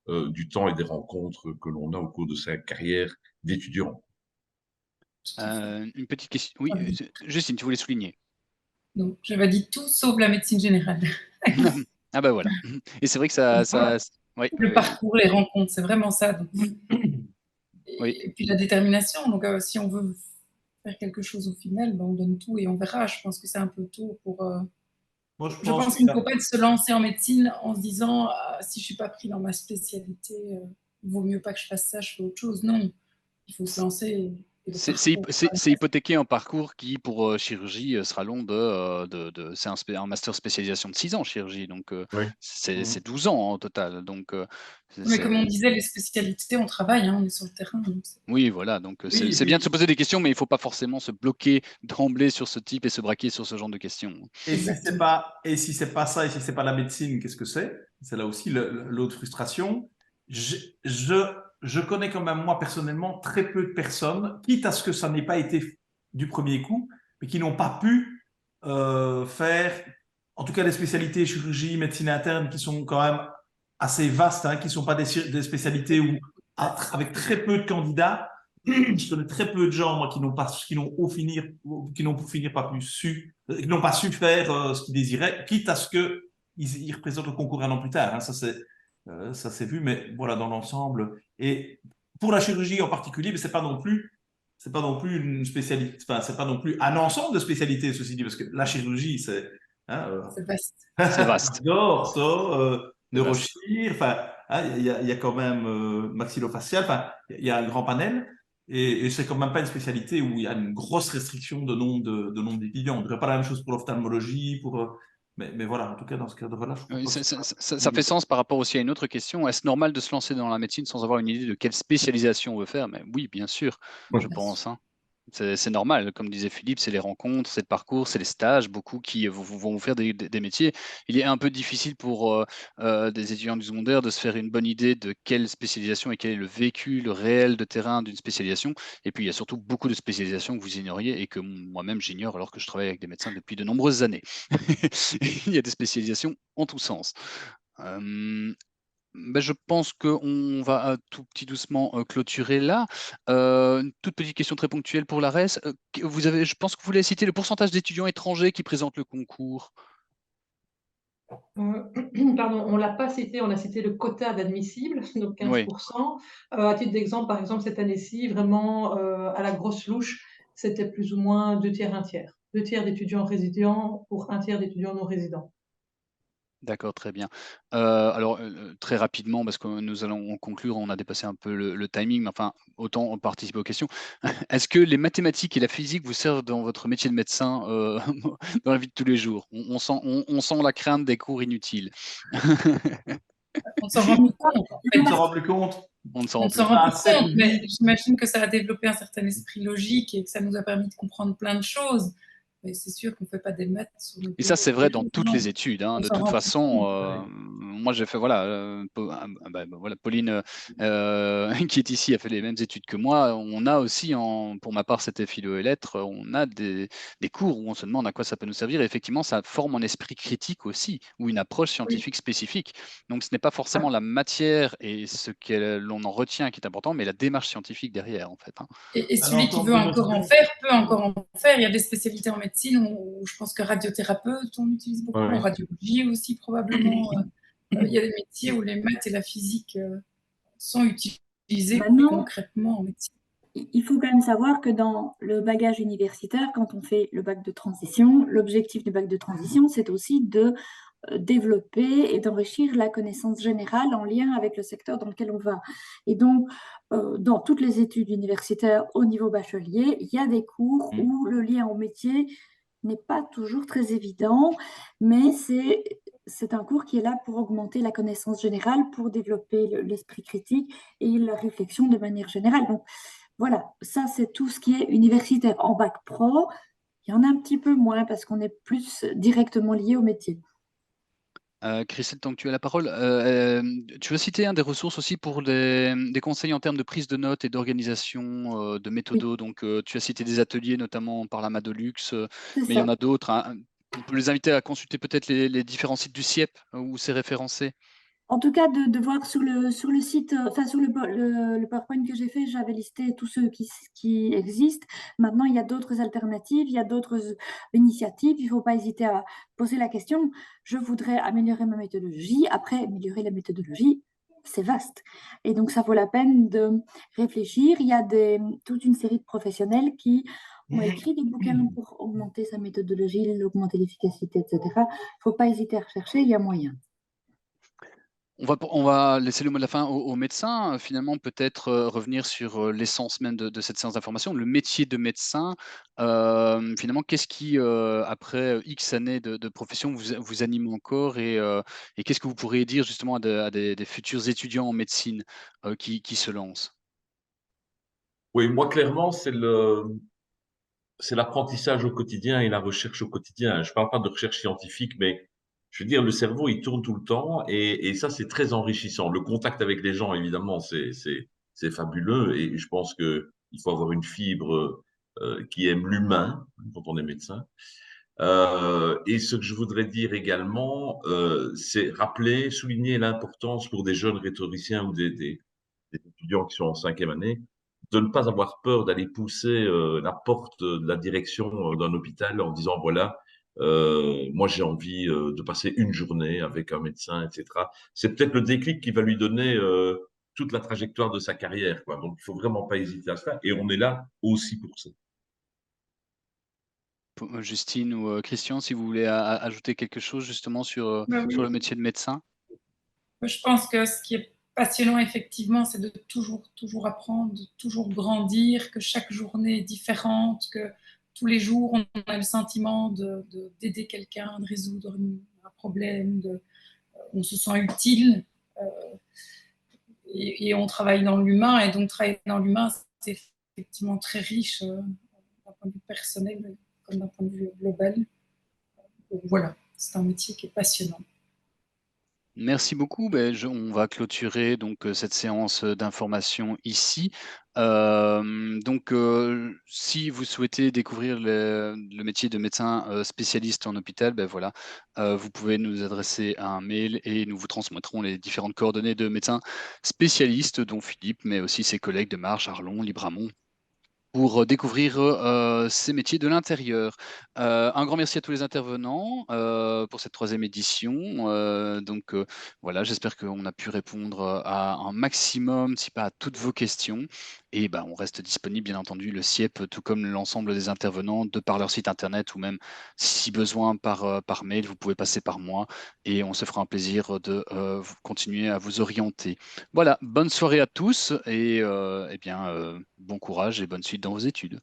du temps et des rencontres que l'on a au cours de sa carrière d'étudiant. Une petite question. Oui, Justine, tu voulais souligner. Donc, j'avais dit tout sauf la médecine générale. Ah ben voilà. Et c'est vrai que oui, le parcours, les rencontres, c'est vraiment ça. Donc. Oui. Et puis la détermination. Donc, si on veut faire quelque chose au final, ben, on donne tout et on verra. Je pense que c'est un peu tôt pour. Moi, je pense qu'il ne faut pas se lancer en médecine en se disant si je ne suis pas pris dans ma spécialité, il vaut mieux pas que je fasse ça, je fais autre chose. Non, il faut se lancer. C'est hypothéquer un parcours qui, pour chirurgie, sera long c'est un master spécialisation de 6 ans, chirurgie. Donc, c'est 12 ans en total. Donc, mais comme on disait, les spécialités, on travaille, hein, on est sur le terrain. Oui, voilà. Donc, c'est bien de se poser des questions, mais il ne faut pas forcément se bloquer d'emblée sur ce type et se braquer sur ce genre de questions. Et si c'est pas ça, et si c'est pas la médecine, qu'est-ce que c'est? C'est là aussi l'autre frustration. Je connais quand même, moi, personnellement, très peu de personnes, quitte à ce que ça n'ait pas été du premier coup, mais qui n'ont pas pu faire, en tout cas, des spécialités chirurgie, médecine interne, qui sont quand même assez vastes, hein, qui ne sont pas des spécialités où, avec très peu de candidats, je connais très peu de gens, moi, qui n'ont pour finir qui n'ont pas su faire ce qu'ils désiraient, quitte à ce qu'ils représentent le concours un an plus tard. Hein, ça s'est vu, mais voilà, dans l'ensemble. Et pour la chirurgie en particulier, mais c'est pas non plus une spécialité, enfin, c'est pas non plus un ensemble de spécialités, ceci dit, parce que la chirurgie, c'est vaste. C'est vaste. Neurochir, enfin, il y a quand même maxillofacial, enfin, il y a un grand panel. Et c'est quand même pas une spécialité où il y a une grosse restriction de nombre d'étudiants. On ne dirait pas la même chose pour l'ophtalmologie, mais voilà, en tout cas, dans ce cadre-là, ça fait sens par rapport aussi à une autre question. Est-ce normal de se lancer dans la médecine sans avoir une idée de quelle spécialisation on veut faire? Mais oui, bien sûr, je pense. Hein. C'est normal, comme disait Philippe, c'est les rencontres, c'est le parcours, c'est les stages, beaucoup qui vont vous faire des métiers. Il est un peu difficile pour des étudiants du secondaire de se faire une bonne idée de quelle spécialisation et quel est le vécu, le réel de terrain d'une spécialisation. Et puis, il y a surtout beaucoup de spécialisations que vous ignoriez et que moi-même j'ignore alors que je travaille avec des médecins depuis de nombreuses années. Il y a des spécialisations en tous sens. Je pense qu'on va tout petit doucement clôturer là. Une toute petite question très ponctuelle pour l'ARES. Je pense que vous voulez citer le pourcentage d'étudiants étrangers qui présentent le concours. Pardon, on ne l'a pas cité, on a cité le quota d'admissibles, donc 15%. À titre d'exemple, par exemple, cette année-ci, vraiment à la grosse louche, c'était plus ou moins 2 tiers, 1 tiers. 2 tiers d'étudiants résidents pour 1 tiers d'étudiants non résidents. D'accord, très bien. Alors, très rapidement, parce que nous allons conclure, on a dépassé un peu le timing, mais enfin, autant participer aux questions. Est-ce que les mathématiques et la physique vous servent dans votre métier de médecin dans la vie de tous les jours? On sent la crainte des cours inutiles. On s'en rend plus compte. On ne s'en rend plus compte. On ne s'en rend plus compte, mais j'imagine que ça a développé un certain esprit logique et que ça nous a permis de comprendre plein de choses. Mais c'est sûr qu'on ne fait pas des maths sur le. Et ça, c'est vrai dans toutes les études. Hein. De toute façon, moi, j'ai fait, voilà, Pauline, qui est ici, a fait les mêmes études que moi. On a aussi, pour ma part, c'était philo et lettres, on a des cours où on se demande à quoi ça peut nous servir. Et effectivement, ça forme un esprit critique aussi, ou une approche scientifique spécifique. Donc, ce n'est pas forcément la matière et ce que l'on en retient qui est important, mais la démarche scientifique derrière, en fait. Hein. Et celui qui veut encore en faire, peut encore en faire. Il y a des spécialités en médecine où je pense que radiothérapeute, on utilise beaucoup, en radiologie aussi probablement. Il y a des métiers où les maths et la physique sont utilisés concrètement en médecine. Il faut quand même savoir que dans le bagage universitaire, quand on fait le bac de transition, l'objectif du bac de transition, c'est aussi de développer et d'enrichir la connaissance générale en lien avec le secteur dans lequel on va. Et donc, dans toutes les études universitaires au niveau bachelier, il y a des cours où le lien au métier n'est pas toujours très évident, mais c'est un cours qui est là pour augmenter la connaissance générale, pour développer l'esprit critique et la réflexion de manière générale. Donc voilà, ça c'est tout ce qui est universitaire. En bac pro, il y en a un petit peu moins parce qu'on est plus directement lié au métier. Christelle, tant que tu as la parole, tu veux citer des ressources aussi pour des conseils en termes de prise de notes et d'organisation, de Oui, méthodo. Donc, tu as cité des ateliers, notamment par la Madolux, c'est mais il y en ça. a d'autres, hein. On peut les inviter à consulter peut-être les différents sites du CIEP où c'est référencé. En tout cas, de voir sur le site, enfin sur le PowerPoint que j'ai fait, j'avais listé tous ceux qui existent. Maintenant, il y a d'autres alternatives, il y a d'autres initiatives. Il ne faut pas hésiter à poser la question. Je voudrais améliorer ma méthodologie. Après, améliorer la méthodologie, c'est vaste. Et donc, ça vaut la peine de réfléchir. Il y a toute une série de professionnels qui ont écrit des bouquins pour augmenter sa méthodologie, augmenter l'efficacité, etc. Il ne faut pas hésiter à rechercher, il y a moyen. On va laisser le mot de la fin aux médecins. Finalement, peut-être revenir sur l'essence même de cette séance d'information, le métier de médecin. Finalement, qu'est-ce qui, après X années de profession, vous anime encore et qu'est-ce que vous pourriez dire justement à des futurs étudiants en médecine qui se lancent? Oui, moi, clairement, c'est l'apprentissage au quotidien et la recherche au quotidien. Je parle pas de recherche scientifique, mais je veux dire, le cerveau, il tourne tout le temps et ça, c'est très enrichissant. Le contact avec les gens, évidemment, c'est fabuleux et je pense que il faut avoir une fibre qui aime l'humain quand on est médecin. Et ce que je voudrais dire également, c'est rappeler, souligner l'importance pour des jeunes rhétoriciens ou des étudiants qui sont en 5e année, de ne pas avoir peur d'aller pousser la porte de la direction d'un hôpital en disant, voilà, moi j'ai envie de passer une journée avec un médecin, etc. C'est peut-être le déclic qui va lui donner toute la trajectoire de sa carrière, quoi. Donc, il faut vraiment pas hésiter à se faire. Et on est là aussi pour ça. Justine ou Christian, si vous voulez ajouter quelque chose justement sur Oui. le métier de médecin? Je pense que ce qui est passionnant, effectivement, c'est de toujours apprendre, de toujours grandir, que chaque journée est différente, que tous les jours, on a le sentiment d'aider quelqu'un, de résoudre un problème, on se sent utile et on travaille dans l'humain. Et donc, travailler dans l'humain, c'est effectivement très riche d'un point de vue personnel comme d'un point de vue global. Donc, voilà, c'est un métier qui est passionnant. Merci beaucoup. On va clôturer donc cette séance d'information ici. Si vous souhaitez découvrir le métier de médecin spécialiste en hôpital, voilà, vous pouvez nous adresser un mail et nous vous transmettrons les différentes coordonnées de médecins spécialistes, dont Philippe, mais aussi ses collègues de Marche, Arlon, Libramont, pour découvrir ces métiers de l'intérieur. Un grand merci à tous les intervenants pour cette 3e édition. Voilà, j'espère qu'on a pu répondre à un maximum, si pas à toutes vos questions. Et on reste disponible, bien entendu, le CIEP, tout comme l'ensemble des intervenants, de par leur site internet ou même, si besoin, par mail, vous pouvez passer par moi et on se fera un plaisir de continuer à vous orienter. Voilà, bonne soirée à tous et bon courage et bonne suite dans vos études.